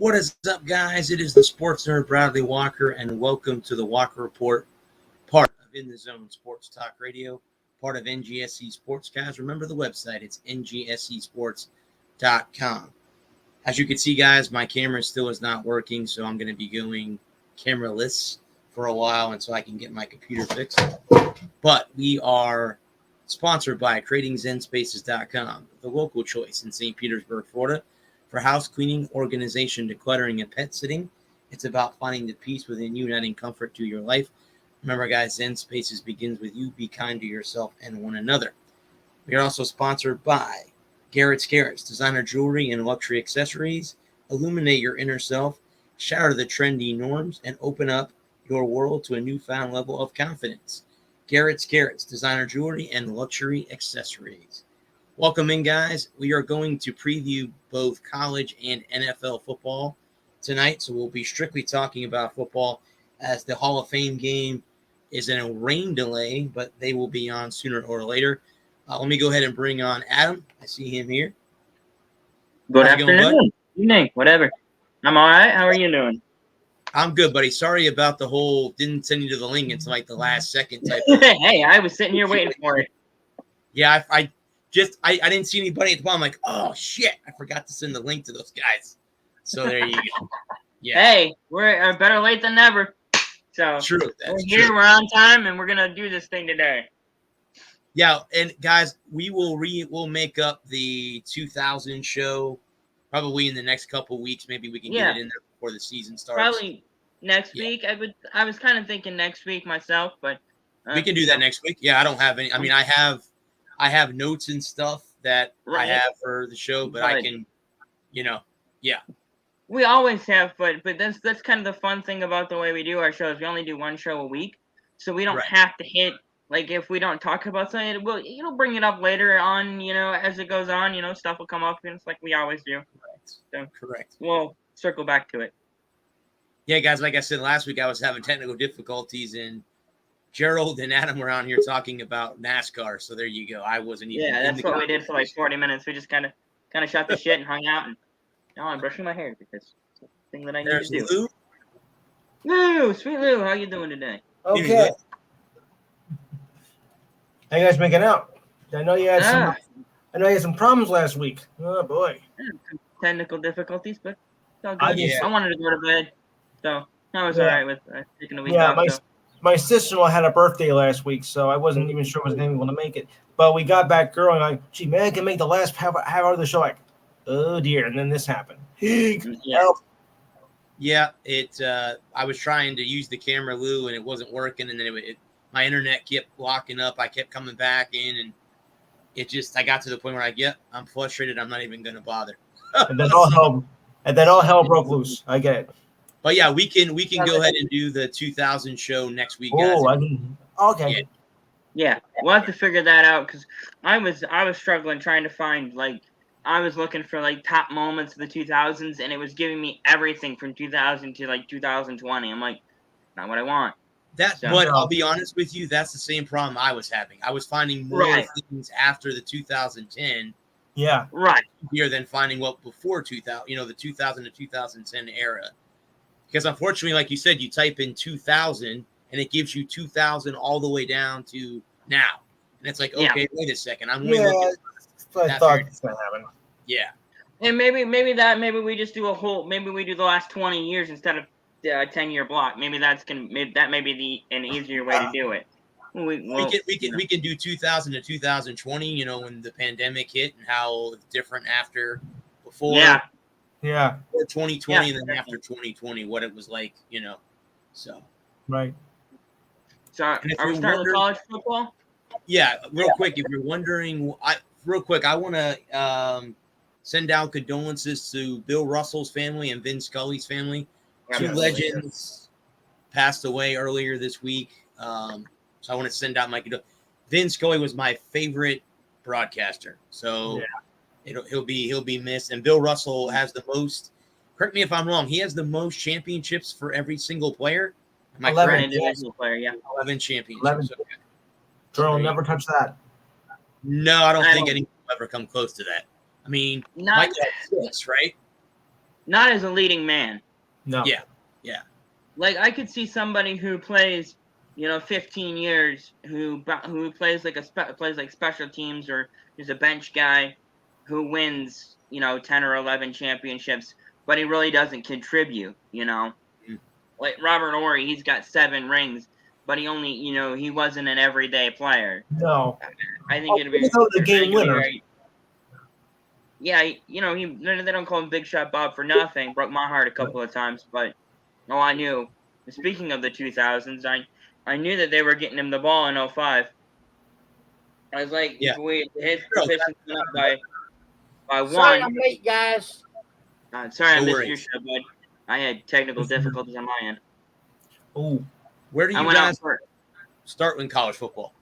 What is up, guys? It is the sports nerd Bradley Walker, and welcome to the Walker Report, part of In the Zone Sports Talk Radio, part of NGSC Sports. Guys, remember the website, it's ngscsports.com. As you can see, guys, my camera still is not working, so I'm going to be going cameraless for a while until I can get my computer fixed. But we are sponsored by CreatingZenSpaces.com, the local choice in St. Petersburg, Florida, for house cleaning, organization, decluttering, and pet sitting. It's about finding the peace within you and adding comfort to your life. Remember, guys, Zen Spaces begins with you. Be kind to yourself and one another. We are also sponsored by Garrett's Garrett's, designer jewelry and luxury accessories. Illuminate your inner self, shatter the trendy norms, and open up your world to a newfound level of confidence. Garrett's Garrett's, designer jewelry and luxury accessories. Welcome in, guys. We are going to preview both college and NFL football tonight, so we'll be strictly talking about football as the Hall of Fame game is in a rain delay, but they will be on sooner or later. Let me go ahead and bring on Adam. I see him here. Good afternoon, evening, whatever. I'm all right. How are you doing? I'm good, buddy. Sorry about the whole didn't send you to the link until like the last second type. Hey, I was sitting here waiting for it. Yeah, I didn't see anybody at the bottom. I'm like, oh shit, I forgot to send the link to those guys. So there you go. Yeah. Hey, we're better late than never. So True. We're here. True. We're on time, and we're gonna do this thing today. Yeah, and guys, we'll make up the 2000 show probably in the next couple of weeks. Maybe we can get it in there before the season starts. Probably next week. I was kind of thinking next week myself, but we can do that next week. Yeah, I don't have any. I mean, I have notes and stuff that I have for the show, but I can, yeah. We always have, but that's kind of the fun thing about the way we do our shows. We only do one show a week, so we don't have to hit. Like, if we don't talk about something, it'll bring it up later on, as it goes on, stuff will come up, and it's like we always do. Correct. We'll circle back to it. Yeah, guys, like I said last week, I was having technical difficulties, and Gerald and Adam were on here talking about NASCAR, so there you go. I wasn't even. Yeah, that's what we did for like 40 minutes. We just kind of shot the shit and hung out, and now I'm brushing my hair because it's the thing that I need to do. Lou. Lou, sweet Lou, how you doing today? Okay. How you guys making out? I know you had some problems last week. Oh boy. Technical difficulties, but it's all good. I wanted to go to bed, so I was all right with taking a week off. My sister-in-law had a birthday last week, so I wasn't even sure I was going to be able to make it. But we got back early, and like, gee, man, I can make the last half hour of the show. Like, oh dear, and then this happened. Yeah, I was trying to use the camera, Lou, and it wasn't working, and then my internet kept locking up. I kept coming back in, and I got to the point where I'm frustrated. I'm not even going to bother. And then all hell broke loose. I get it. But yeah, we can go ahead and do the 2000 show next week, guys. Okay. Yeah, we'll have to figure that out because I was struggling trying to find I was looking for top moments of the 2000s, and it was giving me everything from 2000 to 2020. I'm like, not what I want. But I'll be honest with you, that's the same problem I was having. I was finding more things after the 2010. Yeah. Right. Here than finding what before 2000, the 2000 to 2010 era. Because unfortunately, like you said, you type in 2000 and it gives you 2000 all the way down to now. And it's like, okay, wait a second. I'm looking I thought it's going to happen. Yeah. And maybe we just do maybe we do the last 20 years instead of 10-year block. Maybe that may be an easier way to do it. We can do 2000 to 2020. When the pandemic hit and how different before. Yeah. 2020 and then after 2020, what it was like. So. Right. So are we starting with college football? Yeah, real quick. If you're wondering, I want to send out condolences to Bill Russell's family and Vin Scully's family. Two legends passed away earlier this week. So I want to send out my condolences. Vin Scully was my favorite broadcaster. So he'll be missed. And Bill Russell has the most. Correct me if I'm wrong. He has the most championships for every single player. 11 individual player, 11 championships. 11. Drew will never touch that. No, I don't think anyone will ever come close to that. I mean, Michael had 6, right? not as a leading man. No. Yeah. Like I could see somebody who plays, 15 years, who plays plays like special teams or is a bench guy, who wins 10 or 11 championships, but he really doesn't contribute. Like Robert Horry, he's got 7 rings, but he only he wasn't an everyday player. No. I think it'd be the game winner. Yeah, they don't call him Big Shot Bob for nothing. Broke my heart a couple of times, but I knew. Speaking of the 2000s, I knew that they were getting him the ball in 05. I was like, Yeah. his Pistons went up by 1. Sorry, I'm late, guys. Sorry, I No missed worries. your show, bud. I had technical difficulties on my end. Ooh. Where do I you went out guys for start in college football?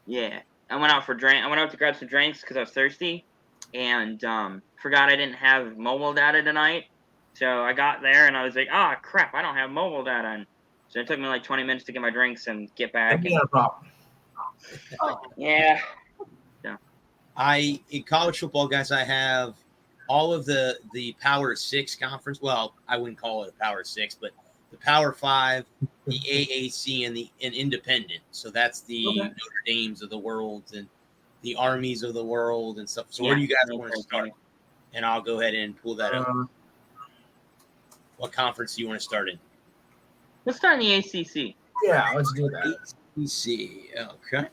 Yeah, I went out for drink. I went out to grab some drinks because I was thirsty, and forgot I didn't have mobile data tonight. So I got there and I was like, crap, I don't have mobile data. And so it took me like 20 minutes to get my drinks and get back. That'd be not a problem. Yeah. In college football, guys, I have all of the Power 6 conference. Well, I wouldn't call it a Power 6, but the Power 5, the AAC, and Independent. So that's the Notre Dames of the world and the Armies of the world and stuff. So where do you guys want to start? And I'll go ahead and pull that up. What conference do you want to start in? Let's start in the ACC. Yeah, let's do that. ACC. Okay.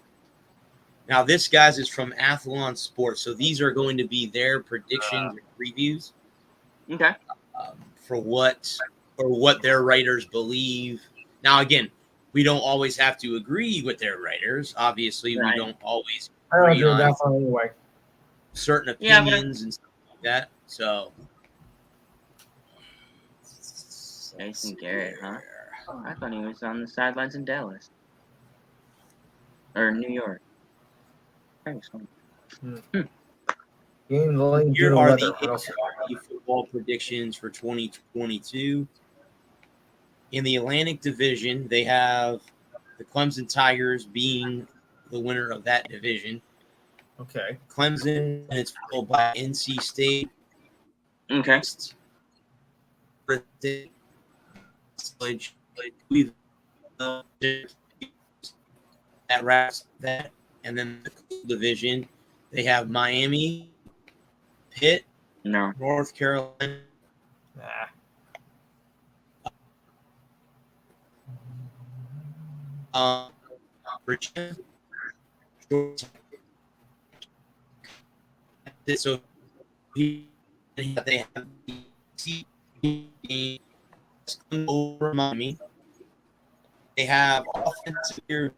Now, this, guys, is from Athlon Sports. So these are going to be their predictions and previews Okay. for what their writers believe. Now, again, we don't always have to agree with their writers. Obviously, Right. we don't always I don't agree do on that one anyway. certain Yeah, but- opinions and stuff like that. So, Jason Garrett, huh? I thought he was on the sidelines in Dallas. Or New York. Game line, Here good are weather. the What else? ACC football predictions for 2022. In the Atlantic Division, they have the Clemson Tigers being the winner of that division. Okay. Clemson, and it's followed by NC State. Okay. That wraps that. And then the division, they have Miami, Pitt, No. North Carolina, Nah. Virginia. So they have the team over Miami. They have offensive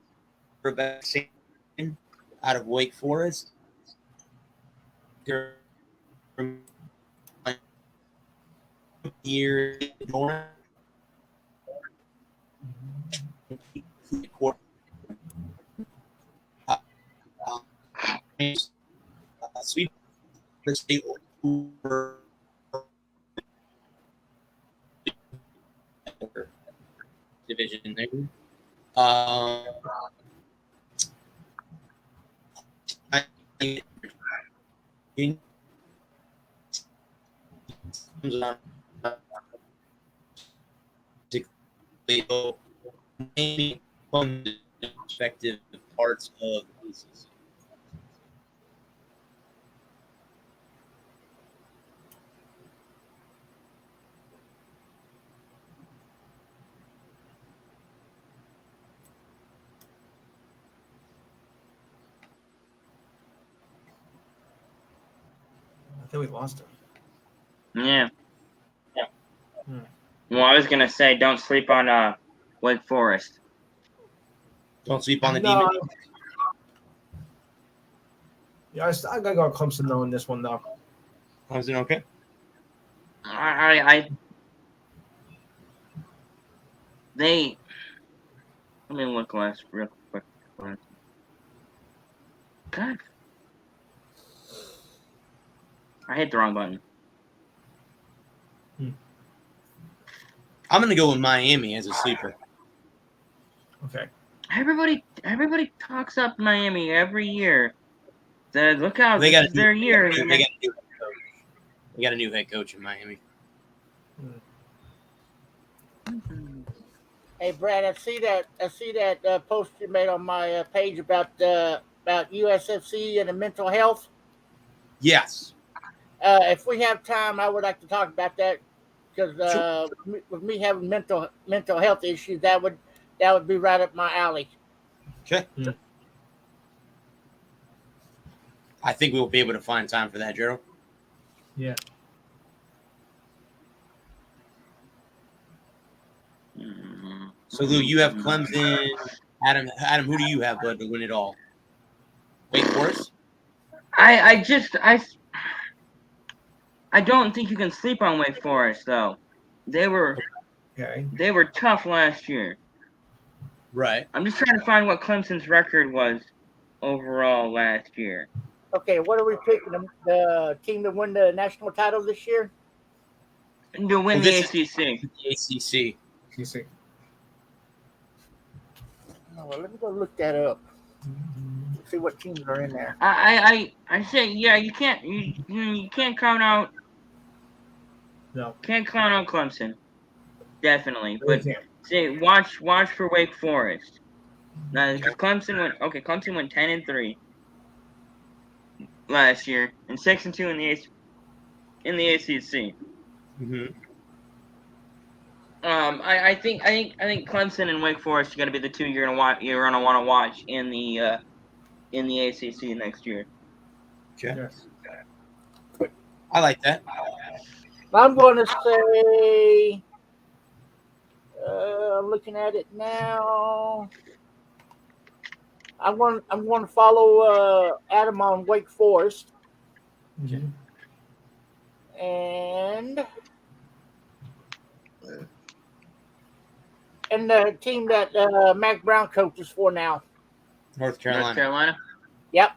Rebecca Satan out of Wake Forest. Here, sweep the state over division there. Respective parts of the ACC. I think we lost him. Yeah. Well, I was gonna say, don't sleep on Wake Forest. Don't sleep on the No, demon. Yeah, I gotta go Clemson though in this one though. Was it okay? Let me look last real quick. God. I hit the wrong button. I'm gonna go with Miami as a sleeper. Okay. Everybody talks up Miami every year. Look out, They this got is their year. They got a new head coach in Miami. Hey, Brad, I see that post you made on my page about USFC and the mental health. Yes. If we have time, I would like to talk about that because Sure. with me having mental health issues, that would be right up my alley. Okay. I think we'll be able to find time for that, Gerald. Yeah. So, Lou, you have Clemson. Adam, who do you have, bud, to win it all? Wake Forest? I don't think you can sleep on Wake Forest though. They were tough last year. Right. I'm just trying to find what Clemson's record was overall last year. Okay, what are we picking? The team to win the national title this year? To win the ACC. The ACC. Oh, well, let me go look that up. See what teams are in there. I say you can't count out. No. Can't count out Clemson. Definitely, but say watch for Wake Forest. Now, Clemson went 10-3 last year and 6-2 in the ACC. Mm-hmm. I think Clemson and Wake Forest are going to be the two you're gonna want to watch in the ACC next year. Okay. Yes. I like that. I'm going to say, looking at it now, I'm going to follow Adam on Wake Forest, and the team that Mac Brown coaches for now. North Carolina. Yep.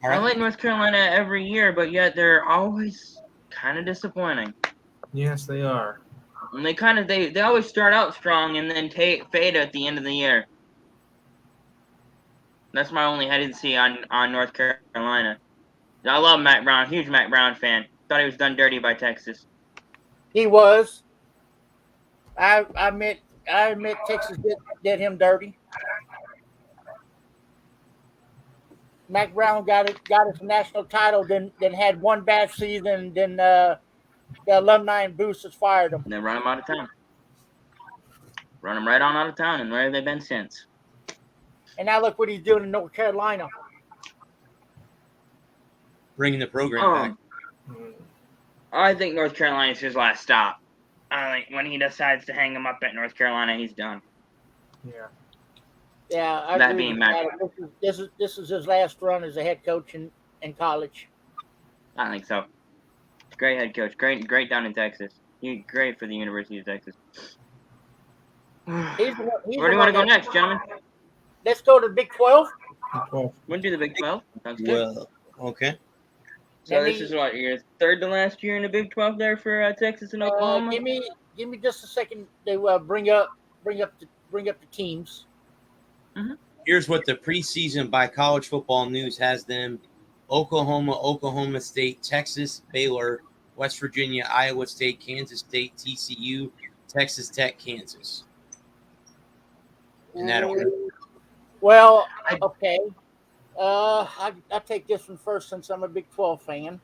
All right. I like North Carolina every year, but yet they're always kind of disappointing. Yes, they are. And they always start out strong and then fade at the end of the year. That's my only hesitancy on North Carolina. I love Mac Brown, huge Mac Brown fan. Thought he was done dirty by Texas. He was. I admit Texas did him dirty. Mac Brown got his national title, then had one bad season, then the alumni and boosters fired him. And then run him out of town. Run him right on out of town, and where have they been since? And now look what he's doing in North Carolina. Bringing the program back. I think North Carolina is his last stop. I think when he decides to hang him up at North Carolina, he's done. Yeah. Yeah, I That agree being with Mac. that. This is his last run as a head coach in college. I think so. Great head coach. Great down in Texas. He's great for the University of Texas. Where do you want to go next, gentlemen? Let's go to the Big 12. We'll do the Big 12. Sounds good. Well, okay. So this is what, your third to last year in the Big 12 there for Texas and Oklahoma? Give me just a second to bring up the teams. Mm-hmm. Here's what the preseason by College Football News has them: Oklahoma, Oklahoma State, Texas, Baylor, West Virginia, Iowa State, Kansas State, TCU, Texas Tech, Kansas. In that order. Well, okay. I'll take this one first since I'm a Big 12 fan.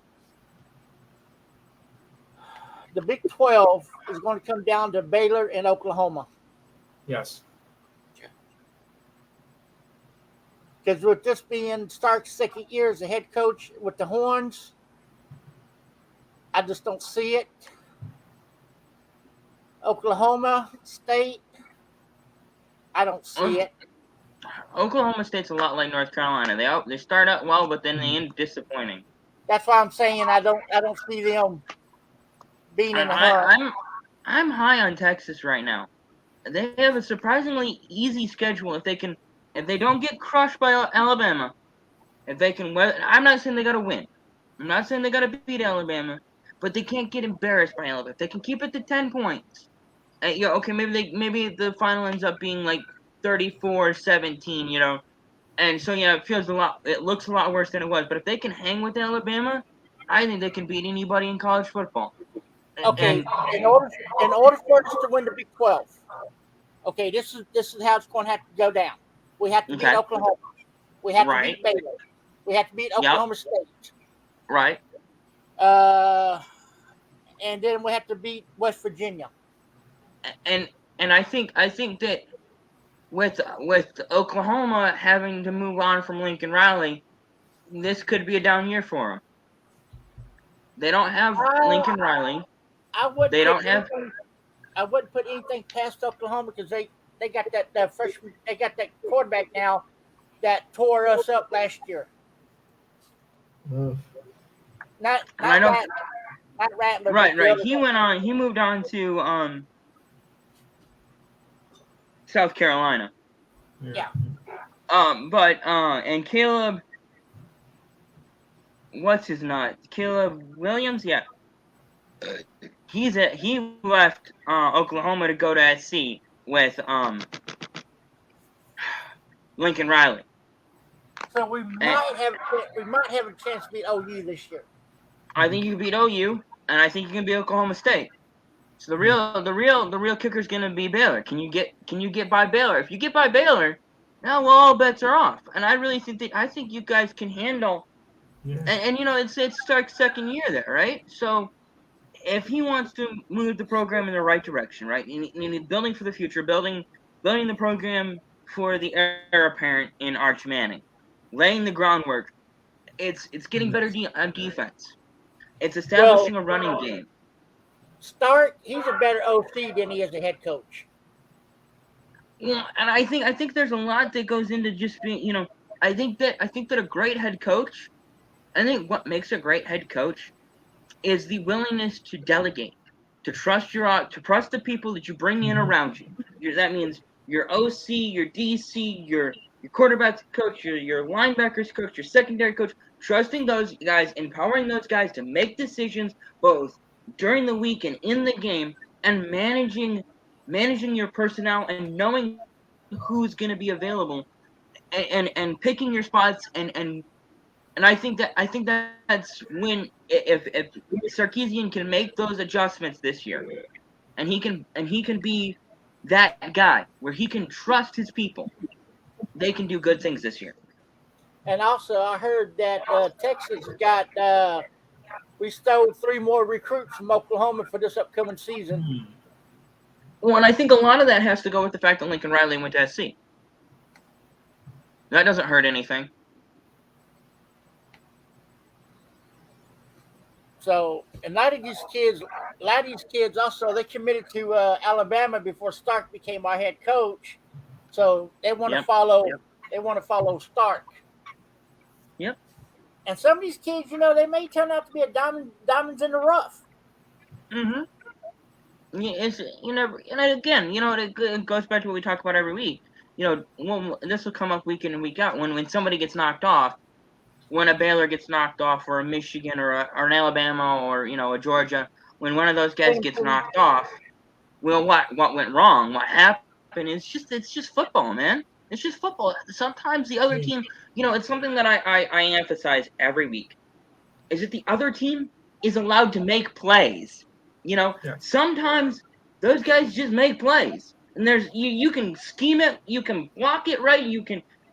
The Big 12 is going to come down to Baylor and Oklahoma. Yes. Because with this being Stark's second year as a head coach with the Horns, I just don't see it. Oklahoma State, I don't see it. Oklahoma State's a lot like North Carolina. They start out well, but then they end disappointing. That's why I'm saying I don't see them being in the hunt. I'm high on Texas right now. They have a surprisingly easy schedule if they don't get crushed by Alabama. If they can, I'm not saying they got to win. I'm not saying they got to beat Alabama, but they can't get embarrassed by Alabama. If they can keep it to 10 points, okay, maybe the final ends up being like 34-17, and so it looks a lot worse than it was. But if they can hang with Alabama, I think they can beat anybody in college football. Okay, And in order for us to win the Big 12, okay, this is how it's going to have to go down. We have to beat okay, Oklahoma. We have to right, beat Baylor. We have to beat yep, Oklahoma State. right. Uh, and then we have to beat West Virginia. And I think that with Oklahoma having to move on from Lincoln Riley, this could be a down year for them. They don't have Lincoln Riley. I wouldn't They put don't have. anything, I wouldn't put anything past Oklahoma because they got that freshman. They got that quarterback now that tore us up last year. Not And I know. Rattler, not Rattler. Right, but the right. other He guy. went on. He moved on to South Carolina. Yeah. And Caleb, what's his nut? Caleb Williams, yeah. He left Oklahoma to go to SC with Lincoln Riley. So we might have a chance to beat OU this year. I think you can beat OU, and I think you can beat Oklahoma State. So the real kicker is gonna be Baylor. Can you get by Baylor? If you get by Baylor, now all bets are off. And I really think you guys can handle. Yeah. And it's Stark's second year there, right? So if he wants to move the program in the right direction, right, and building for the future, building the program for the heir apparent in Arch Manning, laying the groundwork, it's getting better on defense. It's establishing a running game. Stark, he's a better OC than he is a head coach. Yeah, and I think there's a lot that goes into just being, I think that a great head coach, I think what makes a great head coach is the willingness to delegate, to trust the people that you bring in around you. That means your OC, your DC, your quarterback coach, your linebackers coach, your secondary coach, trusting those guys, empowering those guys to make decisions both during the week and in the game, and managing your personnel and knowing who's going to be available, and picking your spots, and I think that's when if Sarkisian can make those adjustments this year, and he can be that guy where he can trust his people, they can do good things this year. And also, I heard that Texas got we stole 3 more recruits from Oklahoma for this upcoming season. Well, and I think a lot of that has to go with the fact that Lincoln Riley went to SC. That doesn't hurt anything. So, and a lot of these kids also, they committed to Alabama before Stark became our head coach. So they want to follow. Yep. They want to follow Stark. Yep. And some of these kids, they may turn out to be diamonds in the rough. Mm-hmm. Yeah, it's and again, it goes back to what we talk about every week. This will come up week in and week out when somebody gets knocked off. When a Baylor gets knocked off, or a Michigan, or an Alabama, or a Georgia, when one of those guys gets knocked off, well, what went wrong? What happened is it's just football, man. It's just football. Sometimes the other team, it's something that I emphasize every week, is that the other team is allowed to make plays. Sometimes those guys just make plays, and there's you can scheme it, you can block it right,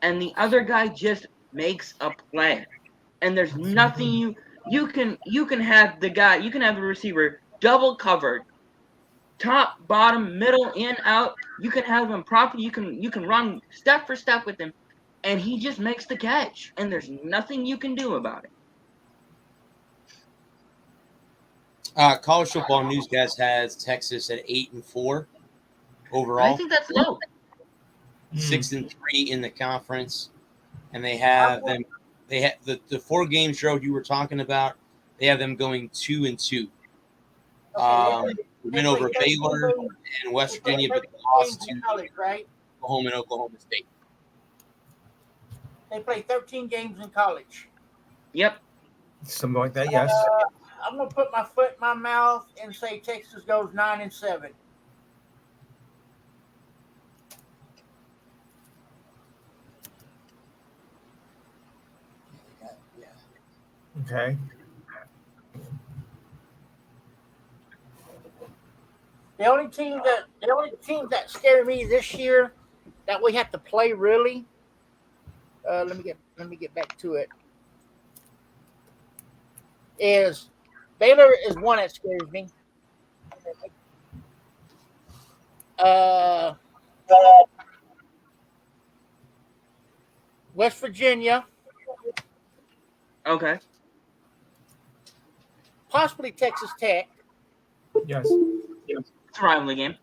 and the other guy just makes a play, and there's nothing you can have the receiver double covered, top, bottom, middle, in, out. You can have him properly. You can run step for step with him, and he just makes the catch, and there's nothing you can do about it. College Football News guys has Texas at 8-4 overall. I think that's low. 6-3 in the conference. And they have them. They have the 4 games, Joe, you were talking about. They have them going 2-2. Win over Baylor and West Virginia, but they lost to Oklahoma and Oklahoma State. They play 13 games in college. Yep. Something like that, yes. I'm gonna put my foot in my mouth and say Texas goes 9-7. Okay. The only team that scared me this year that we have to play really. Let me get back to it. Is Baylor is one that scares me. West Virginia, Okay. possibly Texas Tech. Yes. It's a rivalry game.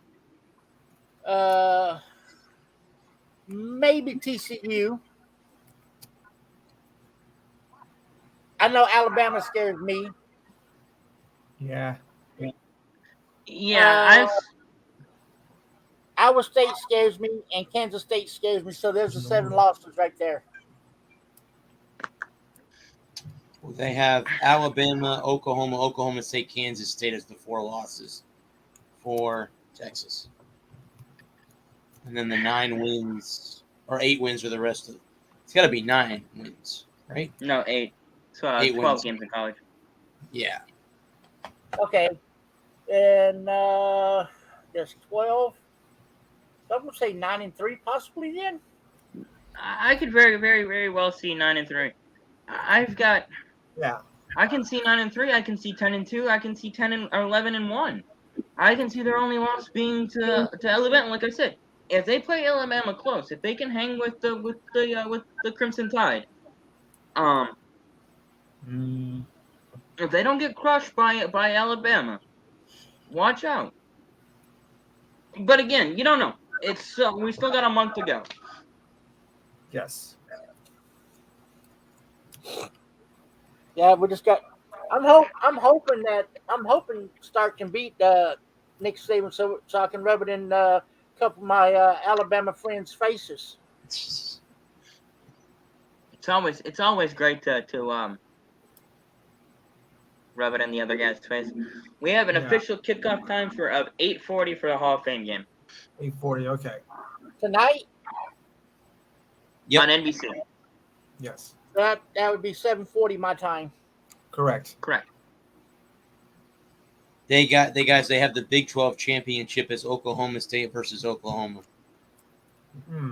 Maybe TCU. I know Alabama scares me. Yeah. Yeah, Iowa State scares me, and Kansas State scares me. So there's the 7 losses right there. They have Alabama, Oklahoma State, Kansas State as the 4 losses for Texas. And then the 9 wins, or 8 wins for the rest of it. It's got to be 9 wins, right? no 8. So 8 12 wins. games in college. Yeah. Okay. And there's 12. So I'm going to say 9-3 possibly then. I could very, very, very well see 9-3. I've got. Yeah. I can see 9-3. I can see 10-2. I can see 11-1. I can see their only loss being to Alabama. Like I said, if they play Alabama close, if they can hang with the Crimson Tide, if they don't get crushed by Alabama, watch out. But again, you don't know. It's we still got a month to go. Yes. Yeah, we just got. I'm hoping Stark can beat Nick Saban so I can rub it in a couple of my Alabama friends' faces. It's always great to rub it in the other guy's face. We have an official kickoff time for 8:40 for the Hall of Fame game. 8:40. Okay. Tonight? Yep. On NBC. Yes. That would be 7:40 my time. Correct. They have the Big 12 championship as Oklahoma State versus Oklahoma.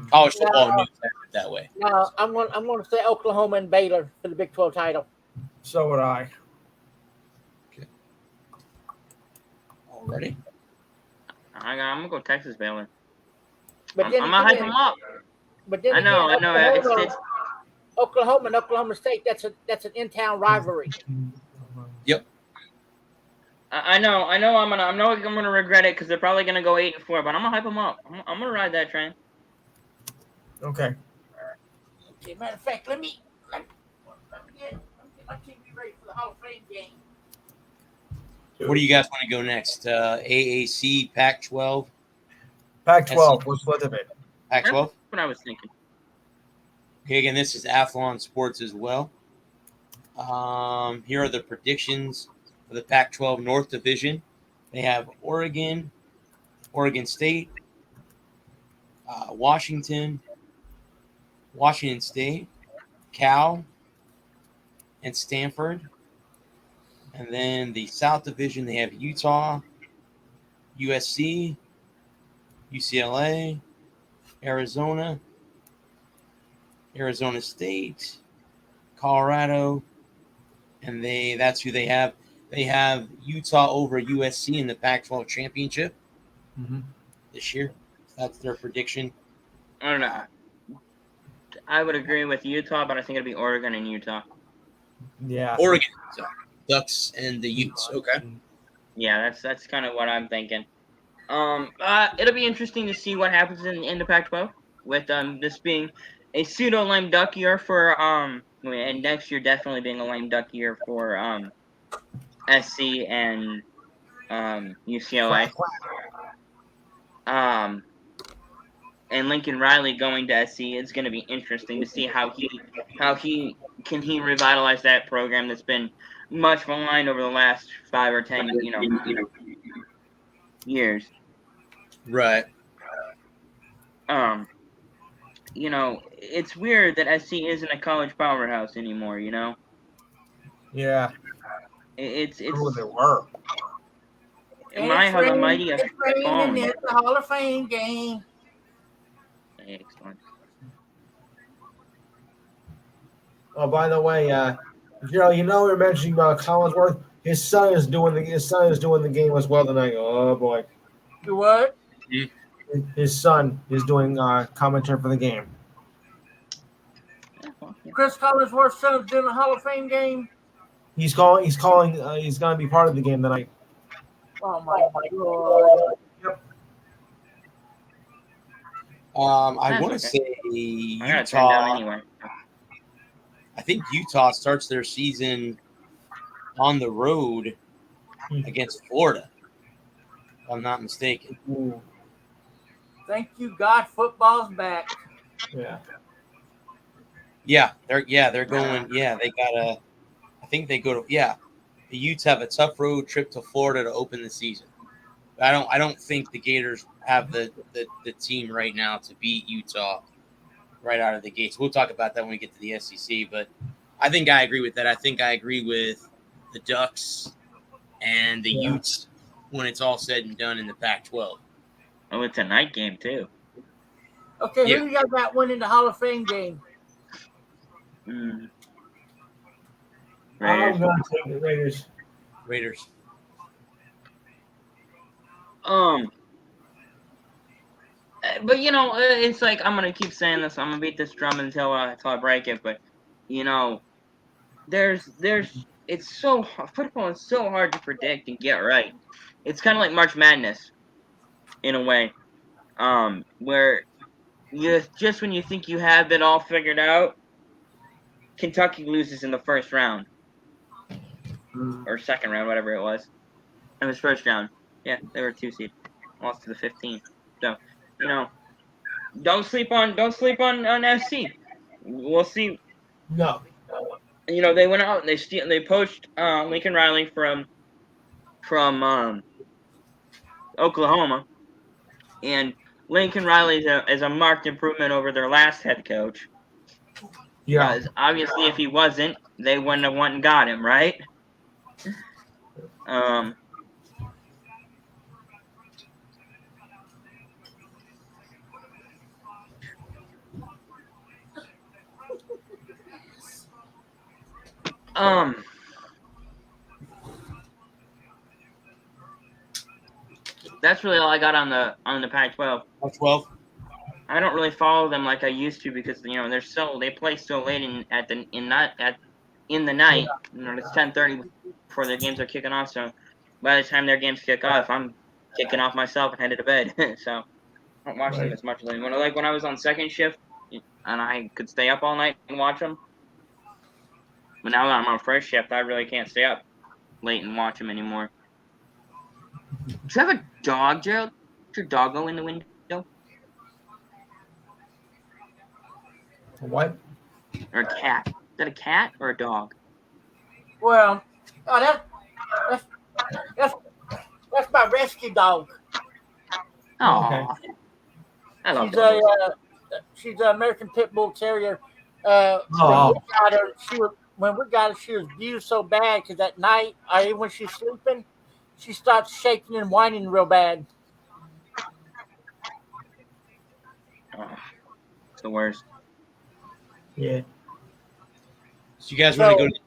College football news that way. No, I'm going to say Oklahoma and Baylor for the Big 12 title. So would I. Okay. Already. I'm gonna go Texas Baylor. But I'm gonna hype them up. But then I know. It's Oklahoma and Oklahoma State. That's an in-town rivalry. Yep. I know. I'm gonna regret it because they're probably gonna go 8-4. But I'm gonna hype them up. I'm gonna ride that train. Okay. Okay. Matter of fact, let me get my TV ready for the Hall of Fame game. Where do you guys want to go next? AAC, Pac-12? Pac-12. What's left of it? Pac-12? That's what I was thinking. Okay, again, this is Athlon Sports as well. Here are the predictions for the Pac-12 North Division. They have Oregon, Oregon State, Washington State, Cal, and Stanford. And then the South Division, they have Utah, USC, UCLA, Arizona State, Colorado, and that's who they have. They have Utah over USC in the Pac-12 championship this year. That's their prediction. I don't know. I would agree with Utah, but I think it'll be Oregon and Utah. Yeah. Oregon, Ducks, and the Utes. Okay. Yeah, that's kind of what I'm thinking. It'll be interesting to see what happens in the Pac-12 with this being a pseudo lame duck year for and next year definitely being a lame duck year for SC and UCLA. And Lincoln Riley going to SC, it's going to be interesting to see how he can revitalize that program that's been much maligned over the last 5 or 10 years. Right. It's weird that SC isn't a college powerhouse anymore. Yeah. It's Who they were. My, how the mighty have It's raining. fallen. It's the Hall of Fame game. Excellent. Oh, by the way, we're mentioning about Collinsworth. His son is doing the game as well tonight. Oh boy, You what? his son is doing commentary for the game. Chris Collinsworth's son is doing the Hall of Fame game. He's calling. He's going to be part of the game tonight. Oh my God. I want to say I gotta turn down Utah. anyway. I think Utah starts their season on the road against Florida, if I'm not mistaken. Ooh, Thank you, God. Football's back. yeah. They're going. Yeah, they gotta. I think they go to. Yeah, the Utes have a tough road trip to Florida to open the season. I don't think the Gators have the team right now to beat Utah right out of the gates. We'll talk about that when we get to the SEC, but I think I agree with that. I think I agree with the Ducks and the Utes when it's all said and done in the Pac-12. Oh, it's a night game too. Okay, Yeah. who you got winning the Hall of Fame game? Mm. I'm Raiders. going to take the Raiders. But it's like I'm gonna keep saying this. I'm gonna beat this drum until I break it. But there's it's so football is so hard to predict and get right. It's kind of like March Madness, in a way, where just when you think you have it all figured out, Kentucky loses in the first round or second round, whatever it was. It was first round. Yeah, they were 2 seed, lost to the 15. So, don't sleep on SC. We'll see. No. They went out and they poached Lincoln Riley from Oklahoma, and Lincoln Riley is a marked improvement over their last head coach. Yeah. Because obviously, if he wasn't, they wouldn't have went and got him, right? That's really all I got on the Pac-12. Pac-12. I don't really follow them like I used to because they play so late in the night. It's 10:30 before their games are kicking off. So by the time their games kick off, I'm kicking off myself and headed to bed. So I don't watch them as much as I want. Like when I was on second shift and I could stay up all night and watch them. But now that I'm on first shift, I really can't stay up late and watch them anymore. Do you have a dog, Gerald? Is your dog go in the window? What? Or a cat? Is that a cat or a dog? Well, that's my rescue dog. Oh, Okay. I love She's dogs. she's an American Pit Bull Terrier. Oh. When we got her, she was abused so bad because at night, or even when she's sleeping, she starts shaking and whining real bad. Oh, it's the worst. Yeah. So you guys want to go to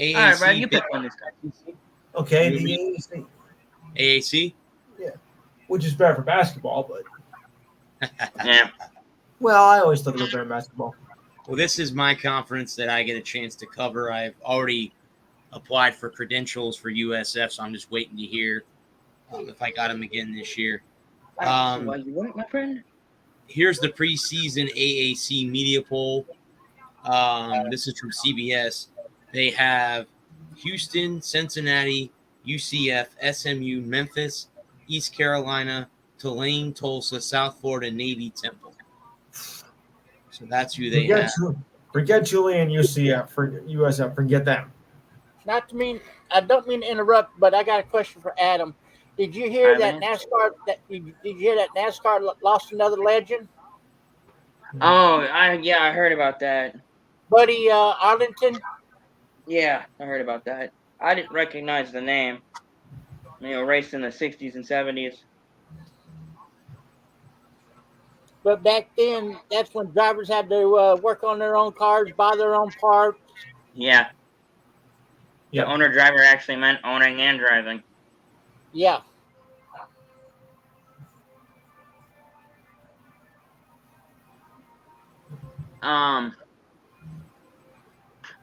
AAC? All right, Brad, you pick one this time. Okay. You The AAC, AAC? which is better for basketball, but Yeah. well, I always thought it was better in basketball. Well, this is my conference that I get a chance to cover. I've already applied for credentials for USF, so I'm just waiting to hear if I got them again this year. Well, you want my friend? Here's the preseason AAC media poll. This is from CBS. They have Houston, Cincinnati, UCF, SMU, Memphis, East Carolina, Tulane, Tulsa, South Florida, Navy, Temple. So that's who they have. Forget Julie and UCF for USF. Forget them. I don't mean to interrupt, but I got a question for Adam. Did you hear Hi, that man. Did you hear that NASCAR lost another legend, Oh, I heard about that. Buddy Arlington? Yeah, I heard about that. I didn't recognize the name. raced in the 60s and 70s. But back then, that's when drivers had to work on their own cars, buy their own parts. Yeah. Yep. The owner-driver actually meant owning and driving. Yeah.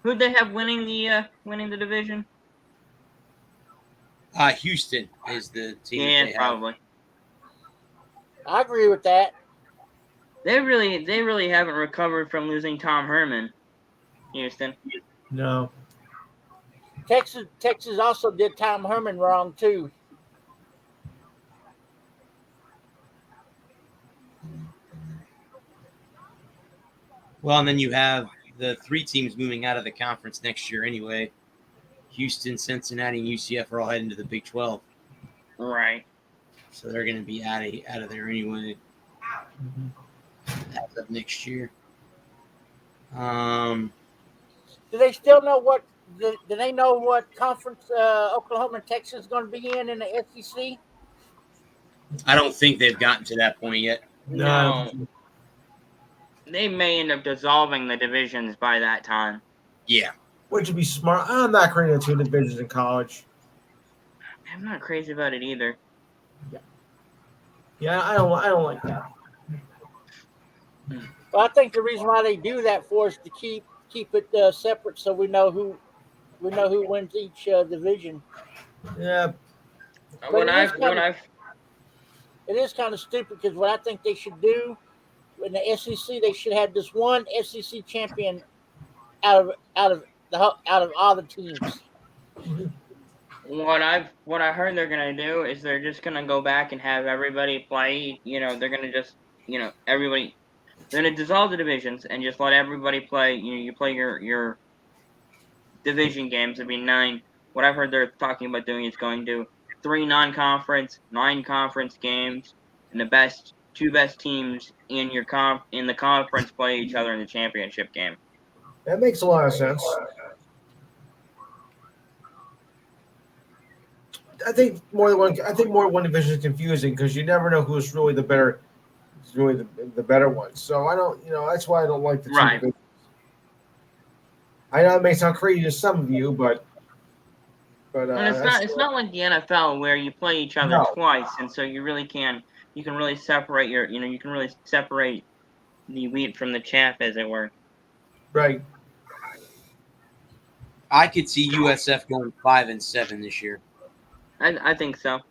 Who'd they have winning the division? Houston is the team. Yeah, that they probably. I agree with that. They really haven't recovered from losing Tom Herman. Houston. No. Texas also did Tom Herman wrong too. Well, and then you have the 3 teams moving out of the conference next year anyway. Houston, Cincinnati, and UCF are all heading to the Big 12. Right. So they're going to be out of there anyway as of next year. Do they still know what? Do they know what conference Oklahoma and Texas is going to be in the SEC? I don't think they've gotten to that point yet. No. They may end up dissolving the divisions by that time. Yeah. Which would be smart. I'm not creating 2 divisions in college. I'm not crazy about it either. Yeah, I don't like that. Well, I think the reason why they do that for is to keep it separate, so we know who wins each division. Yeah. It is kind of stupid because what I think they should do in the SEC, they should have this one SEC champion out of all the teams. What I heard they're gonna do is they're just gonna go back and have everybody play. They're gonna just everybody. They're gonna dissolve the divisions and just let everybody play. You play your division games. It'd be 9. What I've heard they're talking about doing is going to 3 non-conference, 9 conference games, and the 2 best teams in the conference play each other in the championship game. That makes a lot of sense. I think more than one division is confusing because you never know who's really the better one. So I don't, that's why I don't like the 2 Right. divisions. I know it may sound crazy to some of you, but And it's not like the NFL where you play each other twice, and so you can really separate the wheat from the chaff, as it were. right. I could see USF going 5-7 this year. I think so.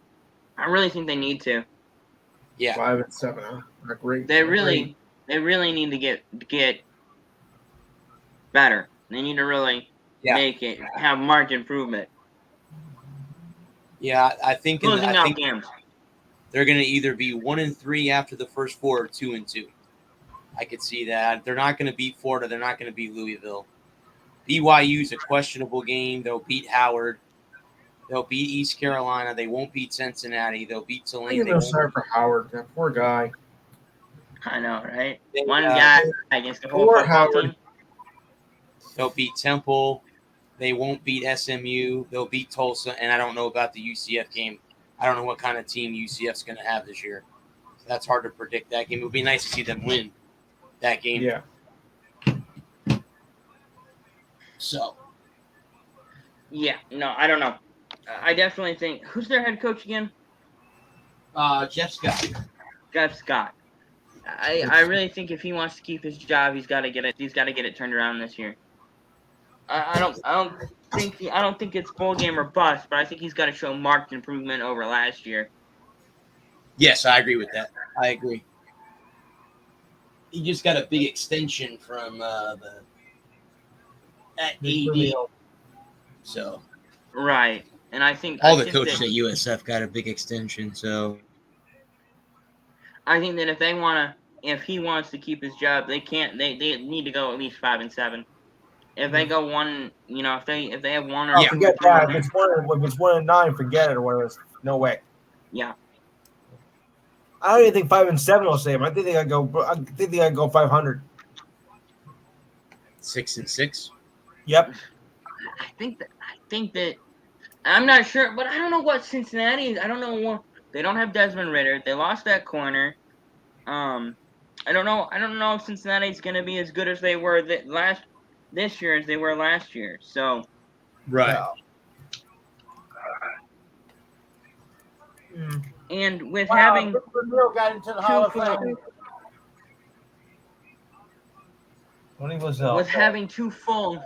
I really think they need to. Yeah. 5-7. Huh? Not great. They really need to get better. They need to really have marked improvement. Yeah, I think Closing out games. They're going to either be 1-3 after the first 4 or 2-2. I could see that. They're not going to beat Florida. They're not going to beat Louisville. BYU's a questionable game. They'll beat Howard. They'll beat East Carolina. They won't beat Cincinnati. They'll beat Tulane. I'm sorry for Howard. That poor guy. I know, right? One guy against the whole poor football Howard. team. They'll beat Temple. They won't beat SMU. They'll beat Tulsa. And I don't know about the UCF game. I don't know what kind of team UCF's going to have this year. So that's hard to predict that game. It would be nice to see them win that game. Yeah. So. Yeah, no, I don't know. I definitely think. Who's their head coach again? Jeff Scott. Jeff Scott. I really think if he wants to keep his job, he's got to get it. He's got to get it turned around this year. I don't think it's bowl game or bust, but I think he's got to show marked improvement over last year. Yes, I agree with that. I agree. He just got a big extension from the AD. So. Right, and I think all the coaches at USF got a big extension. So. I think that if he wants to keep his job, they need to go at least 5-7. If they go one, if they have one or forget that. If it's 1-9, forget it or whatever. No way. Yeah. I don't even think 5-7 will save them. I think they gotta go 500. 6-6. Yep. I think that I'm not sure, but I don't know what Cincinnati. I don't know what they don't have Desmond Ritter. They lost that corner. I don't know. I don't know if Cincinnati's gonna be as good as they were this year as they were last year. So Right. and with Wow, having Victor Neal got into the Hall of full- Fame. When he was with having 2 full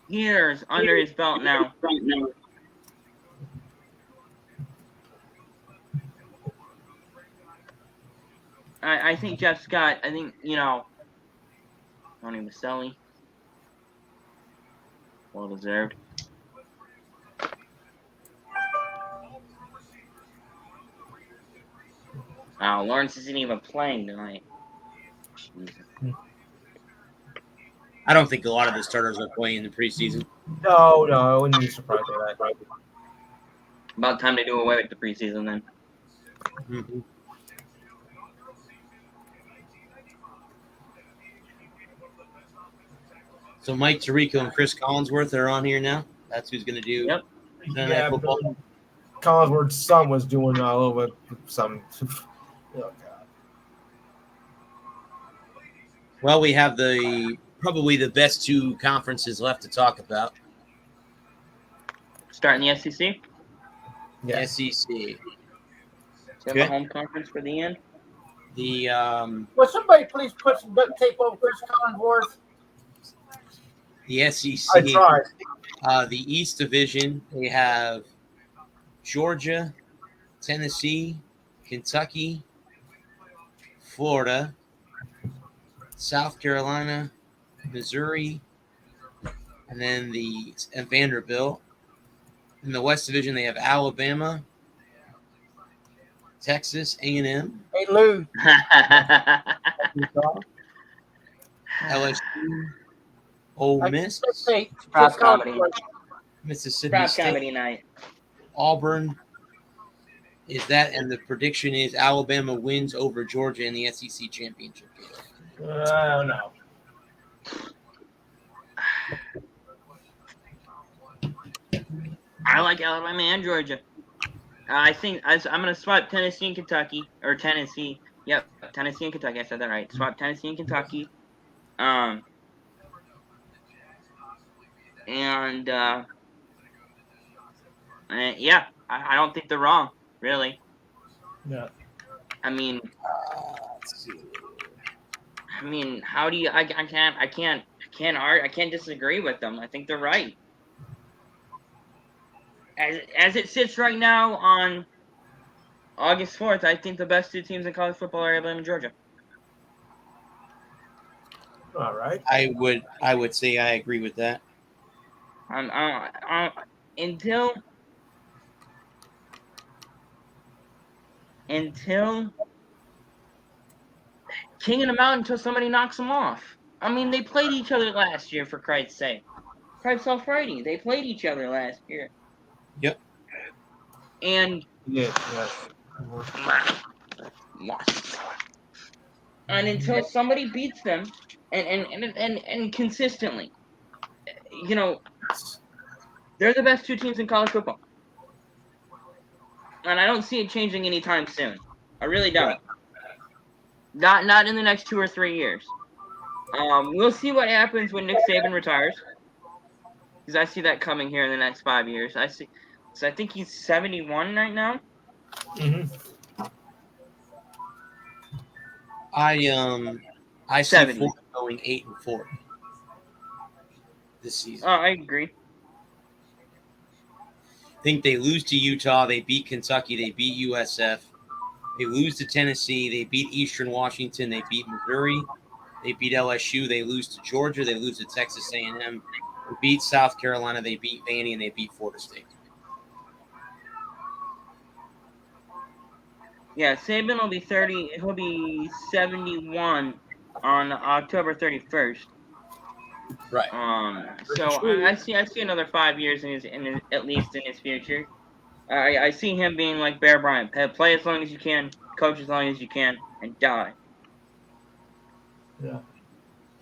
years under his belt now. I think Jeff Scott. I think Tony Maselli. Well deserved. Lawrence isn't even playing tonight. Jesus. I don't think a lot of the starters are playing in the preseason. No, I wouldn't be surprised by that. About time to do away with the preseason then. Mm-hmm. So Mike Tirico and Chris Collinsworth are on here now. That's who's going to do Yep. Sunday Night Football. But Collinsworth's son was doing a little bit some. Oh, God. Well, we have probably the best 2 conferences left to talk about. Starting the SEC. Yeah. SEC. So we have Okay. a home conference for the end. The Will somebody please put some duct tape over Chris Collinsworth? SEC. I tried. The East Division, they have Georgia, Tennessee, Kentucky, Florida, South Carolina, Missouri, and then and Vanderbilt. In the West Division, they have Alabama, Texas A&M, Hey, Lou. LSU, Ole Miss, Hey, Proud Chris comedy. Collinsworth. Mississippi Proud State, comedy night. Auburn. And the prediction is Alabama wins over Georgia in the SEC championship game. I don't know. I like Alabama and Georgia. I think I'm going to swap Tennessee and Kentucky. Or Tennessee. Yep, Tennessee and Kentucky. I said that right. Swap Tennessee and Kentucky. Yeah, I don't think they're wrong, really. Yeah. I mean, Let's see. how do you? I can't disagree with them. I think they're right. As it sits right now on August 4th, I think the best 2 teams in college football are Alabama and Georgia. All right. I would say I agree with that. Until King of the Mountain until somebody knocks them off. I mean, they played each other last year, for Christ's sake. Christ's Almighty, they played each other last year. Yep. And Yeah. and until somebody beats them, and consistently, they're the best 2 teams in college football. And I don't see it changing anytime soon. I really don't. Not in the next 2 or 3 years. We'll see what happens when Nick Saban retires, because I see that coming here in the next 5 years. So I think he's 71 right now. Mm-hmm. I see 70. Florida going 8-4 this season. Oh, I agree. I think they lose to Utah. They beat Kentucky. They beat USF. They lose to Tennessee. They beat Eastern Washington. They beat Missouri. They beat LSU. They lose to Georgia. They lose to Texas A&M. They beat South Carolina. They beat Vandy, and they beat Florida State. Yeah, Saban will be 30. He'll be 71 on October 31st. Right. So I see another 5 years at least in his future. I see him being like Bear Bryant. Play as long as you can, coach as long as you can, and die. Yeah.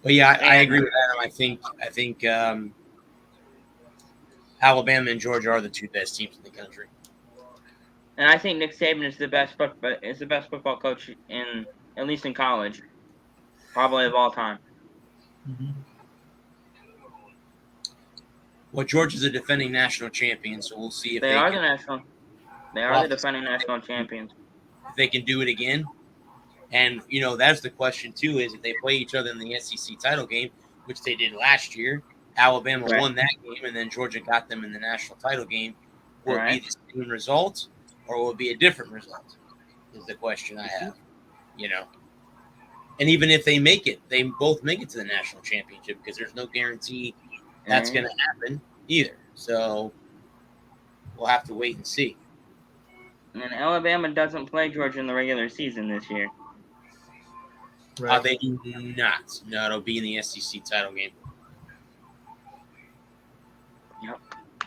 But yeah, I agree with Adam. I think Alabama and Georgia are the two best teams in the country. And I think Nick Saban is the best football coach in, at least in college, probably of all time. Mm-hmm. Well, Georgia's a defending national champion, so we'll see if They are the defending national champions. if they can do it again. And that's the question too: is if they play each other in the SEC title game, which they did last year, Alabama Right. won that game, and then Georgia got them in the national title game. Will Right. it be the same result, or will it be a different result? Is the question I have. And even if they make it, they both make it to the national championship because there's no guarantee that's going to happen either. So we'll have to wait and see. And Alabama doesn't play Georgia in the regular season this year. Right. They do not. No, it'll be in the SEC title game.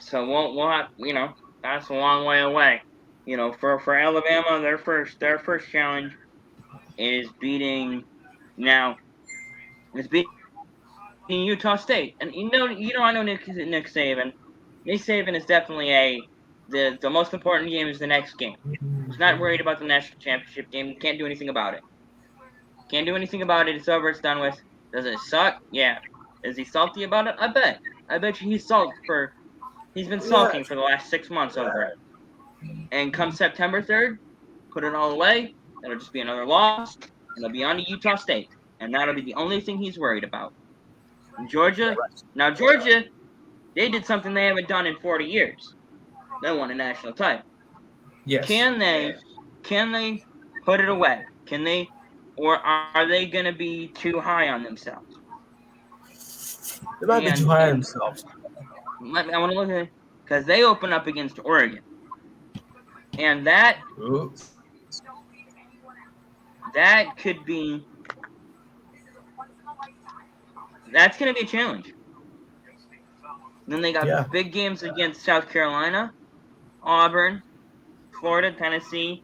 So we'll have, that's a long way away. For Alabama, their first challenge is beating Utah State. And I know Nick Saban. Nick Saban is definitely the most important game is the next game. He's not worried about the national championship game. He can't do anything about it. Can't do anything about it. It's over. It's done with. Does it suck? Yeah. Is he salty about it? I bet. I bet you he's been sulking for the last 6 months over it. And come September 3rd, put it all away. It'll just be another loss. And it'll be on to Utah State. And that'll be the only thing he's worried about. And Georgia, they did something they haven't done in 40 years. They won a national title. Yes. Can they put it away? Can they, or are they going to be too high on themselves? They might be too high on themselves. I want to look at it because they open up against Oregon, and that could be. That's going to be a challenge. Then they got big games against South Carolina, Auburn, Florida, Tennessee,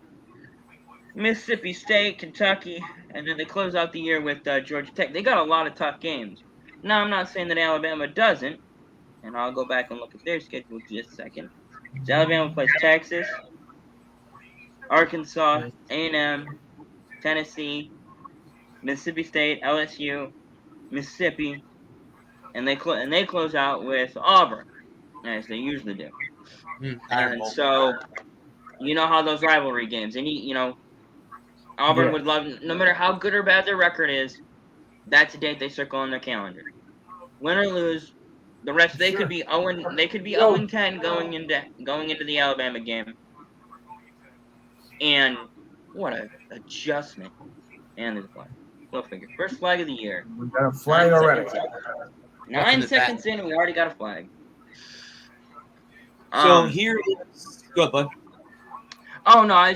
Mississippi State, Kentucky, and then they close out the year with Georgia Tech. They got a lot of tough games. Now, I'm not saying that Alabama doesn't, and I'll go back and look at their schedule just a second. So Alabama plays Texas, Arkansas, A&M, Tennessee, Mississippi State, LSU, Mississippi, and they close out with Auburn, as they usually do. And so, you know how those rivalry games, and Auburn would love, no matter how good or bad their record is, that's a date they circle on their calendar. Win or lose, the rest they could be 0-10 going into the Alabama game. And what a adjustment. And there's a flag. Go figure. First flag of the year. We got a flag already. 9 seconds in, and we already got a flag. So here is go ahead, bud. Oh no, I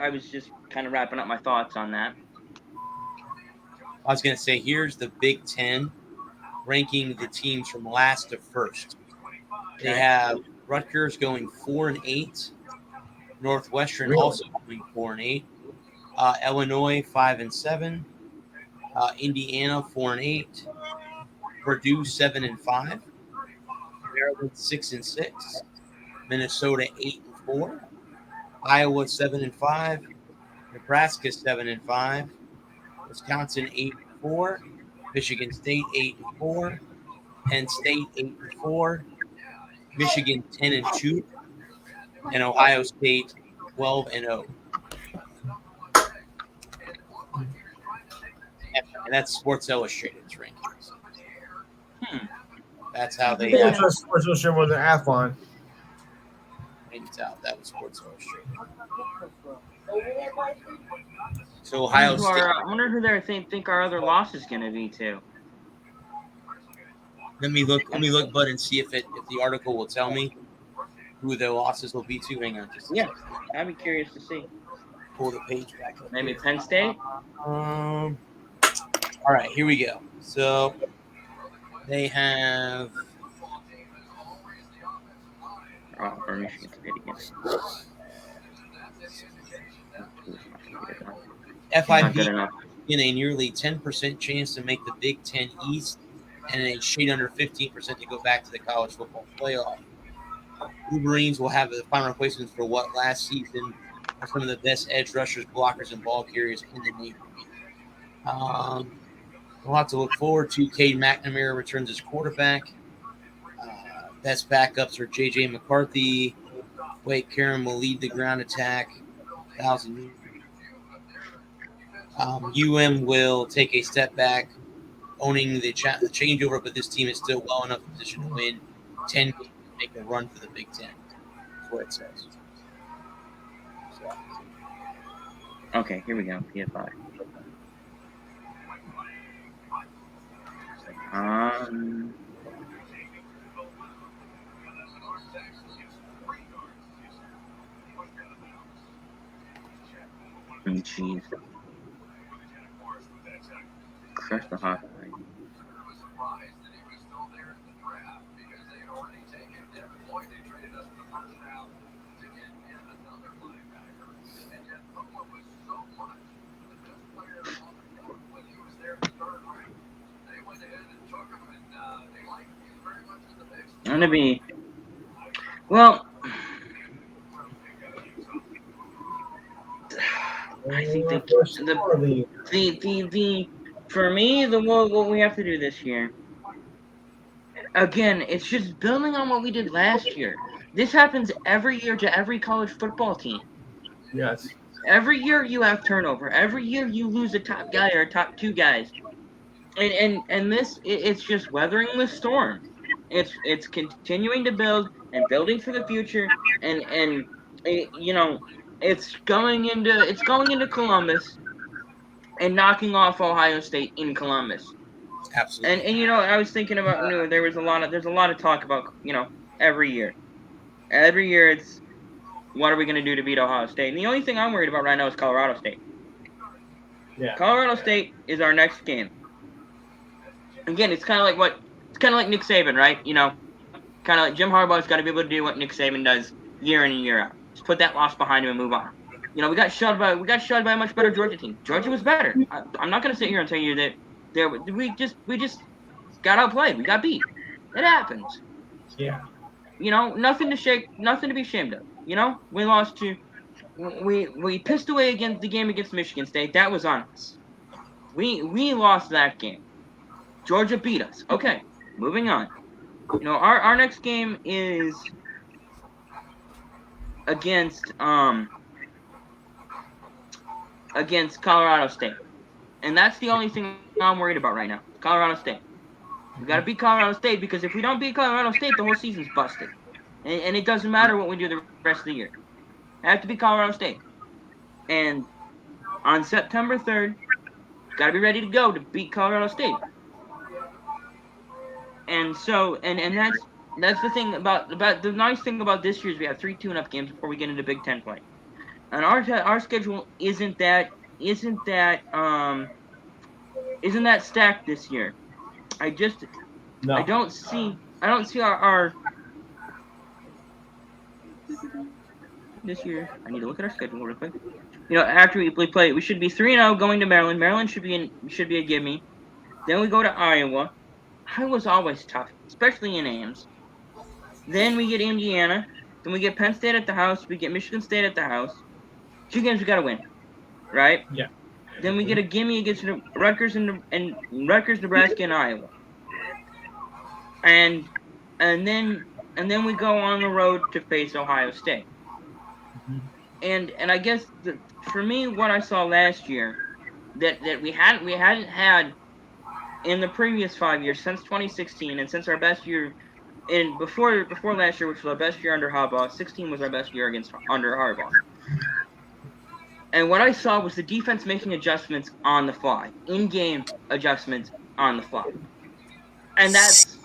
was just kind of wrapping up my thoughts on that. I was going to say, here's the Big Ten ranking the teams from last to first. They have Rutgers going 4-8, Northwestern also going 4-8, Illinois 5-7, Indiana 4-8, Purdue 7-5, Maryland 6-6, Minnesota 8-4, Iowa 7-5, Nebraska 7-5. Wisconsin 8-4, Michigan State 8-4, Penn State 8-4, Michigan 10-2, and Ohio State 12-0. And that's Sports Illustrated's rankings. That's how they Yeah, Sports Illustrated was an athlon. ranked out. That was Sports Illustrated. So Ohio State. I wonder who they think our other loss is going to be too. Let me look, bud, and see if the article will tell me who the losses will be to. Hang on, just I'd be curious to see. Pull the page back up. Maybe Penn State. All right, here we go. So they have. Or Michigan State again. FIP in a nearly 10% chance to make the Big Ten East and a shade under 15% to go back to the college football playoff. Wolverines will have the final replacements for what last season are some of the best edge rushers, blockers, and ball carriers in the Navy. We'll have to look forward to. Cade McNamara returns as quarterback. Best backups are J.J. McCarthy. Wade Karen will lead the ground attack. 1,000. UM will take a step back, owning the changeover, but this team is still well enough position to win 10 games to make a run for the Big Ten. That's what it says. So. Okay, here we go. PS5. Jeez. Crush the hot. I'm gonna be well. I think the for me what we have to do this year. Again, it's just building on what we did last year. This happens every year to every college football team. Yes. Every year you have turnover. Every year you lose a top guy or top two guys. And this it's just weathering the storm. It's continuing to build and building for the future and you know it's going into Columbus and knocking off Ohio State in Columbus. Absolutely. And you know, I was thinking about there's a lot of talk about, you know, every year it's what are we going to do to beat Ohio State? And the only thing I'm worried about right now is Colorado State. Yeah. Colorado State is our next game. Again, it's kind of like Nick Saban, right? You know, kind of like Jim Harbaugh's got to be able to do what Nick Saban does year in and year out. Just put that loss behind him and move on. You know, we got shot by a much better Georgia team. Georgia was better. I'm not going to sit here and tell you that we just got outplayed. We got beat. It happens. Yeah. You know, nothing to be ashamed of. You know, we lost to, we pissed away against the game against Michigan State. That was on us. We lost that game. Georgia beat us. Okay, moving on. You know, our next game is against Colorado State, and that's the only thing I'm worried about right now. Colorado State. We got to beat Colorado State, because if we don't beat Colorado State, the whole season's busted. And it doesn't matter what we do the rest of the year. I have to beat Colorado State. And on September 3rd, got to be ready to go to beat Colorado State. And so, and that's the thing about the nice thing about this year is we have 3 tune-up games before we get into Big Ten play. And our schedule isn't that stacked this year. I don't see our this year. I need to look at our schedule real quick. You know, after we play, we should be 3-0 going to Maryland. Maryland should be a gimme. Then we go to Iowa. Iowa's always tough, especially in Ames. Then we get Indiana. Then we get Penn State at the house. We get Michigan State at the house. 2 games we gotta win, right? Yeah. Then we get a gimme against Rutgers and Rutgers, Nebraska, and Iowa. And then we go on the road to face Ohio State. And I guess for me, what I saw last year that we hadn't had in the previous 5 years since 2016, and since our best year before last year, which was our best year under Harbaugh. 16 was our best year under Harbaugh. And what I saw was the defense making adjustments on the fly, in-game adjustments on the fly. And that's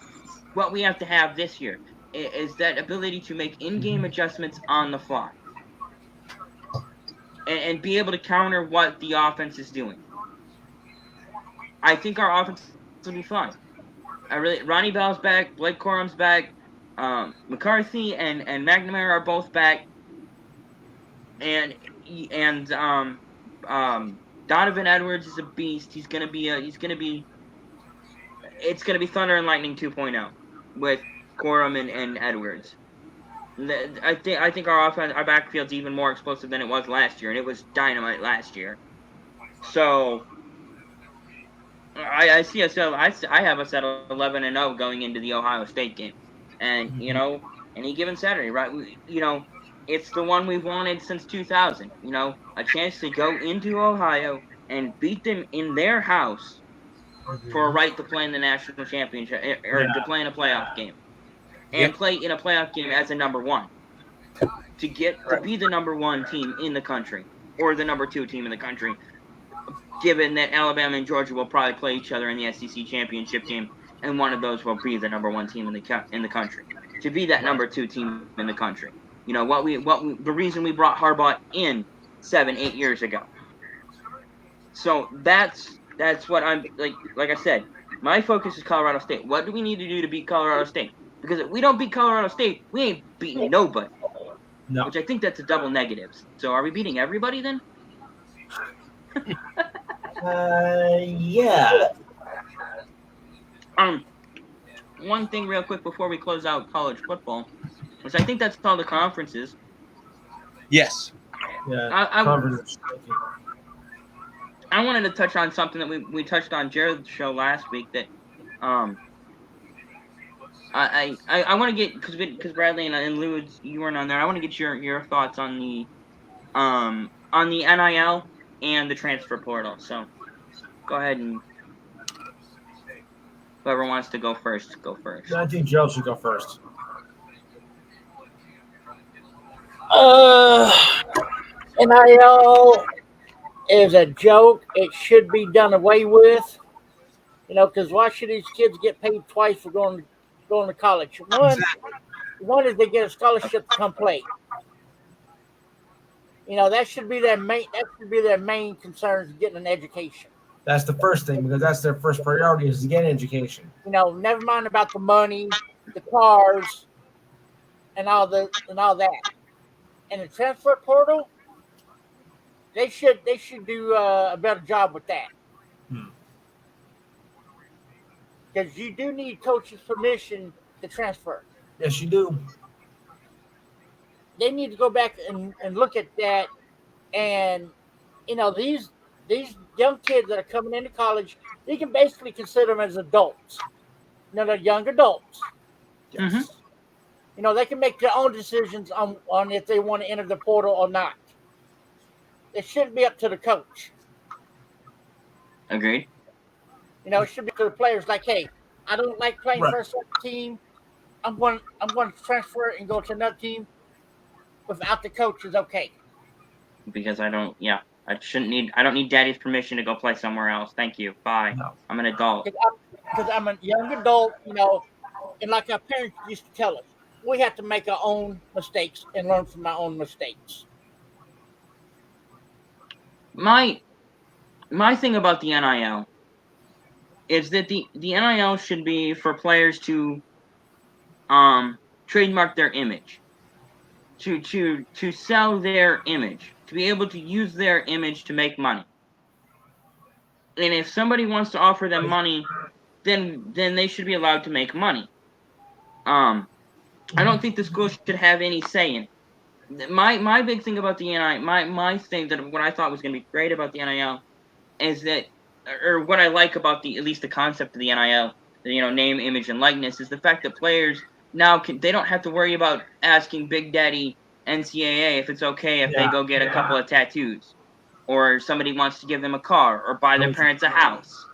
what we have to have this year, is that ability to make in-game adjustments on the fly. And be able to counter what the offense is doing. I think our offense will be fine. Ronnie Bell's back, Blake Corum's back, McCarthy and McNamara are both back, and Donovan Edwards is a beast. It's gonna be Thunder and Lightning 2.0 with Corum and Edwards. I think our backfield's even more explosive than it was last year, and it was dynamite last year. So I see us. I have us at 11-0 going into the Ohio State game, and any given Saturday, right? It's the one we've wanted since 2000. A chance to go into Ohio and beat them in their house for a right to play in the national championship or to play in a playoff game, and play in a playoff game as a number one to be the number one team in the country or the number two team in the country. Given that Alabama and Georgia will probably play each other in the SEC championship game, and one of those will be the number one team in the country, to be that number two team in the country. The reason we brought Harbaugh in 7-8 years ago. So that's what I'm like I said, my focus is Colorado State. What do we need to do to beat Colorado State? Because if we don't beat Colorado State, we ain't beating nobody. No. Which I think that's a double negative. So are we beating everybody then? Yeah. One thing real quick before we close out college football, which I think that's all the conferences. Yes. Yeah. I wanted to touch on something that we touched on Jared's show last week that I want to get because Bradley and Lou, you weren't on there. I want to get your thoughts on the NIL and the transfer portal. So go ahead and whoever wants to go first, go first. I think Joe should go first. NIL is a joke. It should be done away with. Because why should these kids get paid twice for going to college? One is they get a scholarship to come play. That should be their main concern, is getting an education. That's the first thing, because that's their first priority, is to get an education. Never mind about the money, the cars, and all that. And the transfer portal, they should do a better job with that. Because you do need coaches' permission to transfer. Yes, you do. They need to go back and look at that. And, these young kids that are coming into college, you can basically consider them as adults. They're young adults. Mm-hmm. They can make their own decisions on if they want to enter the portal or not. It shouldn't be up to the coach. Agreed. It should be to the players. Like, hey, I don't like playing for a certain team. I'm going to transfer and go to another team. Without the coach is okay. Because I don't need daddy's permission to go play somewhere else. Thank you. Bye. No. I'm an adult. Because I'm a young adult, and like our parents used to tell us, we have to make our own mistakes and learn from our own mistakes. My thing about the NIL is that the NIL should be for players to trademark their image, to sell their image, to be able to use their image to make money. And if somebody wants to offer them money, then they should be allowed to make money. I don't think the school should have any say in it. My big thing about the NIL, my thing that what I thought was going to be great about the NIL is that, or what I like about at least the concept of the NIL, name, image, and likeness, is the fact that players now they don't have to worry about asking Big Daddy NCAA if it's okay if they go get a couple of tattoos, or somebody wants to give them a car or buy their parents a house,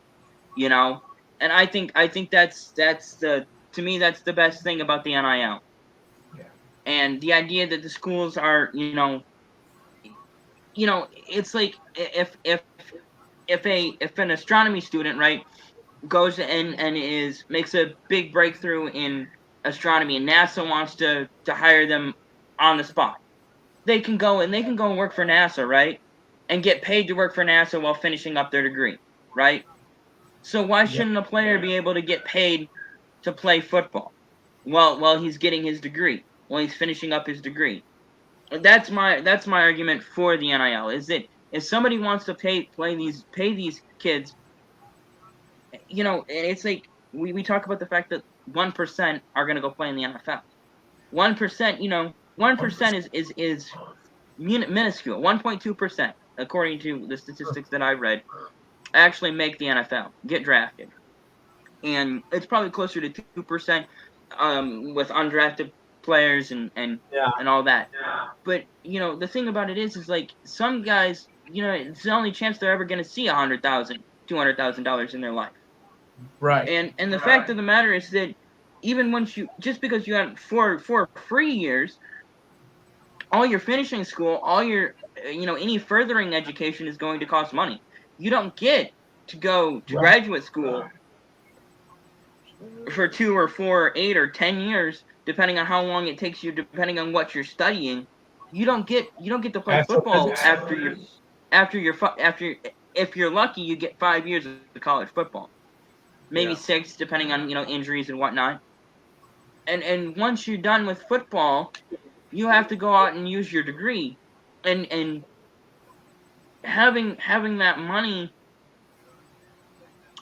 And I think that's to me that's the best thing about the NIL. Yeah. And the idea that the schools are, it's like if an astronomy student, right, goes and makes a big breakthrough in astronomy, and NASA wants to hire them on the spot, they can go and work for NASA, right, and get paid to work for NASA while finishing up their degree, right? So why shouldn't a player be able to get paid to play football while he's getting his degree, while he's finishing up his degree? That's my argument for the NIL, is that if somebody wants to pay these kids, it's like we talk about the fact that 1% are going to go play in the NFL. 1%, 1% is minuscule. 1.2%, according to the statistics that I read, actually make the NFL, get drafted. And it's probably closer to 2% with undrafted players and all that. But the thing about it is like some guys, it's the only chance they're ever going to see $100,000, $200,000 in their life. Right. And the fact of the matter is that even once just because you have four free years, all your finishing school, all your any furthering education is going to cost money. You don't get to go to graduate school for 2 or 4 or 8 or 10 years, depending on how long it takes you, depending on what you're studying. You don't get to play football after if you're lucky, you get 5 years of college football, maybe 6, depending on injuries and whatnot. And once you're done with football, you have to go out and use your degree, and having that money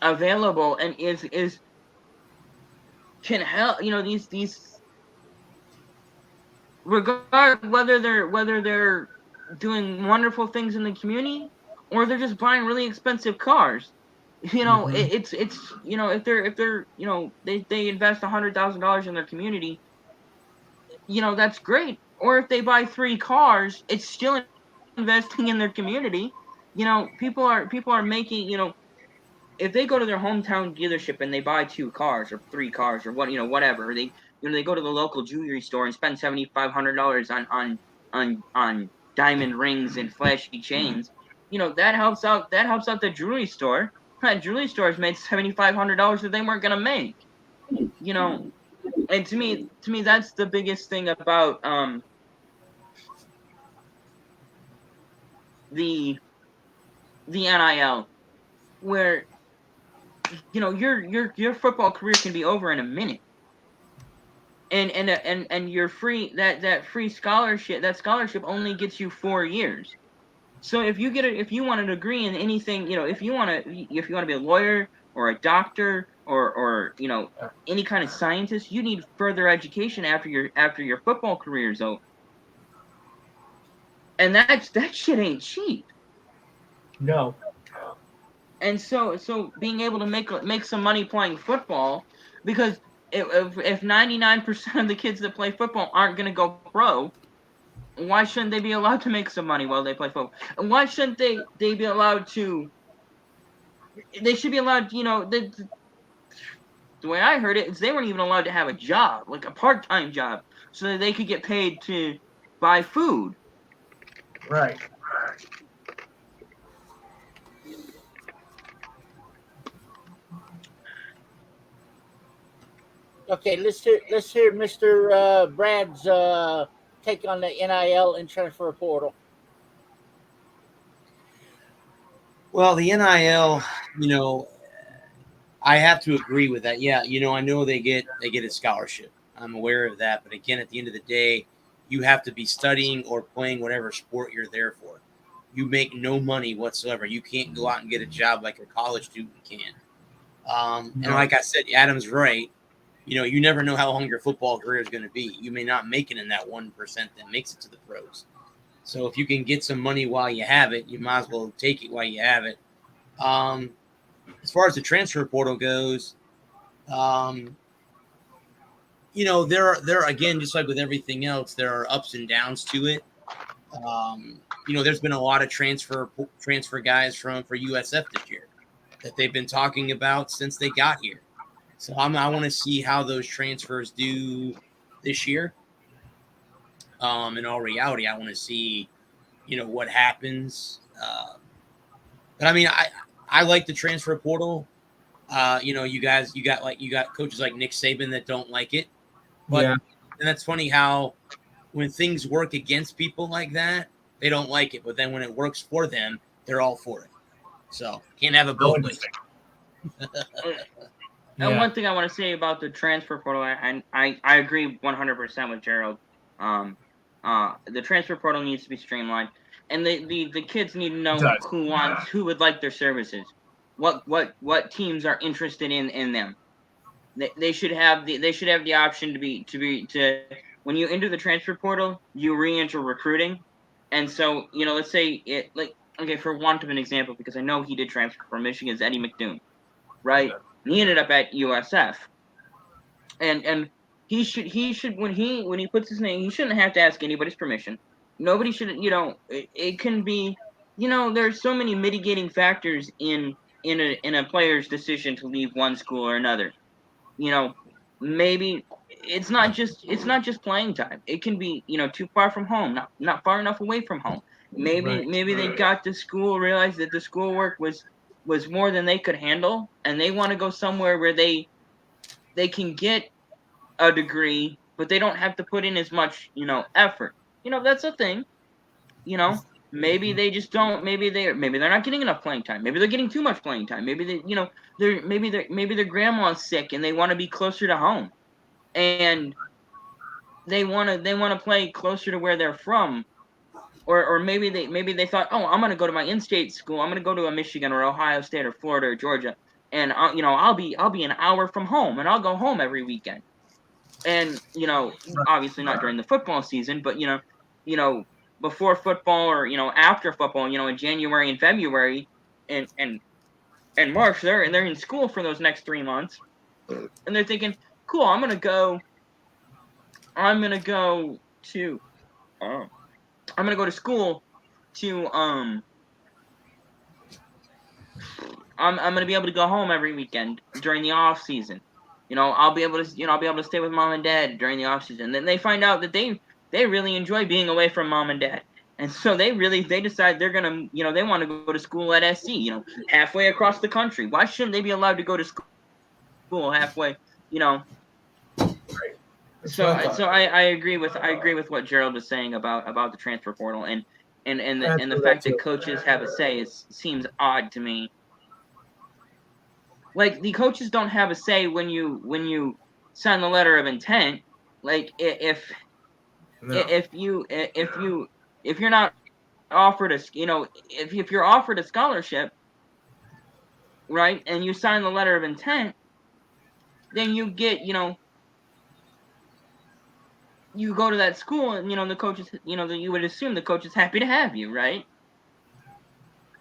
available and is can help these regard whether they're doing wonderful things in the community or they're just buying really expensive cars. It's if they're they invest $100,000 in their community, that's great. Or if they buy 3 cars, it's still investing in their community. People are making, if they go to their hometown dealership and they buy 2 cars or 3 cars or whatever, they they go to the local jewelry store and spend $7,500 on diamond rings and flashy chains. That helps out the jewelry store. That jewelry store's made $7,500 that they weren't gonna make. And to me that's the biggest thing about the NIL, where your football career can be over in a minute, and you're free. That free scholarship, that scholarship only gets you 4 years. So if you want a degree in anything, if you want to be a lawyer or a doctor or any kind of scientist, you need further education after your football career is over. And that shit ain't cheap. No. And so being able to make some money playing football, because if 99% of the kids that play football aren't going to go pro, why shouldn't they be allowed to make some money while they play football? And why shouldn't they be allowed to? They should be allowed. The way I heard it is they weren't even allowed to have a job, like a part-time job, so that they could get paid to buy food. Right. Okay, let's hear Mr. Brad's take on the NIL and transfer portal. Well, the NIL, I have to agree with that. Yeah, I know they get a scholarship. I'm aware of that. But again, at the end of the day, you have to be studying or playing whatever sport you're there for. You make no money whatsoever. You can't go out and get a job like a college student can. And like I said, Adam's right. You never know how long your football career is going to be. You may not make it in that 1% that makes it to the pros. So if you can get some money while you have it, you might as well take it while you have it. As far as the transfer portal goes, there are again, just like with everything else, there are ups and downs to it. There's been a lot of transfer guys for USF this year that they've been talking about since they got here. So I want to see how those transfers do this year. In all reality, I want to see, what happens. But I mean, I like the transfer portal. You got coaches like Nick Saban that don't like it. But and that's funny how when things work against people like that, they don't like it. But then when it works for them, they're all for it. So can't have a both ways. And one thing I want to say about the transfer portal, and I agree 100% with Gerald. The transfer portal needs to be streamlined, and the kids need to know who would like their services, what teams are interested in them. They should have the option to when you enter the transfer portal, you re-enter recruiting. And so, let's say it, like, okay, for want of an example, because I know he did transfer from Michigan, is Eddie McDoon, right? And he ended up at USF. And he should when he puts his name, he shouldn't have to ask anybody's permission. Nobody should, it can be, there's so many mitigating factors in a player's decision to leave one school or another. Maybe it's not just playing time. It can be, too far from home, not far enough away from home. Maybe they got to school, realized that the schoolwork was more than they could handle, and they want to go somewhere where they can get a degree, but they don't have to put in as much, effort. That's a thing. Maybe they just don't. Maybe they're not getting enough playing time. Maybe they're getting too much playing time. Maybe maybe their grandma's sick and they want to be closer to home, and they want to play closer to where they're from. Or maybe they thought, oh, I'm gonna go to my in-state school. I'm gonna go to a Michigan or Ohio State or Florida or Georgia, and I'll be an hour from home, and I'll go home every weekend. And obviously not during the football season, but before football or after football, in January and February and March, they're in school for those next 3 months, and they're thinking, cool, I'm gonna go to school to I'm gonna be able to go home every weekend during the off season. I'll be able to stay with mom and dad during the off season. Then they find out that they really enjoy being away from mom and dad, and so they decide they're gonna they want to go to school at SC, halfway across the country. Why shouldn't they be allowed to go to school halfway? So I agree with what Gerald was saying about the transfer portal and the fact that coaches have a say seems odd to me. Like, the coaches don't have a say when you sign the letter of intent. Like, if you're not offered if you're offered a scholarship, right, and you sign the letter of intent, then you get you go to that school and the coaches you would assume the coach is happy to have you, right?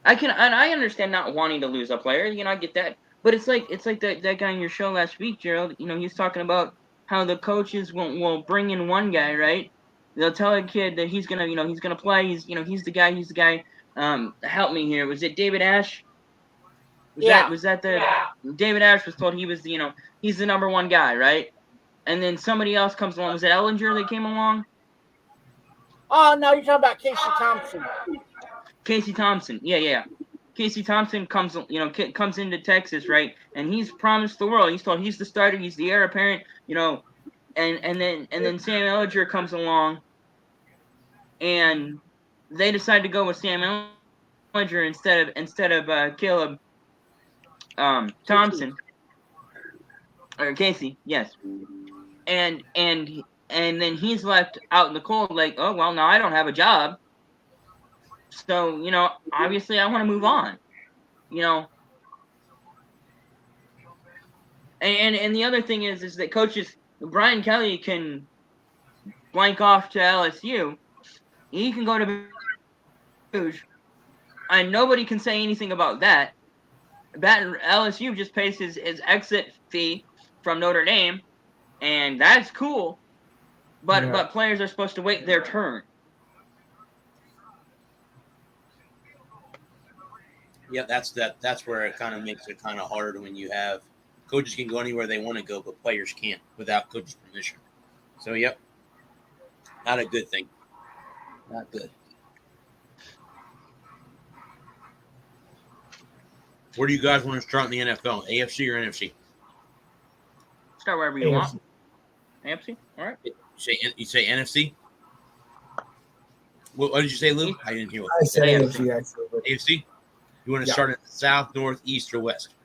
I understand not wanting to lose a player, I get that. But it's like that guy on your show last week, Gerald. He's talking about how the coaches will bring in one guy, right? They'll tell a kid that he's gonna play. He's the guy. Help me here. Was it David Ash? Was that David Ash was told he was he's the number one guy, right? And then somebody else comes along. Was it Ellinger that came along? Oh no, you're talking about Casey Thompson. Casey Thompson, yeah. Casey Thompson comes into Texas, right? And he's promised the world. He's told he's the starter, he's the heir apparent, and then Sam Ellinger comes along, and they decide to go with Sam Ellinger instead of Caleb Thompson or Casey, yes. And then he's left out in the cold, like, oh well, now I don't have a job. So, obviously I want to move on, and the other thing is that coaches, Brian Kelly can blank off to LSU. He can go to Rouge, and nobody can say anything about that. LSU just pays his exit fee from Notre Dame, and that's cool. But players are supposed to wait their turn. Yeah, that's where it kind of makes it kind of hard when you have coaches can go anywhere they want to go, but players can't without coach's permission. So, yep, not a good thing. Not good. Where do you guys want to start in the NFL? AFC or NFC? Start wherever you want. AFC, all right. You say NFC? What did you say, Lou? I didn't hear what I said AFC, actually. AFC? You want to start in the south, north, east, or west?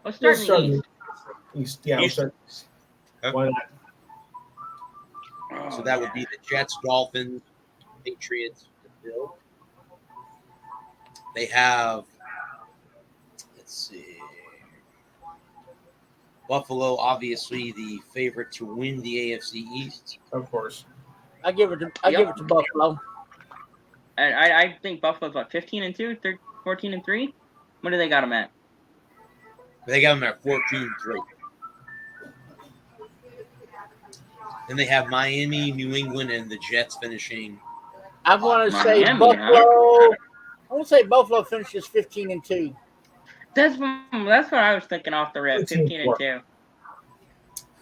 Let's start in the east. Yeah, East. Okay. Why not? So that would be the Jets, Dolphins, Patriots, the Bills. They have, let's see, Buffalo, obviously the favorite to win the AFC East. Of course. I give it to Buffalo. And I think Buffalo's 15-2, 14-3. What do they got them at? They got them at 14-3. Then they have Miami, New England, and the Jets finishing. I want to say Miami, Buffalo. huh? I want to say Buffalo finishes 15-2. That's what I was thinking off the rip. 15-2.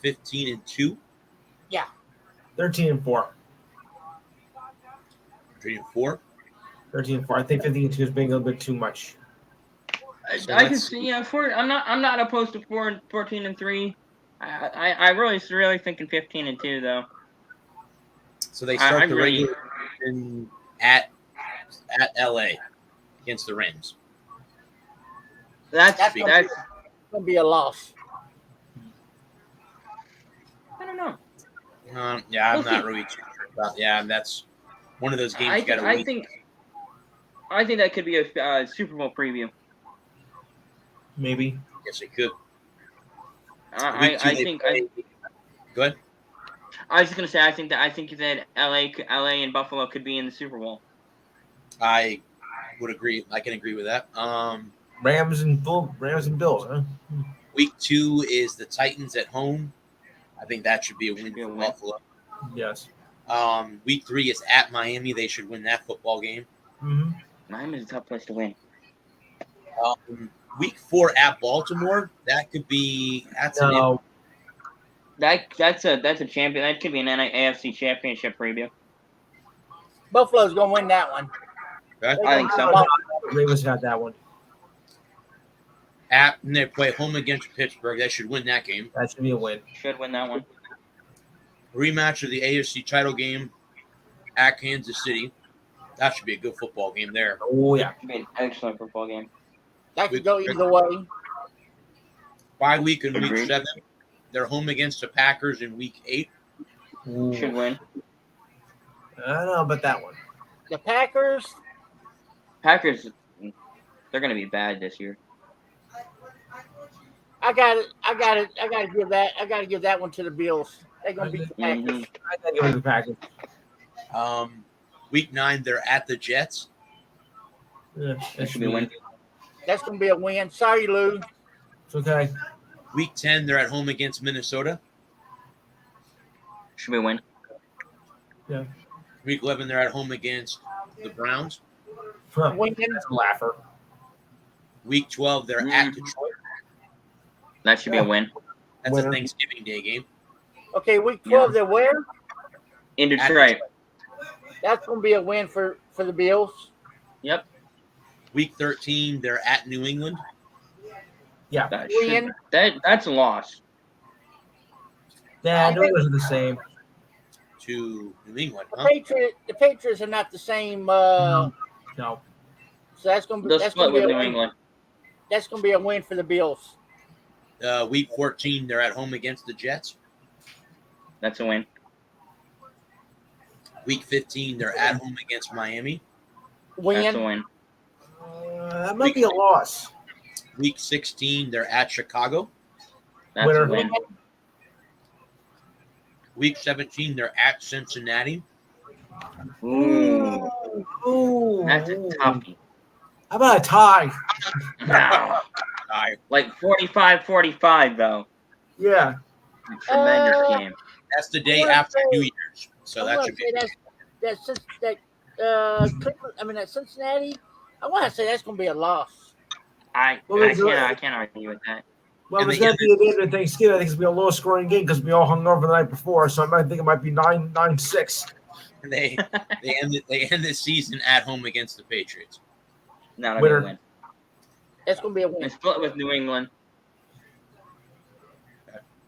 15-2. 13-4. 13-4. 13-4. I think 15-2 is being a little bit too much. So I can let's- see. Yeah, I'm not opposed to 14-3. I really thinking 15-2 though. So they I start the really- regular season at LA against the Rams. That's gonna be a loss. I don't know. Yeah, I'm We'll not see. really too sure about. Yeah, that's one of those games I you got to wait. think that could be a Super Bowl preview. Maybe. Yes, it could. I think Go ahead. I was just gonna say I think that LA and Buffalo could be in the Super Bowl. I would agree. I can agree with that. Rams and Bills, huh? Week 2 is the Titans at home. I think that should be a win Should be a for win. Buffalo. Yes. Week 3 is at Miami. They should win that football game. Mm-hmm. Miami's a tough place to win. Week 4 at Baltimore. That could be. That's an No. That's a champion. That could be an AFC Championship preview. Buffalo's gonna win that one. Okay. I think so. Ravens got that one. And they play home against Pittsburgh. They should win that game. That should be a win. Should win that one. Rematch of the AFC title game at Kansas City. That should be a good football game there. Oh yeah. Should be an excellent football game. That could go either way. Bye week in week Agreed. 7. They're home against the Packers in week 8. Ooh. Should win. I don't know about that one. The Packers. Packers, they're gonna be bad this year. I got it. I gotta give that one to the Bills. They're gonna beat the Packers. Mhm. I think it was the Packers. Week 9, they're at the Jets. Yeah, That should be a win. That's gonna be a win. Sorry, Lou. It's okay. Week 10, they're at home against Minnesota. Should be a win. Week 11, they're at home against the Browns. Huh, Win. That's a laugher. Week 12, they're at Detroit. That should be a win. That's Winner. a Thanksgiving Day game. Okay, week 12. They're where? In Detroit. That's gonna be a win for the Bills. Yep. Week 13, they're at New England. Yeah. Win. That's a loss. Yeah, New England's are the same. To New England, The huh? Patriots are not the same. No. So that's gonna be They'll that's split gonna be with a New win. England. That's gonna be a win for the Bills. Week 14, they're at home against the Jets. That's a win. Week 15, they're at home against Miami. That's a Win. win. That might be a loss. Week 16, they're at Chicago. That's Winner. a win. Week 17, they're at Cincinnati. Ooh, Ooh. that's a toughie. How about a tie? No. Like 45-45 though. Yeah. Tremendous game. That's the day Well, after so- New Year's. So I that want should to be. say that Cincinnati. I want to say that's gonna be a loss. I can't argue with that. Well, And it's they going to be at the end of Thanksgiving. I think it's going to be a low scoring game because we all hung over the night before. So I might think it might be 9-6. They end the season at home against the Patriots. Not a Winner. good win. That's gonna be a They win. split with New England.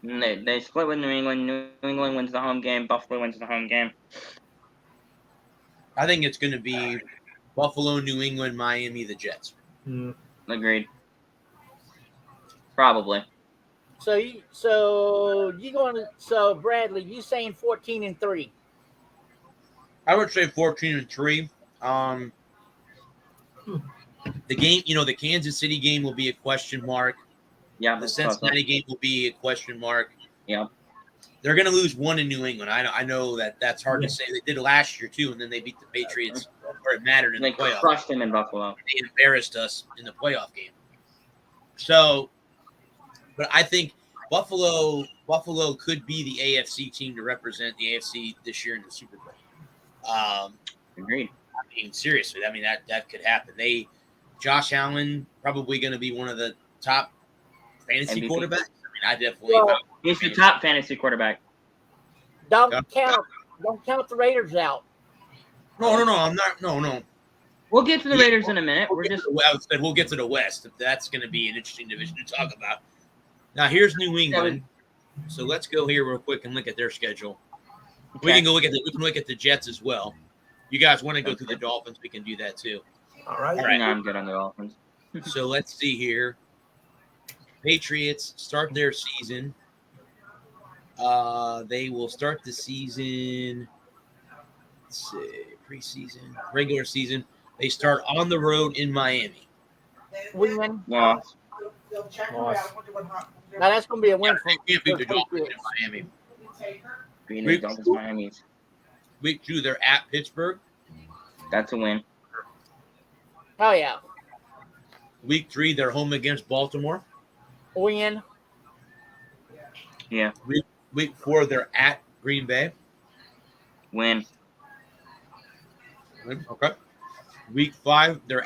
They split with New England. New England wins the home game. Buffalo wins the home game. I think it's going to be Buffalo, New England, Miami, the Jets. Agreed. Probably. So Bradley, you saying 14-3? I would say 14-3. The game, the Kansas City game will be a question mark. Yeah, The that's toss-up. Cincinnati game will be a question mark. Yeah. They're going to lose one in New England. I know that's hard to say. They did it last year, too, and then they beat the Patriots where it mattered in They the playoffs. crushed him in Buffalo. They embarrassed us in the playoff game. So, but I think Buffalo could be the AFC team to represent the AFC this year in the Super Bowl. Agreed. I mean, seriously, I mean that could happen. Josh Allen probably going to be one of the top fantasy MVP. quarterbacks. I mean, I definitely. Well, He's the top fantasy quarterback. Don't count the Raiders out. No, I'm not. No. We'll get to the Raiders in a minute. We'll We'll get to the West. That's going to be an interesting division to talk about. Now, here's New England. So let's go here real quick and look at their schedule. Okay. We can look at the Jets as well. You guys want to go through the Dolphins? We can do that too. All right. All right. No, I'm good on the Dolphins. So let's see here. Patriots start their season. They will start the season. Let's see, preseason, regular season. They start on the road in Miami. Win. Loss. Loss. Now that's going to be a win for They can't beat the for Dolphins Patriots. in Miami. Being the Dolphins, Miami's. Week 2, they're at Pittsburgh. That's a win. Oh yeah, Week 3, they're home against Baltimore. win. Yeah. Week 4, they're at Green Bay. Win. Okay. Week 5, they're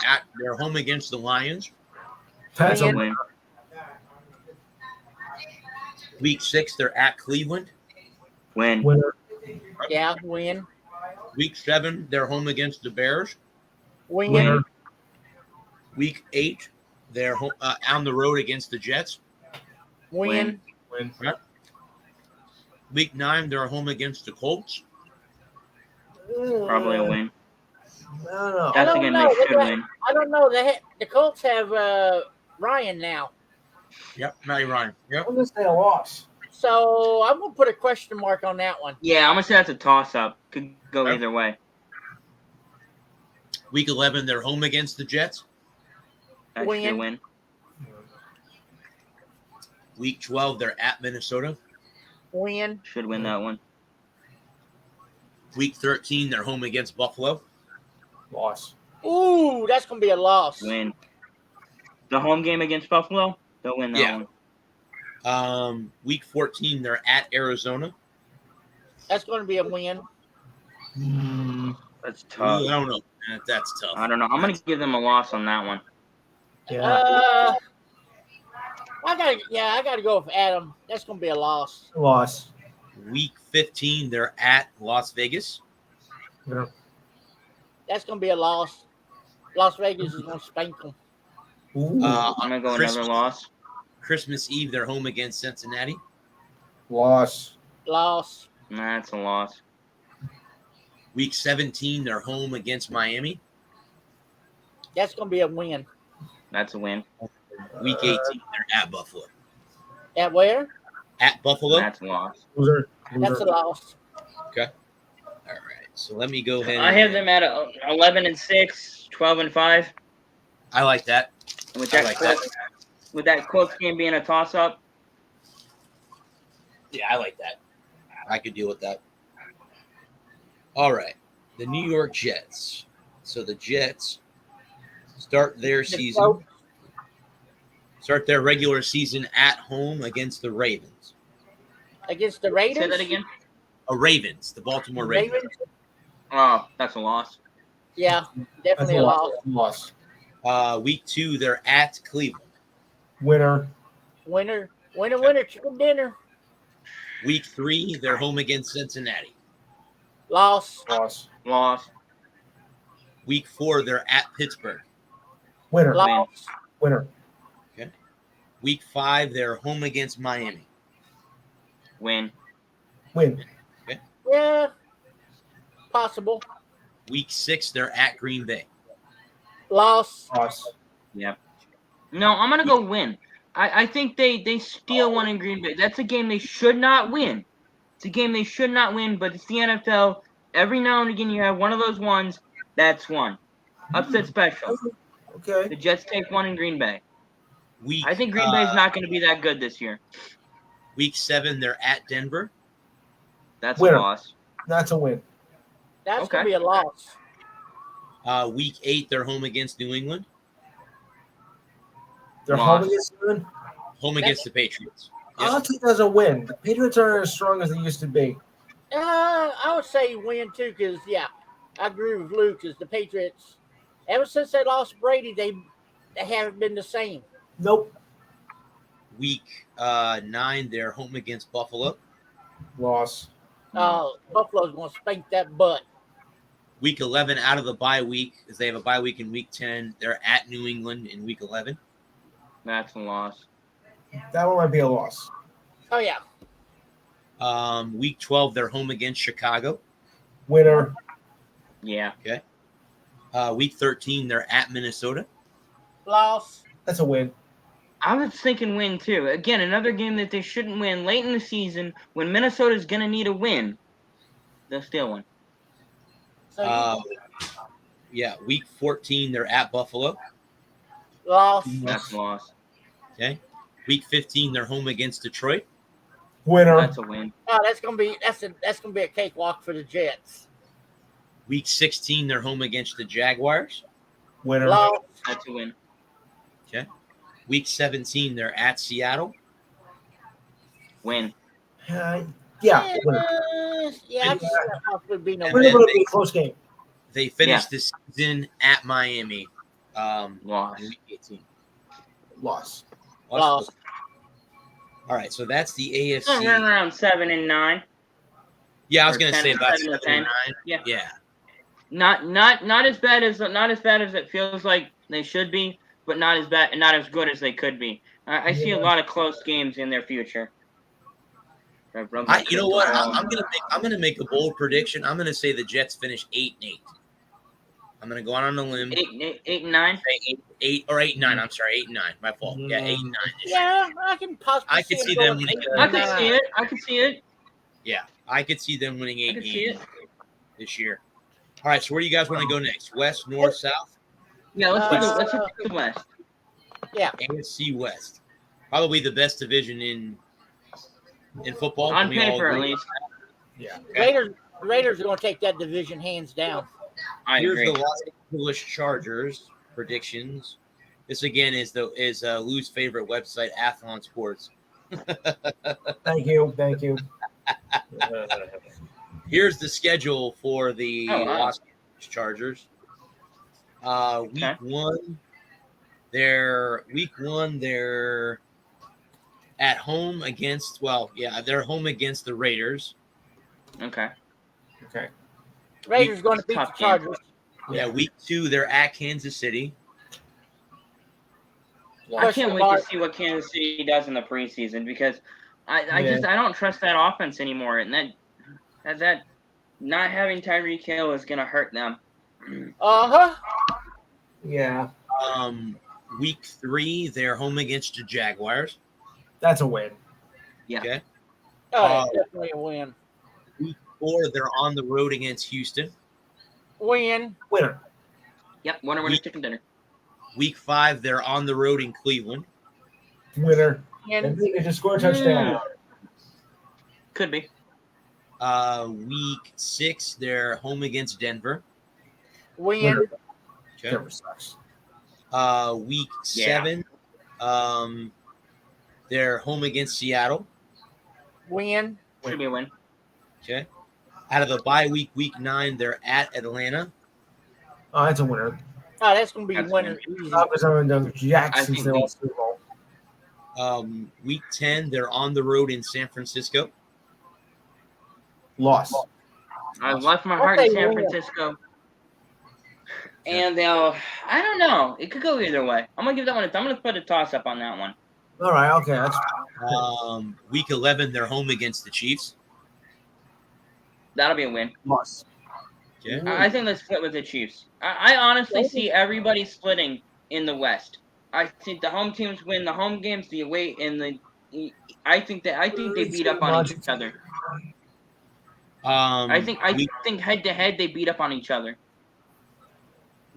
home against the Lions. That's a Win. Win. Week 6, they're at Cleveland. Win. winner. Yeah, win. Week 7, they're home against the Bears. Win. Winner. Week 8, they're on the road against the Jets. Win. Win. Week 9, they're home against the Colts. Probably a win. No. That's a don't game know. they should win. I don't know. The Colts have Ryan now, Yep, Matty Ryan. Yep. I'm gonna say a loss. so I'm gonna put a question mark on that one. Yeah, I'm gonna say that's a toss-up. Could go either way. Week 11, they're home against the Jets. That should be a Win. win. Week 12, they're at Minnesota. Win. Should win that one. Week 13, they're home against Buffalo. Loss. Ooh, that's gonna be a loss. Win. The home game against Buffalo, they'll win that Yeah. one. Week 14, they're at Arizona. That's gonna be a win. That's Ooh, tough. I don't know. That's tough. I don't know. I'm gonna give them a loss on that one. Yeah. I gotta go with Adam. That's gonna be a loss. Loss. Week 15, they're at Las Vegas. Winner. That's gonna be a loss. Las Vegas is gonna spank them. Ooh. I'm gonna go Christmas- another loss. Christmas Eve, they're home against Cincinnati. Loss. Loss. Nah, that's a loss. Week 17, they're home against Miami. That's gonna be a win. That's a win. Week 18, they're at Buffalo. At where? At Buffalo. That's a loss. Loser. That's a loss. All right. So let me go ahead. I have them at 11-6, 12-5. I like that. With I that, like that. with that Colts game being a toss-up. Yeah, I like that. I could deal with that. All right. The New York Jets. So the Jets start their season, start their regular season at home against the Ravens. Against the Raiders. Say that again. Ravens, the Baltimore Ravens. Oh, that's a loss. Yeah, That's definitely a a loss. loss. Loss. Week 2, they're at Cleveland. Winner. Winner, winner, chicken dinner. Week 3, they're home against Cincinnati. Loss. Loss. Loss. Week 4, they're at Pittsburgh. Winner. Loss. Winner. Week 5, they're home against Miami. Win. Win. Yeah, possible. Week 6, they're at Green Bay. Loss. Loss. Yeah. No, I'm gonna go win. I think they steal one in Green Bay. That's a game they should not win. It's a game they should not win, but it's the NFL. Every now and again you have one of those ones. That's one. Upset special. Okay. The Jets take one in Green Bay. Week, I think Green Bay's not going to be that good this year. Week 7, they're at Denver. That's Winner. a loss. That's a win. That's Okay. gonna be a loss. Week 8, they're home against New England. They're Loss. home against New England. Home against the Patriots. Yep. I'll take that as a win. The Patriots aren't as strong as they used to be. I would say win too, because I agree with Luke. Because the Patriots, ever since they lost Brady, they haven't been the same. Nope. Week 9, they're home against Buffalo. Loss. Buffalo's gonna spank that butt. Week 11, out of the bye week, because they have a bye week in Week 10, they're at New England in Week 11. That's a loss. That one might be a loss. Oh yeah, Week 12, they're home against Chicago. Winner. Yeah. Week 13, they're at Minnesota. loss. That's a win. I was thinking win too. Again, another game that they shouldn't win late in the season when Minnesota's going to need a win. They'll still win. So Week 14, they're at Buffalo. loss. That's a loss. Okay. Week 15, they're home against Detroit. Winner. That's a win. Oh, that's gonna be a cakewalk for the Jets. Week 16, they're home against the Jaguars. Winner. Loss. That's a win. Week 17, they're at Seattle. Win. Yeah. Winner. Yeah, I can see that possibly being a And Winner, win. then but it'll be a close game. They finished this season at Miami. Loss. In Week 18. Loss. Loss. All right, so that's the Run AFC. around 7 and 9. Yeah, I was Or going to 10 say about 7 and 7 and 9. Yeah. Yeah. Not as bad as it feels like they should be, but not as bad and not as good as they could be. I see a lot of close games in their future. You know what? I'm gonna make a bold prediction. I'm gonna say the Jets finish 8-8. I'm gonna go out on a limb. 8 and 9. Say 8-9. I'm sorry, 8-9. My fault. Yeah, 8-9. Yeah, I can possibly. I could see going them winning. 8 I and could 9. see it. I could see it. Yeah, I could see them winning I 8 could see games it. this year. All right, so where do you guys want to go next? West, North, South? Yeah, let's do the West. AFC West. Probably the best division in football. On Can we all paper, at agree? least. Yeah. Raiders are going to take that division hands down. I Here's agree. the Los Angeles Chargers predictions. This again is Lou's favorite website, Athlon Sports. Thank you. Thank you. Here's the schedule for the Oh, wow. Los Angeles Chargers. Week one, they're at home against. They're home against the Raiders. Okay. Okay. Raiders going to beat the Tough game. Chargers. Yeah, week 2, they're at Kansas City. I can't wait to see what Kansas City does in the preseason because I don't trust that offense anymore, and that not having Tyreek Hill is gonna hurt them. Yeah. Week 3, they're home against the Jaguars. That's a win. Yeah. Okay. Oh, that's definitely a win. Week 4, they're on the road against Houston. Win. Winner. Yep. Winner, chicken dinner. Week 5, they're on the road in Cleveland. Winner. Win. And they just score a touchdown. Could be. Week 6, they're home against Denver. Win. Winner. Okay. Denver sucks. Week 7, they're home against Seattle. Win. Should be a win. Okay. Out of the bye week, week 9, they're at Atlanta. Oh, that's a winner. Oh, that's going to be That's a winner. win. Easy. Because I'm the Jacks I since think they they- lost Super Bowl. Week 10, they're on the road in San Francisco. Loss. I left my heart in Okay, San win. Francisco. And I don't know. It could go either way. I'm gonna give that one. I'm gonna put a toss up on that one. All right. Okay. That's Week 11, they're home against the Chiefs. That'll be a win. loss. Okay. I think let's split with the Chiefs. I honestly see everybody splitting in the West. I think the home teams win the home games, the away, and I think they beat up on each other. I think head to head they beat up on each other.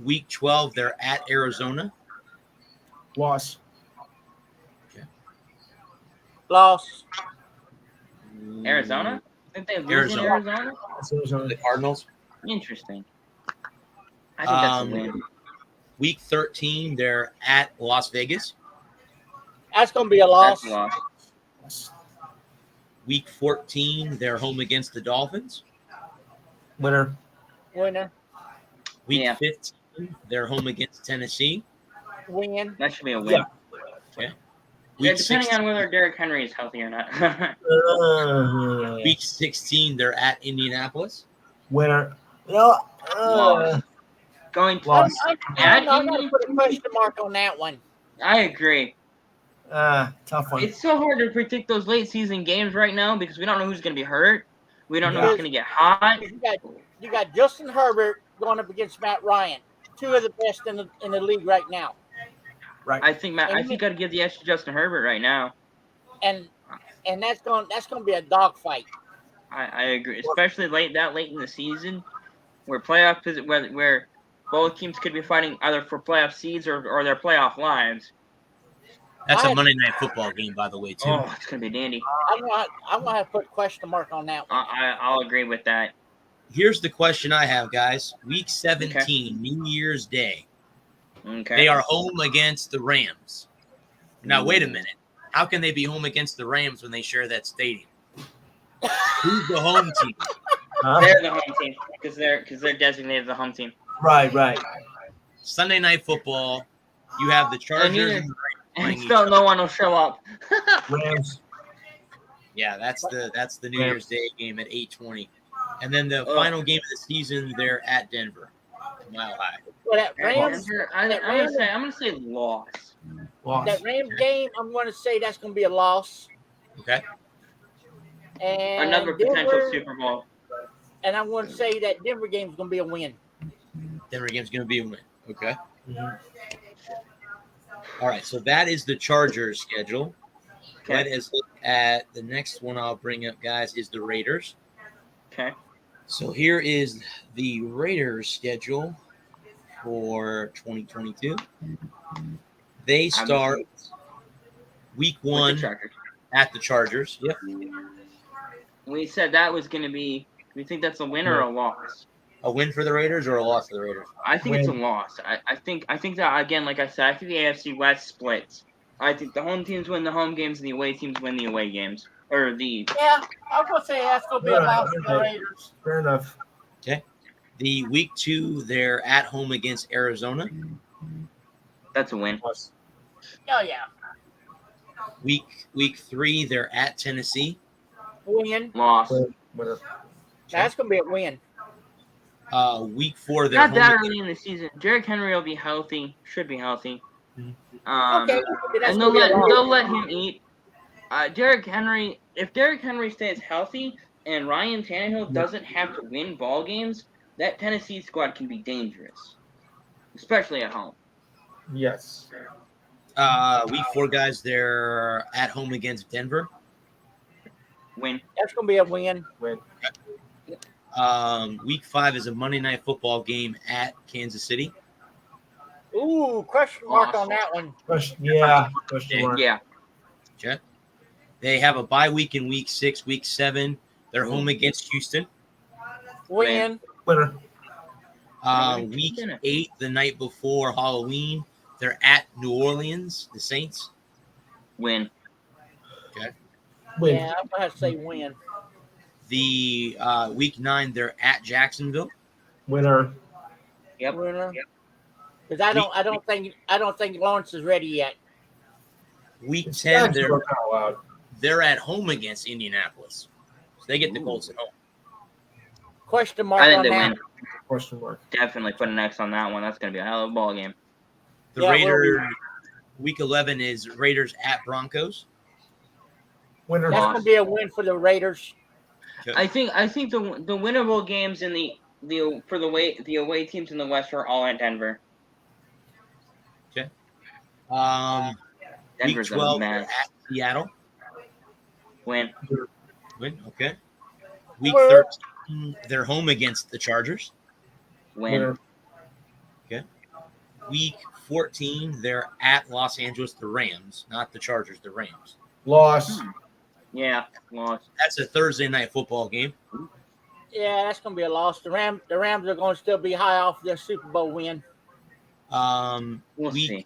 Week 12, they're at Arizona. Loss. Loss. Arizona? I think they lose in Arizona. The Cardinals. Interesting. I think that's a Um, win. Week 13, they're at Las Vegas. That's going to be a loss. That's a loss. Week 14, they're home against the Dolphins. Winner. Winner. Week Yeah. 15, they're home against Tennessee. Win. That should be a win. Yeah. Okay. Yeah, Week depending 16, on whether Derrick Henry is healthy or not. week 16, they're at Indianapolis. Winner. No. Loss. Going to Loss. at I'm going to Indy? put a question mark on that one. I agree. Tough one. It's so hard to predict those late season games right now because we don't know who's going to be hurt. We don't know Yeah. who's going to get hot. You got Justin Herbert going up against Matt Ryan, two of the best in the league right now, Right. I think I'd give the edge to Justin Herbert right now. and that's going to be a dogfight. I agree, especially late in the season, where where both teams could be fighting either for playoff seeds or their playoff lives. That's a Monday Night Football game, by the way, too. Oh, it's gonna be dandy. I'm going to have to put a question mark on that one. I'll agree with that. Here's the question I have, guys. Week 17, New Year's Day. Okay. They are home against the Rams. Now, wait a minute. How can they be home against the Rams when they share that stadium? Who's the home team? Huh? They're the home team because they're designated the home team. Right. Sunday Night Football. You have the Chargers and the Rams And playing still, each no other. one will show up. Rams. Yeah, that's the New Year's Day game at 8:20. And then the final game of the season, they're at Denver. Mile High. Well, that Rams, I'm gonna say loss. Loss. that Rams game, I'm going to say that's going to be a loss. Okay. And Another potential Denver, Super Bowl. and I'm going to say that Denver game is going to be a win. Denver game's going to be a win. Okay. Mhm. All right. So that is the Chargers schedule. Okay. Let us look at the next one I'll bring up, guys, is the Raiders. Okay. So here is the Raiders schedule for 2022. They start week With the 1 Chargers. at the Chargers. Yep. We said that was gonna be. We think that's a win or a loss. A win for the Raiders or a loss for the Raiders? I think it's a Win. loss. I think that again, like I said, I think the AFC West splits. I think the home teams win the home games and the away teams win the away games. Or the Yeah, I'm going to say that's going to be a loss for the Raiders. Fair enough. The week 2, they're at home against Arizona. that's a win. Loss. Oh, yeah. Week 3, they're at Tennessee. Win. Loss. Winner. That's going to be a win. Week 4, they're Not home that against, early in the season. Derrick Henry will be healthy. Should be healthy. Okay. And That's they'll gonna be a loss. they'll let him eat. Derrick Henry, if Derrick Henry stays healthy and Ryan Tannehill doesn't have to win ball games, that Tennessee squad can be dangerous, especially at home. Yes. week 4, guys, they're at home against Denver. Win. That's going to be a win. Win. Week 5 is a Monday Night Football game at Kansas City. Ooh, question mark Loss. on that one. Question. Yeah. Question mark. Yeah. Okay. They have a bye week in week 6, week 7. They're home against Houston. Win. Winner. Week 8, the night before Halloween, they're at New Orleans, the Saints. Win. Win. Yeah, I'm going to have to say win. The week 9, they're at Jacksonville. Winner. Yep. Winner. Because I don't think Lawrence is ready yet. Week It's 10, actually not allowed. they're at home against Indianapolis. So they get the Colts at home. Question mark I think on they that. win. Question mark. Definitely put an X on that one. That's going to be a hell of a ball game. The Yeah, it will be. Raiders, week 11 is Raiders at Broncos. Winner. That's going to be a win for the Raiders. I think the winnable games in the away teams in the West are all at Denver. Week Denver's 12, a they're mess. at Seattle. Win. Win. Okay. Week Well- 13, they're home against the Chargers. Win. Winner. Week 14, they're at Los Angeles, the Rams, not the Chargers, the Rams. Loss. Yeah, lost. That's a Thursday night football game. Yeah, that's gonna be a loss. The Rams are gonna still be high off their Super Bowl win. We'll Week see.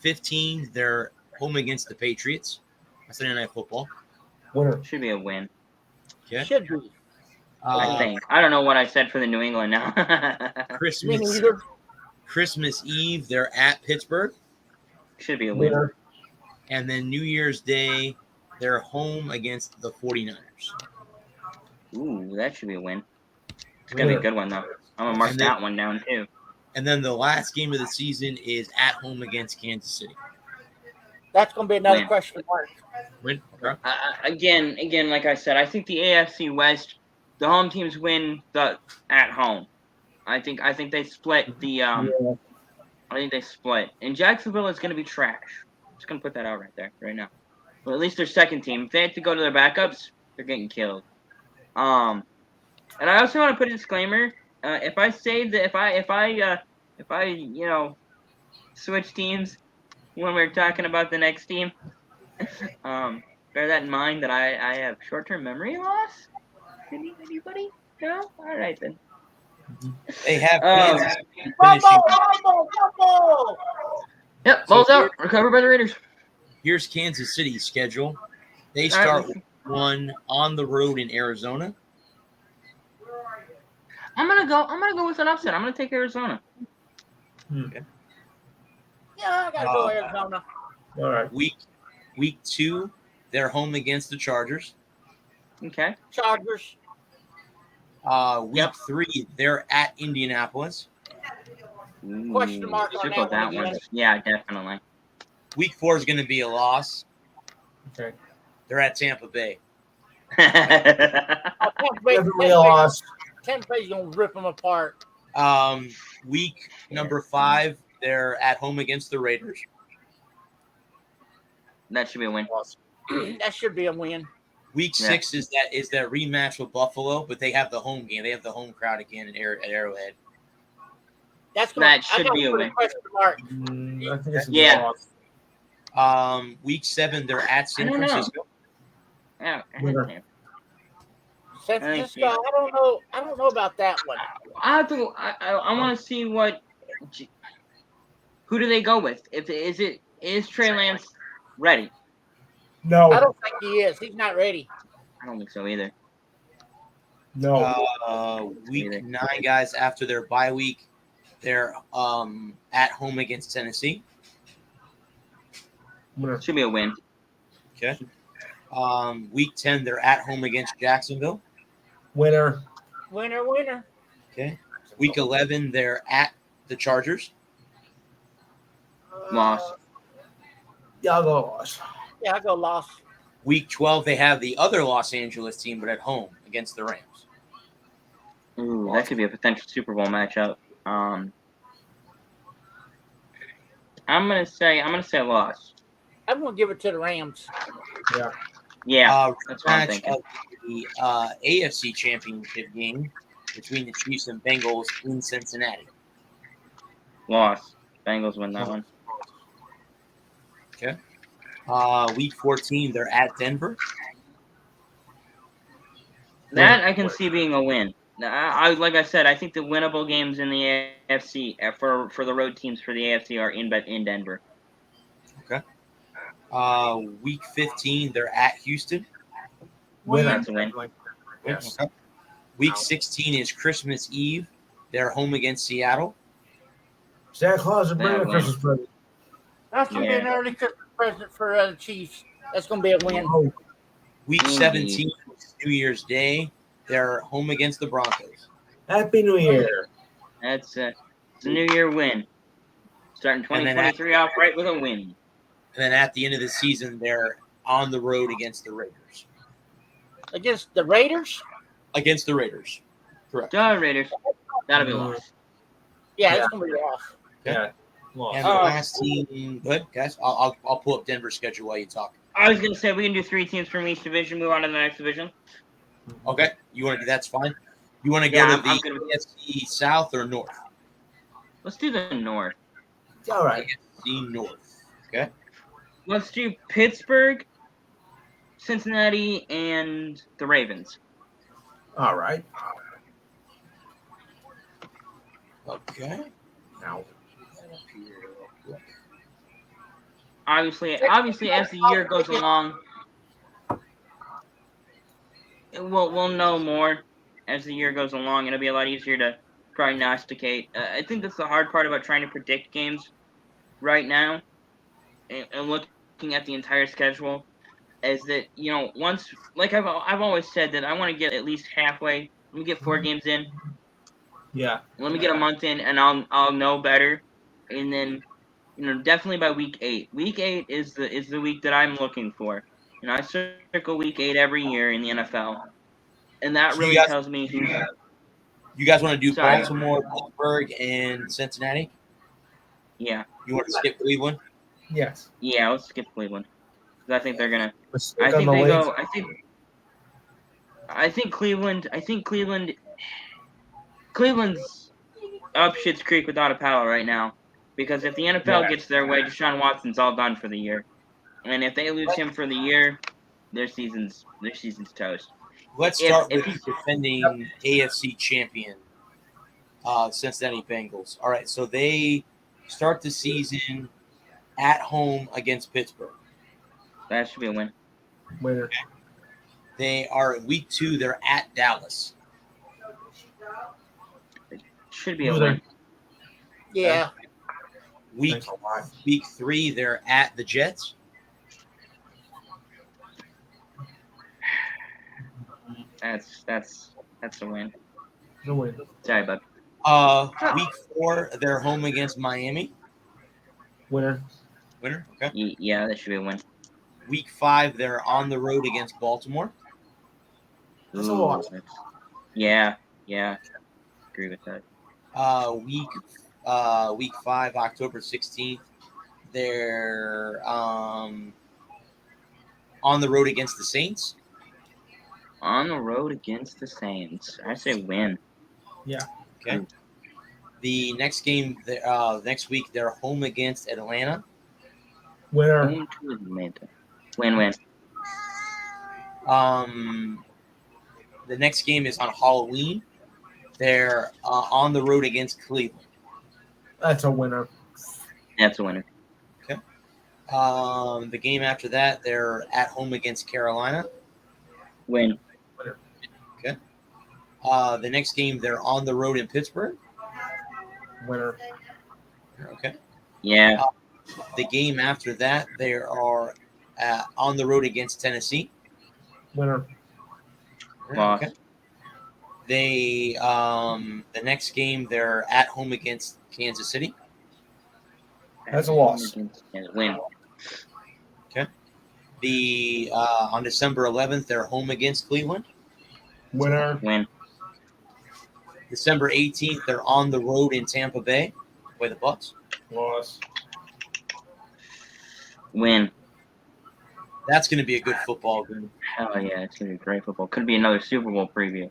15, they're home against the Patriots. Sunday night football. Winner. Should be a win. Okay. Should be. I think. I don't know what I said for the New England now. Me Christmas neither. Christmas Eve, they're at Pittsburgh. Should be a win. Winner. And then New Year's Day, they're home against the 49ers. Ooh, that should be a win. It's gonna be a good one though. I'm gonna mark And then- that one down too. And then the last game of the season is at home against Kansas City. That's gonna be another Win. question mark. Win. Okay. Again, like I said, I think the AFC West, the home teams win the at home. I think they split the I think they split. And Jacksonville is gonna be trash. Just gonna put that out right now. Well, at least their second team. If they have to go to their backups, they're getting killed. And I also want to put a disclaimer. If I say that if I switch teams when we're talking about the next team, bear that in mind that I have short-term memory loss. Anybody? No? All right then. They have Um, Kansas City finishing. Fumble! Yep, So balls out. Recovered by the Raiders. Here's Kansas City's schedule. They All right, start with one on the road in Arizona. I'm gonna go with an upset. I'm gonna take Arizona. Yeah, I gotta go Arizona. All right. Week 2, they're home against the Chargers. Okay. Chargers. Week Yep. 3, they're at Indianapolis. Question mark on Circle that one again. Yeah, definitely. Week 4 is going to be a loss. Okay. They're at Tampa Bay. Definitely a loss. Tampa Bay's gonna rip them apart. Week number 5, they're at home against the Raiders. That should be a win. That should be a win. Week Yeah. 6 is that rematch with Buffalo, but they have the home game. They have the home crowd again at Arrowhead. That's gonna. That should I gotta be a put win. question mark. I think it's a Yeah. loss. Week 7, they're at San I don't know. Francisco. Yeah, Winner. San I think Francisco. I don't know. I don't know about that one. I have to. I want to see what. Who do they go with? Is Trey Lance ready? No. I don't think he is. He's not ready. I don't think so either. No. Week Either. 9, guys, after their bye week, they're at home against Tennessee. Winner. Should be a win. Okay. Week 10, they're at home against Jacksonville. Winner. Winner. Okay. Week 11, they're at the Chargers. Loss. Yeah, I'll go loss. Yeah, I go loss. Week 12, they have the other Los Angeles team, but at home against the Rams. Ooh, that could be a potential Super Bowl matchup. I'm gonna say a loss. I'm gonna give it to the Rams. Yeah. Yeah, that's what I'm Match thinking. of the AFC Championship game between the Chiefs and Bengals in Cincinnati. Loss. Bengals win that one. Okay. Week 14, they're at Denver. That I can see being a win. I like I said, I think the winnable games in the AFC for the road teams for the AFC are in Denver. Week 15, they're at Houston. Winner. That's a win. Yes. Okay. Week 16 is Christmas Eve. They're home against Seattle. Santa Claus is bringing That a win. Christmas present. That's gonna be an Yeah. early Christmas present for the Chiefs. That's gonna be a win. Oh, Week Indeed. 17 is New Year's Day. They're home against the Broncos. Happy New Year. It's a New Year win. Starting And then 2023 off right with a win. And then at the end of the season, they're on the road against the Raiders. Against the Raiders? Against the Raiders. Correct. Duh, Raiders. That'll be a loss. Yeah, Yeah. it's gonna be off. Yeah. Lost. And the last team, good guys. I'll pull up Denver's schedule while you talk. I was gonna say we can do 3 teams from each division. Move on to the next division. Okay, you want to do that's fine. You want to go Yeah, to I'm the good with AFC South or North? Let's do the North. All right. AFC North. Okay. Let's do Pittsburgh Cincinnati and the Ravens. All right. Okay. Now, Obviously, as the year goes along, we'll know more as the year goes along. It'll be a lot easier to prognosticate. I think that's the hard part about trying to predict games right now, and looking at the entire schedule, is that once, like I've always said, that I want to get at least halfway. Let me get 4 games in. yeah. Let me get a month in, and I'll know better, and then definitely by week 8. Week 8 is the week that I'm looking for. I circle week 8 every year in the NFL, and that So really tells me who's. You guys want to do Sorry. Baltimore, Pittsburgh, and Cincinnati? Yeah, You want to skip Cleveland? Yes. let's skip Cleveland. 'Cause I think they're gonna. Mistake I on think the they legs. go. I think Cleveland. Cleveland's up Schitt's Creek without a paddle right now, because if the NFL gets their way, Deshaun Watson's all done for the year, and if they lose him for the year, their season's toast. Let's start with the defending AFC champion, Cincinnati Bengals. All right, so they start the season at home against Pittsburgh. That should be a win. Winner. They are week 2. They're at Dallas. Should be a Loser. win. Yeah. Week Thanks a lot. 3, they're at the Jets. That's a win. No win. Sorry, bud. Week 4, they're home against Miami. Winner. Winner. Okay. Yeah, that should be a win. Week 5, they're on the road against Baltimore. That's a loss. Yeah. Agree with that. Week 5, October 16th, they're on the road against the Saints. On the road against the Saints, I say win. Yeah. Okay. The next game, next week, they're home against Atlanta. Winner. Home to Atlanta. Win. The next game is on Halloween. They're on the road against Cleveland. That's a winner. That's a winner. The game after that, they're at home against Carolina. Win. The next game, they're on the road in Pittsburgh. Winner. Okay. Yeah. The game after that, they are on the road against Tennessee. Winner. Loss. Okay. They the next game, they're at home against Kansas City. That's a loss. Win. The on December 11th, they're home against Cleveland. Winner. Win. December 18th, they're on the road in Tampa Bay. Play the Bucs. Loss. Win. That's going to be a good football game. Hell yeah, it's gonna be great football. Could be another Super Bowl preview.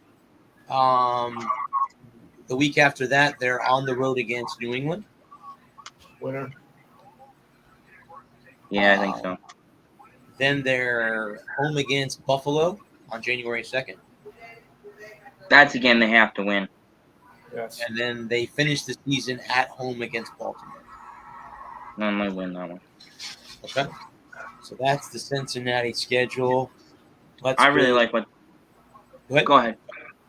The week after that, they're on the road against New England. Winner. Yeah, I think so. Then they're home against Buffalo on January 2nd. That's a game they have to win. Yes. And then they finish the season at home against Baltimore. I might win that one. Okay. So that's the Cincinnati schedule. I really like what. Go ahead. Go ahead.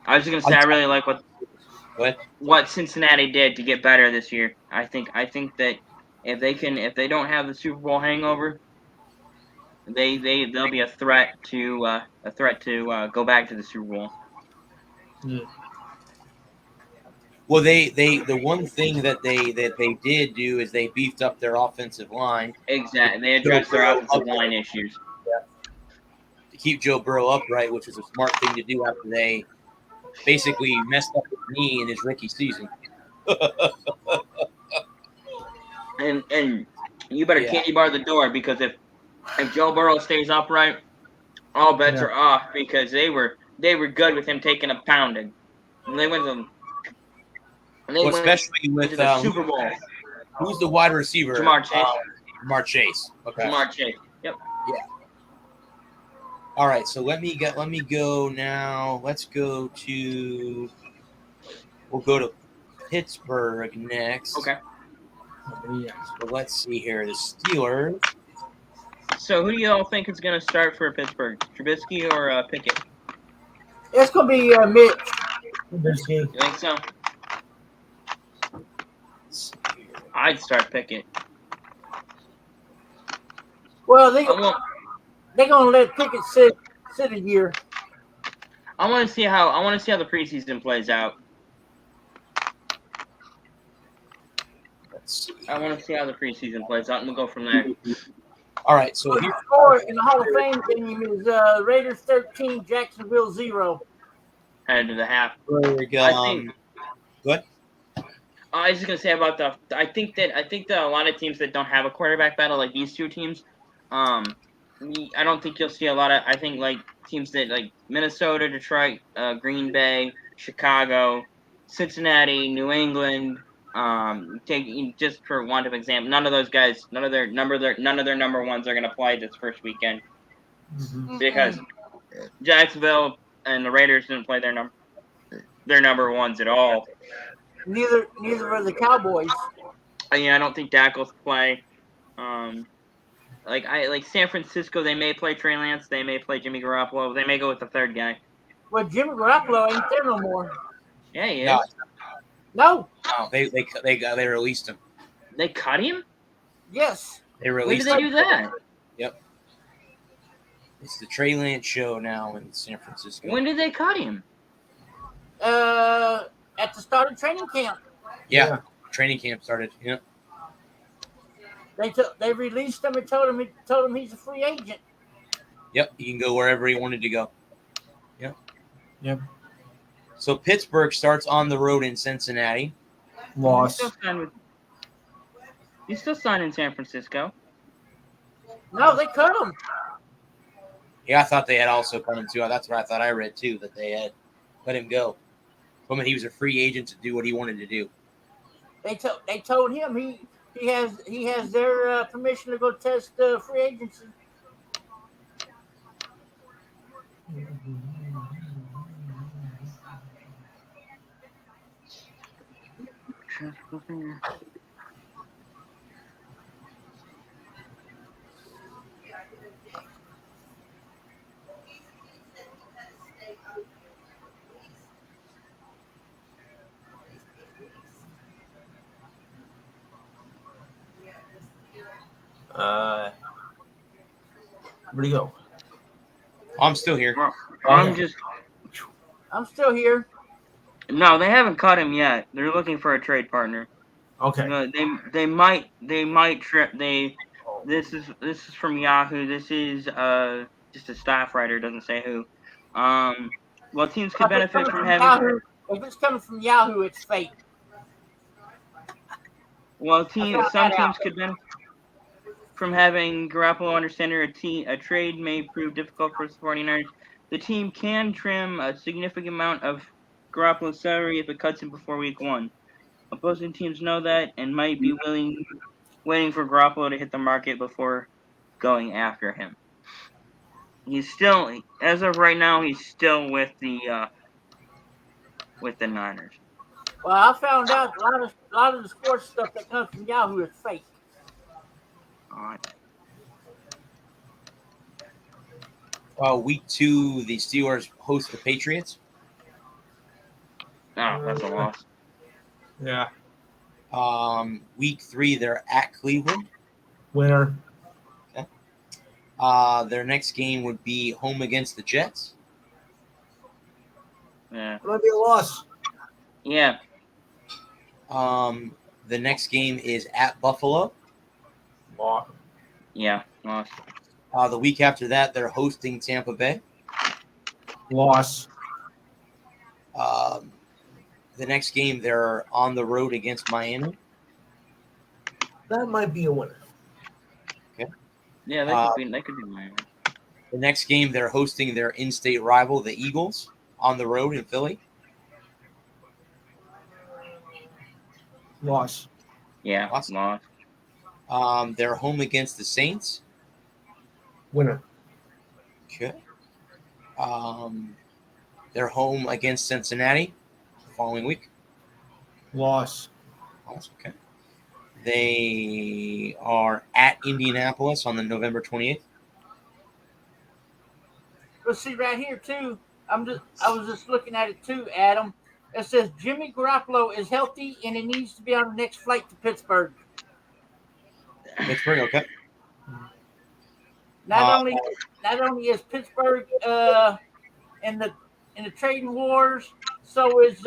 I was just gonna say I really like Go ahead. what Cincinnati did to get better this year. I think that if they don't have the Super Bowl hangover, they'll be a threat to go back to the Super Bowl. Well, the one thing that they did do is they beefed up their offensive line Exactly. They addressed their offensive line issues. to keep Joe Burrow upright, which was a smart thing to do after they basically messed up his knee in his rookie season. And you better Yeah. candy bar the door, because if Joe Burrow stays upright, all bets Yeah. are off, because they were good with him taking a pounding. And they went to Especially with the Super Bowl. who's the wide receiver? Jamar Chase. Jamar Chase. Okay. Jamar Chase. Yep. All right, so let me go now. We'll go to Pittsburgh next. Okay. Yeah. So let's see here. The Steelers. So who do you all think is going to start for Pittsburgh? Trubisky or Pickett? It's gonna be Mitch. Trubisky. You think so? Let's see here. I'd start Pickett. Well, I want they're gonna let Pickett sit a year. I want to see how the preseason plays out. Let's see. I want to see how the preseason plays out, and we'll go from there. All right, so The here. score in the Hall of Fame game is Raiders 13, Jacksonville 0. Headed to the half. Pittsburgh, I think- Good. I was just gonna say about I think that a lot of teams that don't have a quarterback battle like these two teams, I don't think you'll see a lot of. I think like teams that like Minnesota, Detroit, Green Bay, Chicago, Cincinnati, New England. Taking just for want of example, none of those guys, none of their number ones are gonna play this first weekend because Jacksonville and the Raiders didn't play their number ones at all. Neither are the Cowboys. I don't think Dak will play. Like San Francisco, they may play Trey Lance, they may play Jimmy Garoppolo, they may go with the third guy. Well, Jimmy Garoppolo ain't there no more. Yeah, he is. No. No. No, they released him. They cut him? Yes. They When released did they him. do that? It's the Trey Lance show now in San Francisco. When did they cut him? At the start of training camp, Yeah, training camp started. Yeah. they released him and told him he's a free agent. Yep, he can go wherever he wanted to go. Yep. Yep. So Pittsburgh starts on the road in Cincinnati. Loss. He's still signed in San Francisco. No, they cut him. Yeah, I thought they had also cut him too. That's what I thought I read too, that they had let him go. But he was a free agent to do what he wanted to do. They told him he has their permission to go test free agency. Where'd he go? I'm still here. I'm still here. No, they haven't cut him yet. They're looking for a trade partner. Okay. They might trip. This is from Yahoo. This is just a staff writer, doesn't say who. Well, teams could benefit from having. Yahoo. If it's coming from Yahoo, it's fake. Well, some teams could benefit from having Garoppolo under center. A trade may prove difficult for the 49ers. The team can trim a significant amount of Garoppolo's salary if it cuts him before week 1. Opposing teams know that and might be waiting for Garoppolo to hit the market before going after him. He's still, as of right now, he's still with the Niners. Well, I found out a lot of the sports stuff that comes from Yahoo is fake. All right. Week 2, the Steelers host the Patriots. Oh, that's a loss. Yeah. Week 3, they're at Cleveland. Winner. Their next game would be home against the Jets. Yeah. Might be a loss. Yeah. The next game is at Buffalo. Loss. Yeah. Loss. The week after that, they're hosting Tampa Bay. Loss. The next game, they're on the road against Miami. That might be a winner. Yeah, they could be Miami. The next game, they're hosting their in-state rival, the Eagles, on the road in Philly. Loss. Yeah. Loss. They're home against the Saints. Winner. Okay. They're home against Cincinnati the following week. Loss. Okay. They are at Indianapolis on the November 28th. Let's see right here too. I was just looking at it too, Adam. It says Jimmy Garoppolo is healthy and he needs to be on the next flight to Pittsburgh. Pittsburgh, okay. Not only is Pittsburgh in the trading wars, so is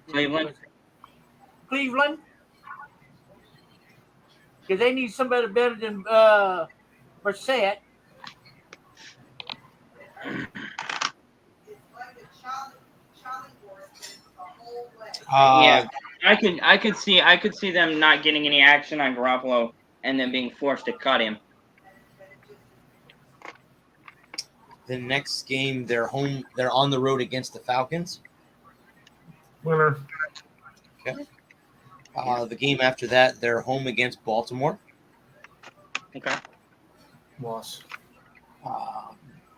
Cleveland. Cleveland, because they need somebody better than Brissett. Yeah, I could see them not getting any action on Garoppolo and then being forced to cut him. The next game, they're on the road against the Falcons. Winner. Okay. The game after that, they're home against Baltimore. Okay. Loss.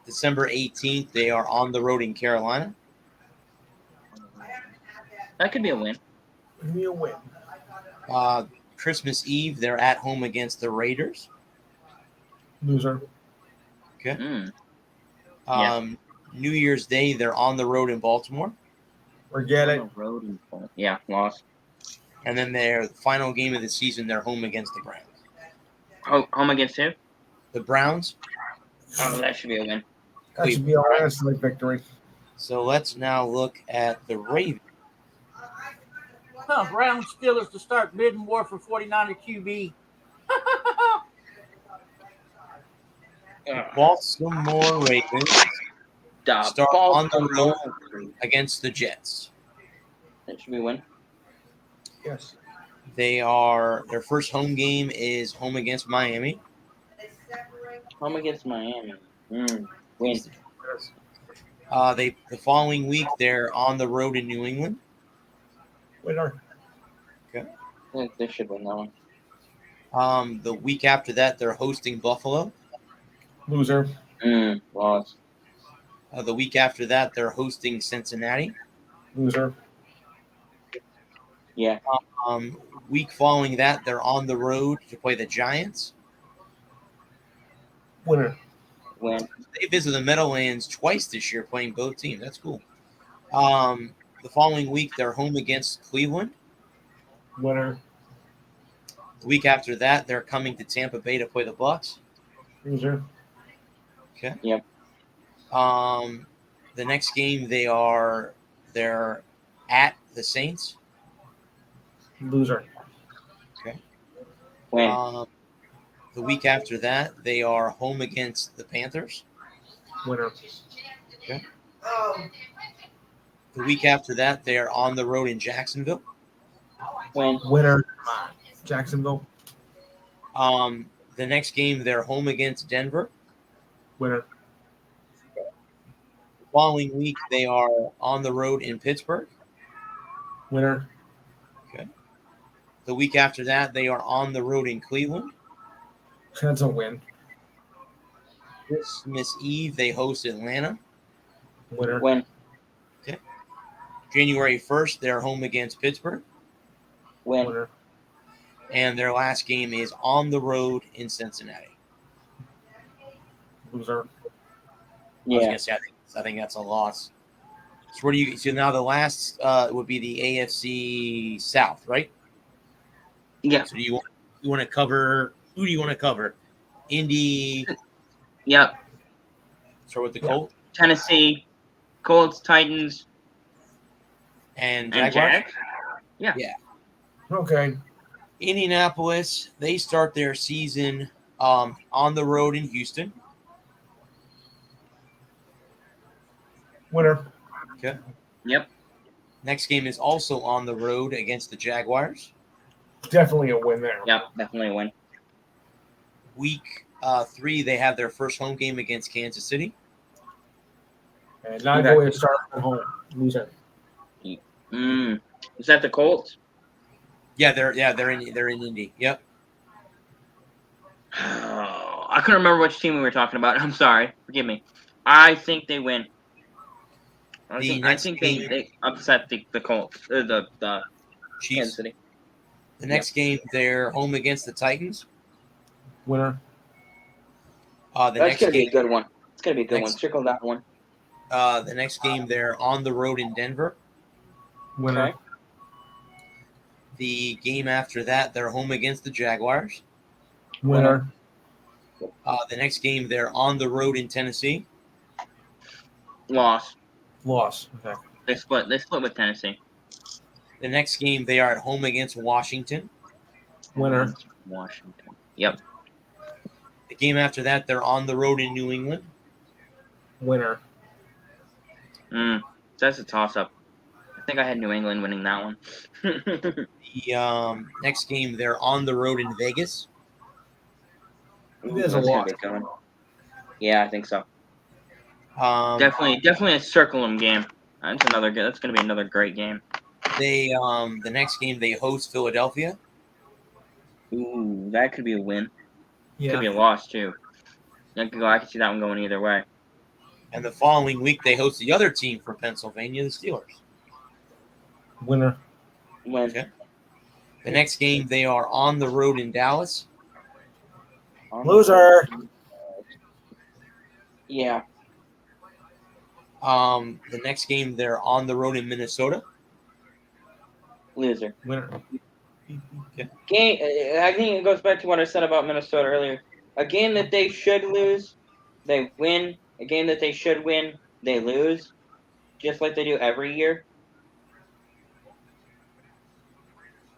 December 18th, they are on the road in Carolina. That could be a win. Give me a win. Christmas Eve, they're at home against the Raiders. Loser. Okay. Yeah. New Year's Day, they're on the road in Baltimore. Forget it. Yeah, loss. And then their final game of the season, they're home against the Browns. Home against who? The Browns. Oh, that should be a win. That should be our absolute victory. So let's now look at the Ravens. Browns Steelers to start bidding war for 49er QB. Baltimore Ravens start on the road against the Jets. That should be a win. Yes. Their first home game is home against Miami. Home against Miami. Win. The following week they're on the road in New England. Winner. Okay. They should win that one. The week after that they're hosting Buffalo. Loser. Loss. The week after that they're hosting Cincinnati. Loser. Yeah. Week following that they're on the road to play the Giants. Winner. Win. They visit the Meadowlands twice this year, playing both teams. That's cool. The following week, they're home against Cleveland. Winner. The week after that, they're coming to Tampa Bay to play the Bucs. Loser. Okay. Yep. The next game, they're at the Saints. Loser. Okay. Win. The week after that, they are home against the Panthers. Winner. Okay. The week after that, they are on the road in Jacksonville. Win. Winner. Jacksonville. The next game, they're home against Denver. Winner. The following week, they are on the road in Pittsburgh. Winner. Okay. The week after that, they are on the road in Cleveland. That's a win. Christmas Eve, they host Atlanta. Winner. Win. Okay. January 1st, they're home against Pittsburgh. Win. Winner. And their last game is on the road in Cincinnati. Loser. I was Yeah. gonna say, I think that's a loss. So where do you? So now the last would be the AFC South, right? Yeah. So you want to cover? Who do you want to cover? Indy. Yep. Start with the Colts Tennessee, Colts, Titans, and and Jaguars. Jags. Okay. Indianapolis. They start their season on the road in Houston. Winner. Okay. Yep. Next game is also on the road against the Jaguars. Definitely a win there. Yep. Definitely a win. Week 3, they have their first home game against Kansas City. And now Okay. going to start from home. Loser. Is that the Colts? Yeah, they're in Indy. Yep. Oh, I couldn't remember which team we were talking about. I'm sorry. Forgive me. I think they win. I think they upset the Colts. The Kansas Chiefs. City. The next game, they're home against the Titans. Winner. The That's next gonna be game, a good one. It's gonna be a good one. Next- Circle that one. the next game, they're on the road in Denver. Winner. Okay. The game after that, they're home against the Jaguars. Winner. The next game, they're on the road in Tennessee. Loss. Loss. Okay. They split. They split with Tennessee. The next game, they are at home against Washington. Winner. Washington. Yep. The game after that, they're on the road in New England. Winner. That's a toss-up. I think I had New England winning that one. The next game, they're on the road in Vegas. There's a That's gonna lot. be a good one. Yeah, I think so. Um, Definitely a circle them game. That's another good. That's gonna be another great game. They the next game, they host Philadelphia. Ooh, that could be a win. Could Yeah. be a loss too. I could see that one going either way. And the following week, they host the other team from Pennsylvania, the Steelers. Winner. Win. Okay. The next game, they are on the road in Dallas. Loser. Yeah. The next game, they're on the road in Minnesota. Loser. Winner. Game. I think it goes back to what I said about Minnesota earlier. A game that they should lose, they win. A game that they should win, they lose. Just like they do every year.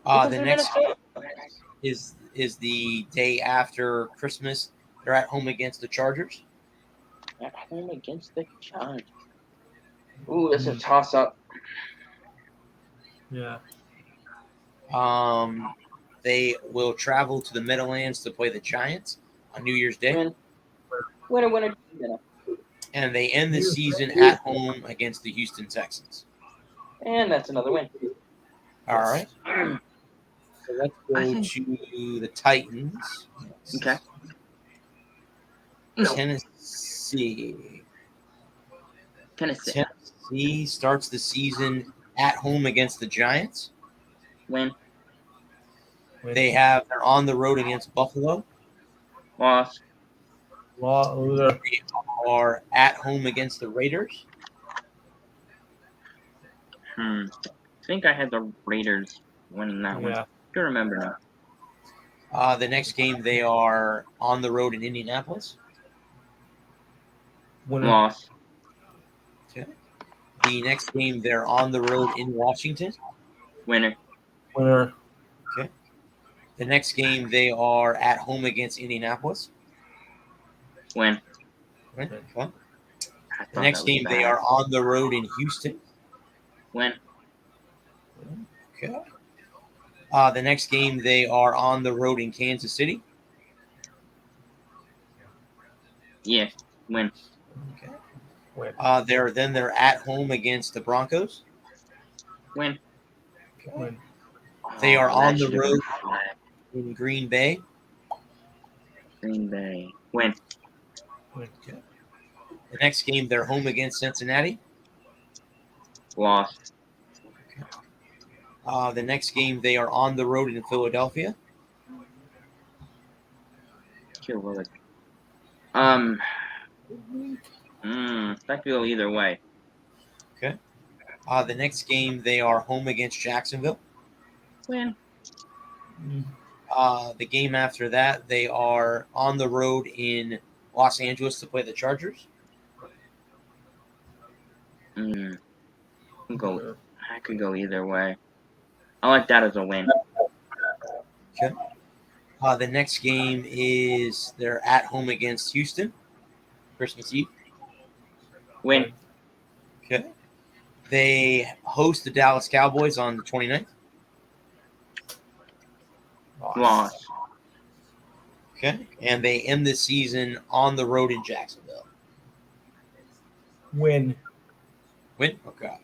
The Because next Minnesota- is the day after Christmas. They're at home against the Chargers. At home against the Giants. Ooh, that's a toss-up. Yeah. They will travel to the Meadowlands to play the Giants on New Year's Day. Win. Winner. And they end the season at home against the Houston Texans. And that's another win. All right. So let's I go think- to the Titans. Okay. No. Tennessee. Tennessee. Tennessee starts the season at home against the Giants. Win. They're on the road against Buffalo. Loss. Loser. They are at home against the Raiders. I think I had the Raiders winning that one. Yeah. I don't remember now. The next game, they are on the road in Indianapolis. Winner. Loss. The next game, they're on the road in Washington. Winner. Winner. The next game, they are at home against Indianapolis. Win. Right? Okay. I The thought next that was game, they bad. are on the road in Houston. Win. Okay. The next game, they are on the road in Kansas City. Yeah. Win. Okay. Win. They're at home against the Broncos. Win. Win. They are that on the should've been road. flat. In Green Bay. Green Bay. Win. Win. The next game, they're home against Cincinnati. Loss. The next game, they are on the road in Philadelphia. Kill Willick. That could go either way. The next game, they are home against Jacksonville. Win. The game after that, they are on the road in Los Angeles to play the Chargers. I could go either way. I like that as a win. The next game is they're at home against Houston, Christmas Eve. Win. Okay. They host the Dallas Cowboys on the 29th. Loss. Okay. And they end the season on the road in Jacksonville. Win. Win? Okay. All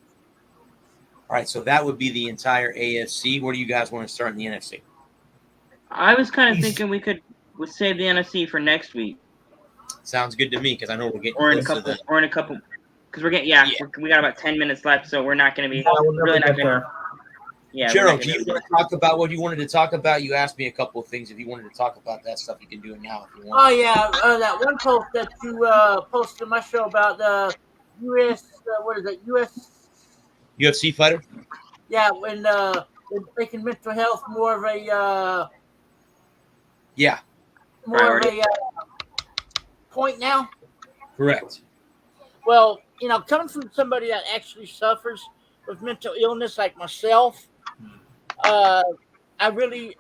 right. So that would be the entire AFC. Where do you guys want to start in the NFC? I was kind of thinking we would save the NFC for next week. Sounds good to me because I know we're getting or in a close to couple, because we're getting we got about 10 minutes left, so we're not going to be we'll never really not get going to. there. Yeah, we're Gerald, not do gonna you be able want to talk about what you wanted to talk about? You asked me a couple of things. If you wanted to talk about that stuff, you can do it now if you want. Oh yeah, that one post that you posted on my show about the U.S. What is it? U.S. UFC fighter? Yeah, when they're making mental health more of a Yeah, Priority. Point now. correct. Well, coming from somebody that actually suffers with mental illness like myself, I really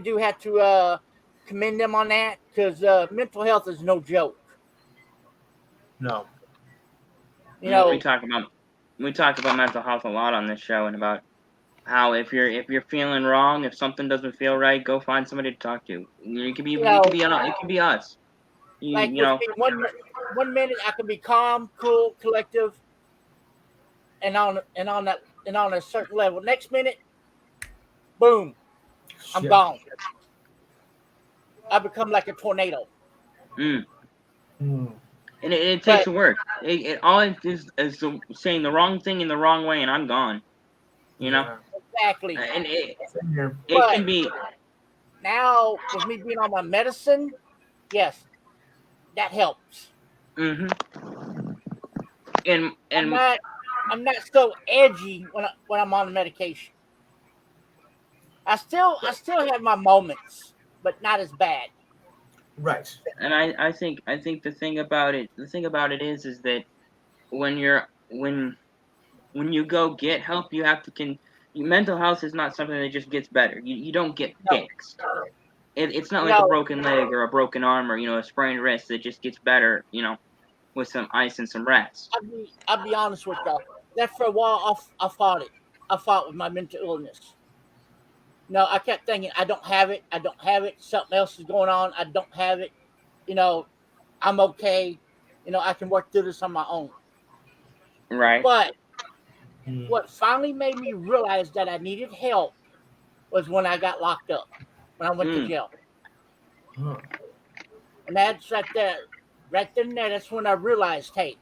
do have to commend them on that because mental health is no joke. No. You know, we talk about mental health a lot on this show, and about how if you're feeling wrong, if something doesn't feel right, go find somebody to talk to. It could be us. Like with me, one minute I can be calm, cool, collective, and on a certain level. Next minute, boom, I'm gone. I become like a tornado. And it takes work. It all is saying the wrong thing in the wrong way, and I'm gone. Exactly. And it But can be. Now with me being on my medicine, yes, that helps. And I'm not so edgy when I'm on the medication. I still have my moments, but not as bad. Right. And I think the thing about it is that when you go get help, you have to mental health is not something that just gets better. You don't get fixed. It's not like a broken leg or a broken arm or a sprained wrist that just gets better, with some ice and some rest. I'll be honest with you. That for a while I fought it. I fought with my mental illness. No, I kept thinking I don't have it. Something else is going on. I don't have it. I'm okay. I can work through this on my own. Right. But what finally made me realize that I needed help was when I got locked up, when I went to jail. And that's right there and there. That's when I realized, hey,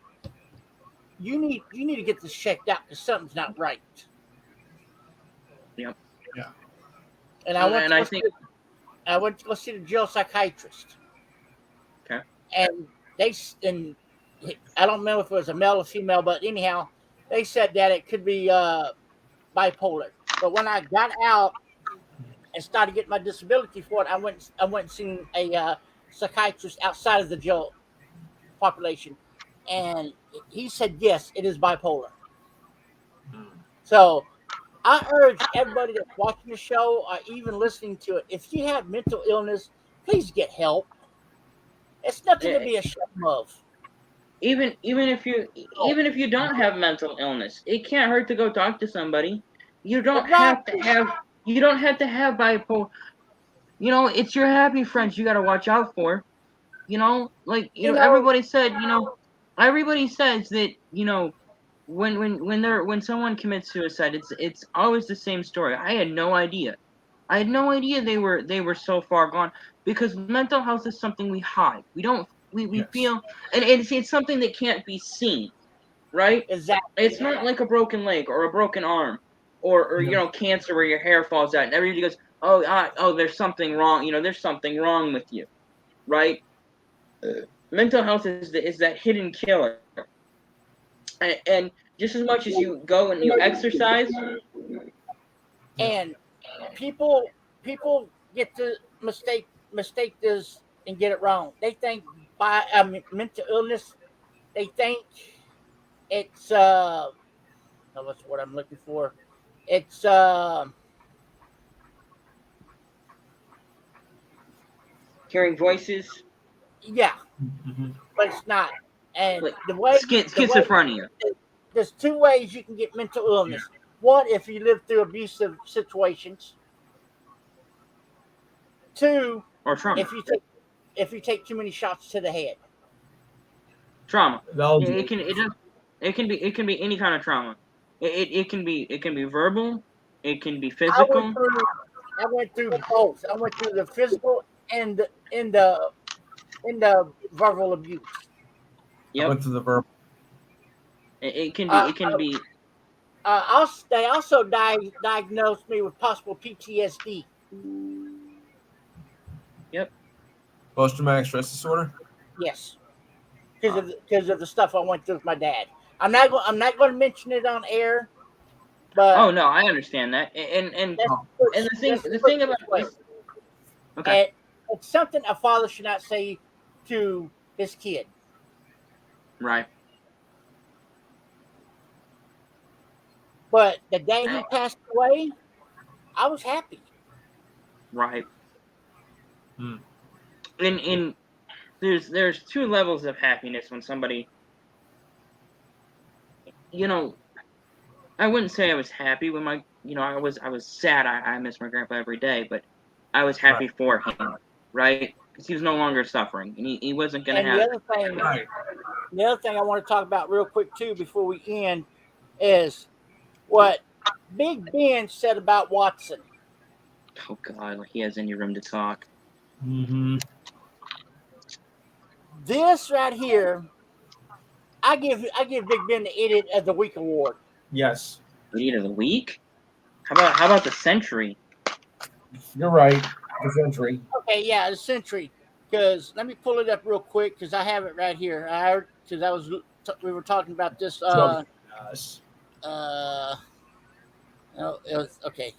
you need to get this checked out because something's not right. Yep. Yeah. And I went to go see the jail psychiatrist. Okay. And I don't remember if it was a male or female, but anyhow, they said that it could be bipolar. But when I got out and started getting my disability for it, I went and seen a psychiatrist outside of the jail population, and he said yes, it is bipolar. So I urge everybody that's watching the show or even listening to it, if you have mental illness, please get help. It's nothing to be ashamed of. Even if you don't have mental illness, it can't hurt to go talk to somebody. You don't have to have bipolar. It's your happy friends you got to watch out for. Everybody said, everybody says that, when someone commits suicide, it's always the same story. I had no idea they were so far gone, because mental health is something we hide. We feel, and it's something that can't be seen, right? Exactly. It's not like a broken leg or a broken arm or cancer where your hair falls out and everybody goes, oh, there's something wrong. There's something wrong with you, right? Mental health is that hidden killer. And just as much as you go and you exercise, and people get to mistake this and get it wrong. They think mental illness, they think it's what's what I'm looking for. It's hearing voices. Yeah, but it's not. And the way schizophrenia. There's two ways you can get mental illness. One, if you live through abusive situations. Two, or trauma. If you take too many shots to the head. Trauma. It can be any kind of trauma. It can be verbal. It can be physical. I went through both. I went through the physical and the into verbal abuse. I Yep. went through the verb. It can be. It can be. They also diagnosed me with possible PTSD. Post-traumatic stress disorder. Yes, because of the stuff I went through with my dad. I'm not going to mention it on air, but Oh no, I understand that. And the thing about this, okay, and it's something a father should not say to his kid. right. But the day he passed away, I was happy. Right. Hmm. And there's two levels of happiness when somebody, you know, I wouldn't say I was happy when my, I was sad. I miss my grandpa every day, but I was happy for him, right? Because he was no longer suffering, and he wasn't going to And have. the other thing I want to talk about real quick too before we end is what Big Ben said about Watson. Oh God, like he has any room to talk. Mm-hmm. This right here, I give Big Ben the Idiot of the Week award. Yes, Idiot of the week? How about the century? you're right. The century. Okay, yeah, the century. Because let me pull it up real quick because I have it right here. We were talking about this. Yes. No, it was okay.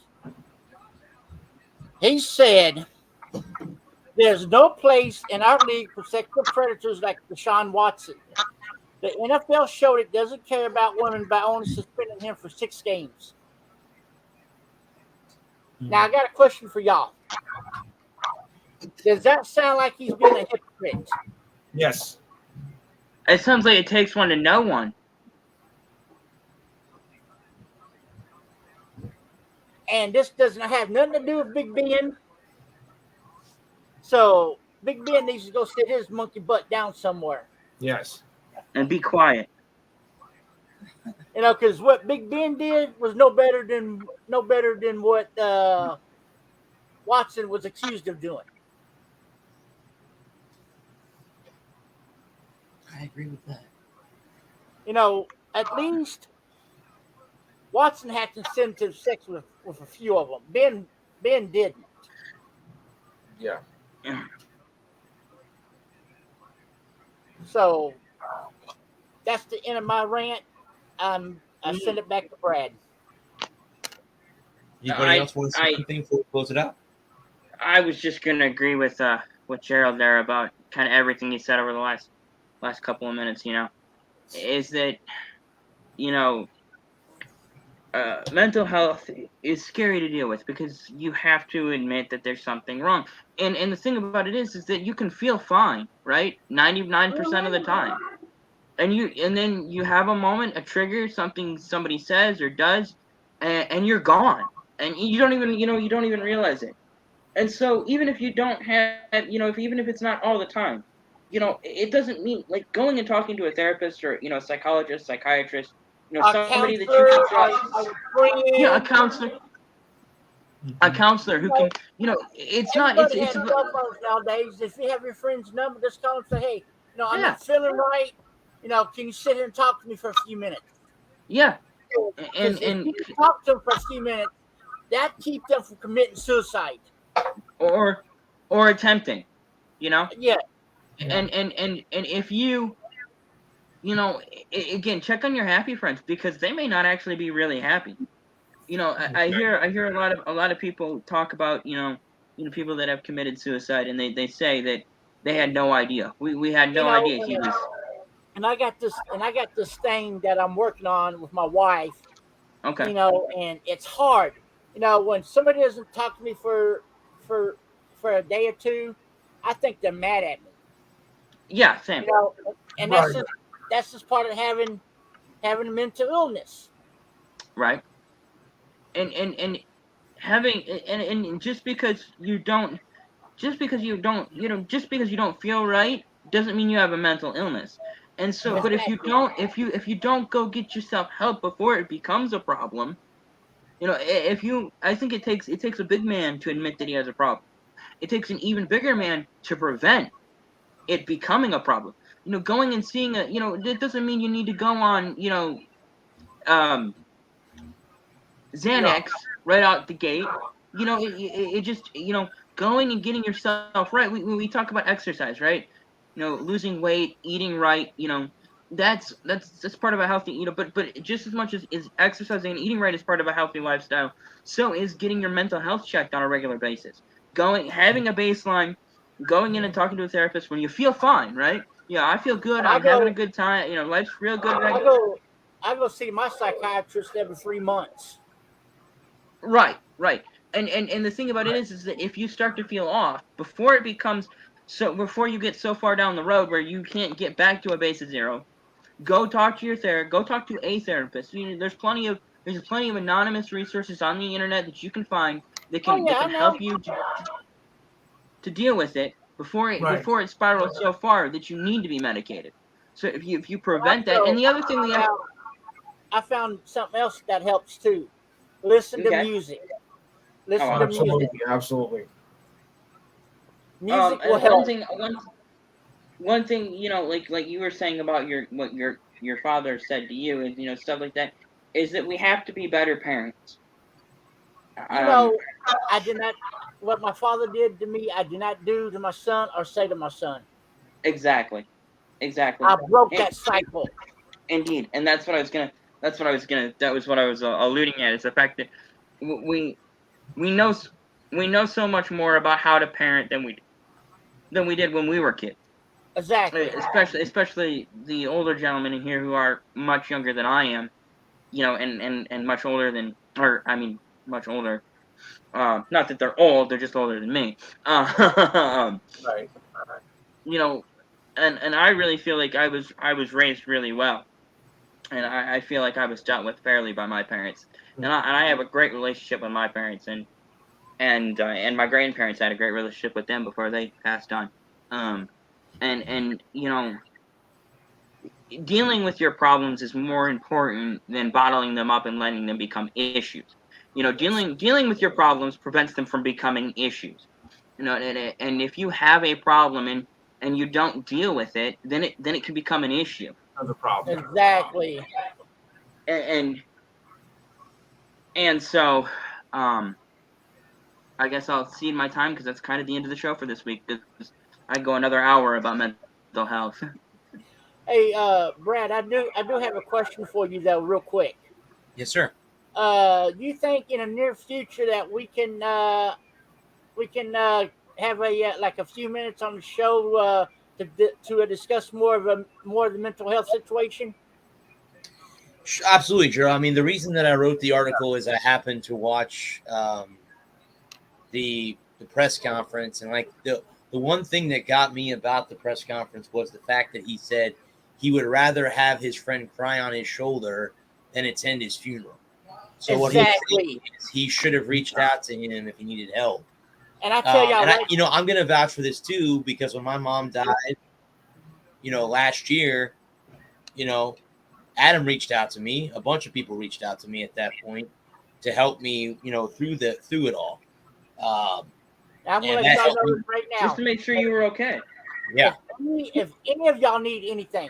He said, "There's no place in our league for sexual predators like Deshaun Watson. The NFL showed it doesn't care about women by only suspending him for 6 games." Now I got a question for y'all. Does that sound like he's being a hypocrite? Yes. It sounds like it takes one to know one. And this doesn't have nothing to do with Big Ben. So Big Ben needs to go sit his monkey butt down somewhere. Yes. And be quiet. Because what Big Ben did was no better than what Watson was accused of doing. I agree with that. At least Watson had consensual sex with a few of them. Ben didn't. Yeah. So that's the end of my rant. I send it back to Brad. Anybody else want to say anything before we close it out? I was just gonna agree with Gerald there about kind of everything he said over the last couple of minutes. Is that mental health is scary to deal with because you have to admit that there's something wrong. And the thing about it is that you can feel fine, right? 99% of the time. And then you have a moment, a trigger, something somebody says or does, and you're gone. And you don't even realize it. And so even if you don't have, even if it's not all the time, it doesn't mean like going and talking to a therapist or, a psychologist, psychiatrist, somebody that you can trust. A counselor. A counselor who can, it's not. It's cell phones nowadays. If you have your friend's number, just call and say, "Hey, I'm not feeling right. Can you sit here and talk to me for a few minutes?" Yeah. And if you talk to them for a few minutes, that keeps them from committing suicide. Or attempting, Yeah. And if you, again, check on your happy friends because they may not actually be really happy. I hear a lot of people talk about, people that have committed suicide and they say that they had no idea. We had no idea he was. And I got this thing that I'm working on with my wife. Okay. And it's hard. When somebody doesn't talk to me for a day or two, I think they're mad at me. Yeah, same. And that's just part of having a mental illness. Right. And having and just because you don't feel right doesn't mean you have a mental illness. And so, but if you don't go get yourself help before it becomes a problem, I think it takes a big man to admit that he has a problem. It takes an even bigger man to prevent it becoming a problem. Going and seeing it doesn't mean you need to go on, Xanax right out the gate. It just, going and getting yourself right. We talk about exercise, right? Losing weight, eating right, that's part of a healthy, but just as much as exercising and eating right is part of a healthy lifestyle, so is getting your mental health checked on a regular basis. Having a baseline, going in and talking to a therapist when you feel fine, right? Yeah, I feel good. I'm having a good time. Life's real good. I go see my psychiatrist every 3 months. Right. And the thing about it is that if you start to feel off before you get so far down the road where you can't get back to a base of zero, go talk to go talk to a therapist. There's plenty of anonymous resources on the internet that you can find that can help you to deal with it before it spirals so far that you need to be medicated. So if you prevent that, and the other thing I found something else that helps too. Listen to music. Listen to music. Absolutely. Music will help. One thing, like you were saying about what your father said to you, and stuff like that, is that we have to be better parents. I did not. What my father did to me, I did not do to my son or say to my son. Exactly. I broke that cycle. Indeed, and that was what I was alluding at, is the fact that we know so much more about how to parent than we did when we were kids. Exactly. Especially the older gentlemen in here who are much younger than I am, and much older much older. Not that they're old; they're just older than me. Right. And I really feel like I was raised really well, and I feel like I was dealt with fairly by my parents, and I have a great relationship with my parents, and my grandparents had a great relationship with them before they passed on. And dealing with your problems is more important than bottling them up and letting them become issues. Dealing with your problems prevents them from becoming issues. And if you have a problem and you don't deal with it, then it can become an issue. Another problem. Exactly. And so, I guess I'll cede my time because that's kind of the end of the show for this week. I go another hour about mental health. Hey, Brad, I do have a question for you though, real quick. Yes, sir. You think in the near future that we can have a few minutes on the show to discuss more of the mental health situation? Absolutely, Joe. I mean, the reason that I wrote the article is I happened to watch the press conference, and like the one thing that got me about the press conference was the fact that he said he would rather have his friend cry on his shoulder than attend his funeral. So what he should have reached out to him if he needed help. And I tell y'all, I'm going to vouch for this too, because when my mom died, last year, Adam reached out to me. A bunch of people reached out to me at that point to help me, through it all. I'm going to let y'all know this right now. Just to make sure you were okay. Yeah. If any of y'all need anything,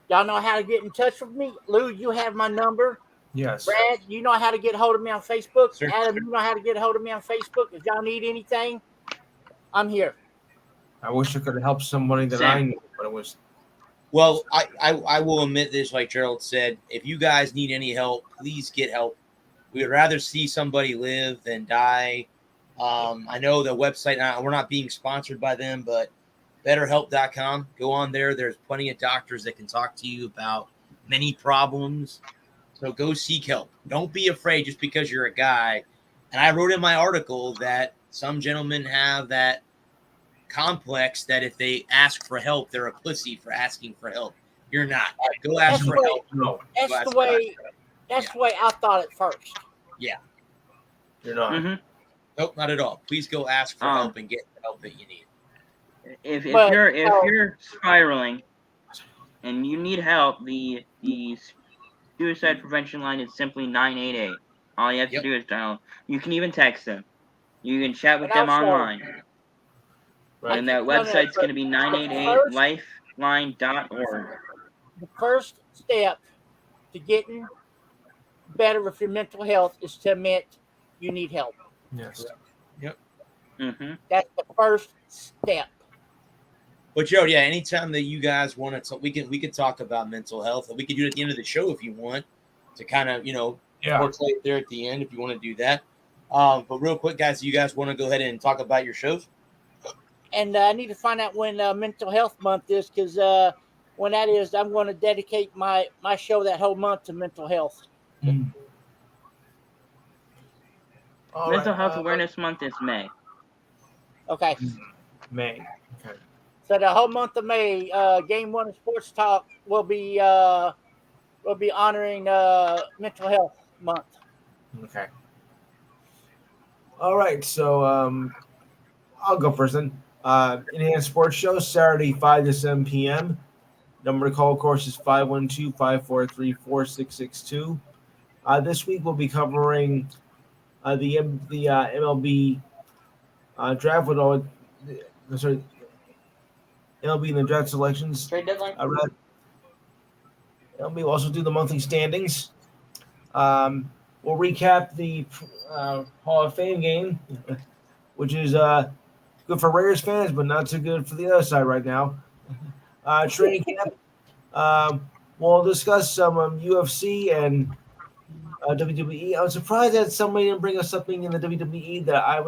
y'all know how to get in touch with me. Lou, you have my number. Yes. Brad, you know how to get a hold of me on Facebook. Sure. Adam, you know how to get a hold of me on Facebook. If y'all need anything, I'm here. I wish I could have helped somebody that I knew, but it was. Well, I will admit this, like Gerald said, if you guys need any help, please get help. We would rather see somebody live than die. I know the website, we're not being sponsored by them, but BetterHelp.com. Go on there. There's plenty of doctors that can talk to you about many problems. So go seek help. Don't be afraid just because you're a guy. And I wrote in my article that some gentlemen have that complex that if they ask for help, they're a pussy for asking for help. You're not. Go ask for help. No. That's the way I thought at first. Yeah. You're not. Mm-hmm. Nope, not at all. Please go ask for help and get the help that you need. If you're spiraling and you need help, the suicide prevention line is simply 988. All you have to do is dial. You can even text them. You can chat with them online. Right. And that website's going to be 988lifeline.org. The first step to getting better with your mental health is to admit you need help. Yes. Mm-hmm. That's the first step. But Joe, yeah, anytime that you guys want to, we can talk about mental health. We could do it at the end of the show if you want to kind of portray it there at the end if you want to do that. But real quick, guys, do you guys want to go ahead and talk about your shows? And I need to find out when Mental Health Month is, because when that is, I'm going to dedicate my show that whole month to mental health. Mental Health Awareness Month is May. Okay. May. Okay. So the whole month of May, Game One of Sports Talk will be honoring Mental Health Month. Okay. All right. So I'll go first then. Enhanced Sports Show, Saturday, 5 to 7 p.m. Number to call, of course, is 512-543-4662. This week we'll be covering the MLB draft with all MLB in the draft selections. Trade deadline? MLB will also do the monthly standings. We'll recap the Hall of Fame game, which is good for Raiders fans, but not too good for the other side right now. Training camp. We'll discuss some UFC and WWE. I was surprised that somebody didn't bring us something in the WWE that I'm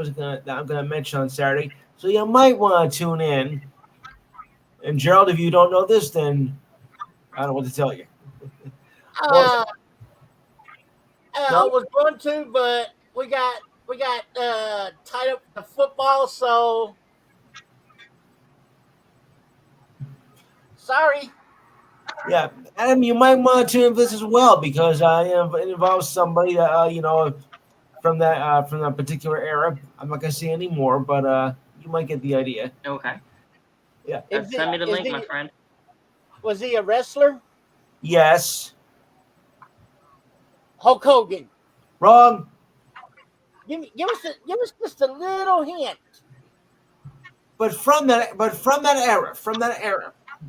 gonna mention on Saturday. So you might want to tune in. And Gerald, if you don't know this, then I don't know what to tell you. I was going to, but we got tied up with the football, so sorry. Yeah, Adam, you might want to tune in this as well because it involves somebody that from that particular era. I'm not gonna say any more, but you might get the idea. Okay. Yeah. Send me the link, my friend. Was he a wrestler? Yes. Hulk Hogan. Wrong. Give us just a little hint. But from that era,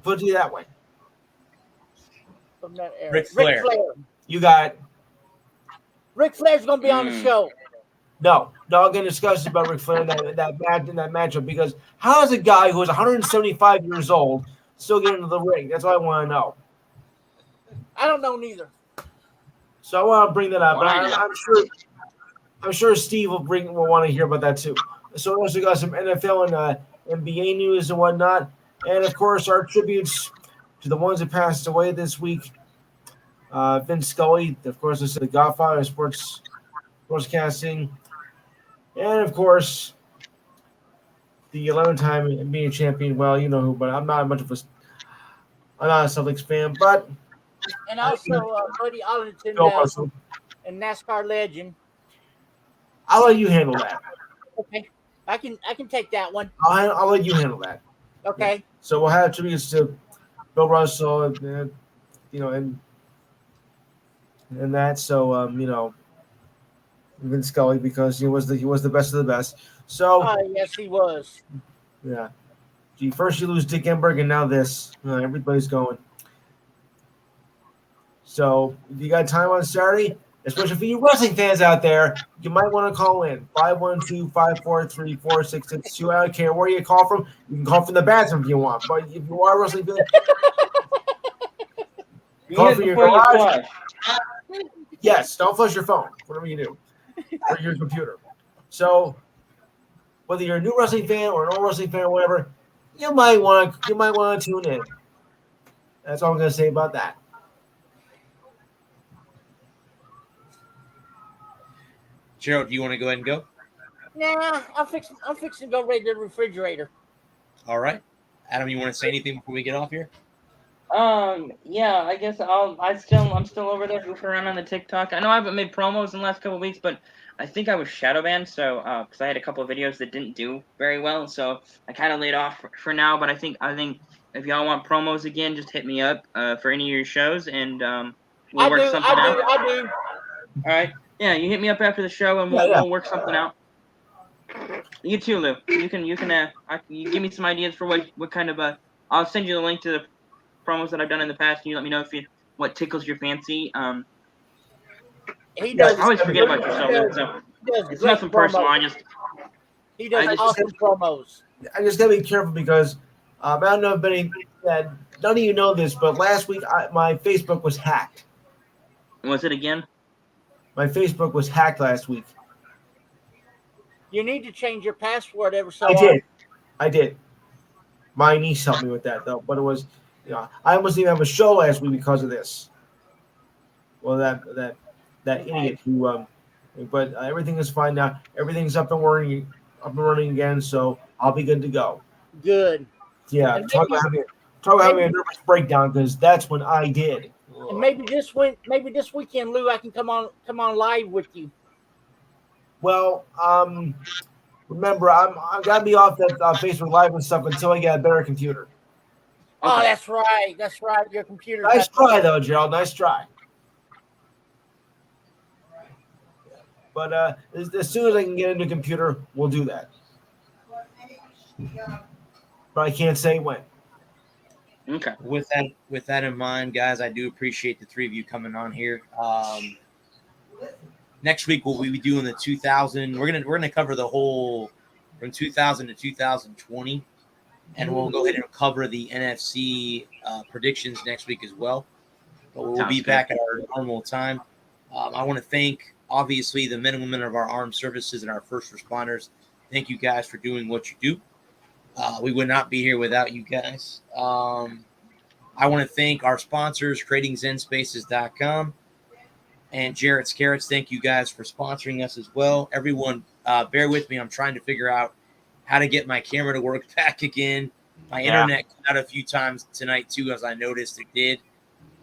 put it that way. From that era. Ric Flair. You got it. Ric Flair's gonna be on the show. No, I'm going to discuss about Ric Flair in that matchup because how is a guy who is 175 years old still get into the ring? That's what I want to know. I don't know neither. So I want to bring that up, but I'm sure Steve will want to hear about that too. So we also got some NFL and NBA news and whatnot, and of course our tributes to the ones that passed away this week. Vince Scully, of course, this is the Godfather of sportscasting. And, of course, the 11-time NBA champion. Well, you know who, but I'm not a Celtics fan. But and also Buddy Arlington, and NASCAR legend. I'll let you handle that. Okay, I can take that one. I'll let you handle that. Okay. Yeah. So we'll have tributes to Bill Russell, and that. So Vince Scully because he was the best of the best. So yes, he was. Yeah. Gee, first you lose Dick Enberg and now this. Everybody's going. So if you got time on Saturday, especially for you wrestling fans out there, you might want to call in 512-543-4662. I don't care where you call from. You can call from the bathroom if you want. But if you are a wrestling fan, call from your garage. Yes, don't flush your phone. Whatever you do. Or your computer. So whether you're a new wrestling fan or an old wrestling fan or whatever, you might want to tune in. That's all I'm going to say about that. Gerald, do you want to go ahead and go? Nah, I'm fixing to go raid the refrigerator. All right. Adam, you want to say anything before we get off here? Yeah, I guess I'm still over there goofing around on the TikTok. I know I haven't made promos in the last couple of weeks, but I think I was shadow banned, so because I had a couple of videos that didn't do very well, so I kind of laid off for now. But I think if y'all want promos again, just hit me up for any of your shows, and we'll work something out. I do. All right. Yeah, you hit me up after the show, and we'll work something out. You too, Lou. You can you give me some ideas for what kind of I'll send you the link to the promos that I've done in the past. And you let me know if what tickles your fancy. He Yeah, does. I always forget about he yourself, does- Lou. So he does it's great nothing personal. promos. He does I just- awesome promos. I just gotta be careful because I don't know if any that none of you know this, but last week my Facebook was hacked. Was it again? My Facebook was hacked last week. You need to change your password every so I often. did. My niece helped me with that though, but it was, I almost didn't have a show last week because of this. Well, that idiot who, but everything is fine now. Everything's up and running again, so I'll be good to go. Good. Yeah, And talk about having a nervous breakdown because that's when I did. And maybe this weekend, Lou, I can come on live with you. Well, remember, I'm gotta be off that Facebook Live and stuff until I get a better computer. Oh, Okay. that's right. That's right. Your computer. Nice try, though, Gerald. Nice try. But as soon as I can get a new computer, we'll do that. But I can't say when. Okay. With that in mind, guys, I do appreciate the three of you coming on here. Next week we'll be doing the 2000. We're gonna cover the whole from 2000 to 2020, and we'll go ahead and cover the NFC predictions next week as well. But we'll be back at our normal time. I want to thank obviously the men and women of our armed services and our first responders. Thank you guys for doing what you do. We would not be here without you guys. I want to thank our sponsors, CreatingZenSpaces.com and Jarrett's Carrots. Thank you guys for sponsoring us as well. Everyone, bear with me. I'm trying to figure out how to get my camera to work back again. My internet cut out a few times tonight too, as I noticed it did.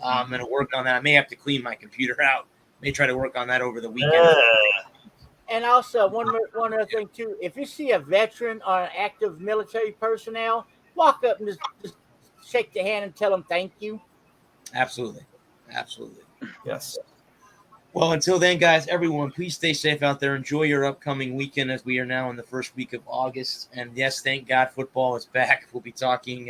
I'm going to work on that. I may have to clean my computer out. May try to work on that over the weekend. And also, one other thing too. If you see a veteran or an active military personnel, walk up and just shake their hand and tell them thank you. Absolutely. Yes. Well, until then, guys, everyone, please stay safe out there. Enjoy your upcoming weekend as we are now in the first week of August. And yes, thank God football is back. We'll be talking.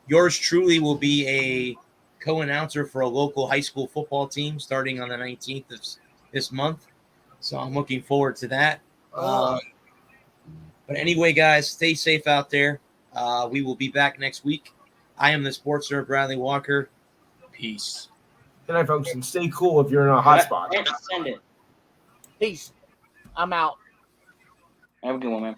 Yours truly will be a co-announcer for a local high school football team starting on the 19th of this month. So I'm looking forward to that. But anyway, guys, stay safe out there. We will be back next week. I am the sports sir, Bradley Walker. Peace. Good night, folks, and stay cool if you're in a hot spot. Send it. Peace. I'm out. Have a good one, man.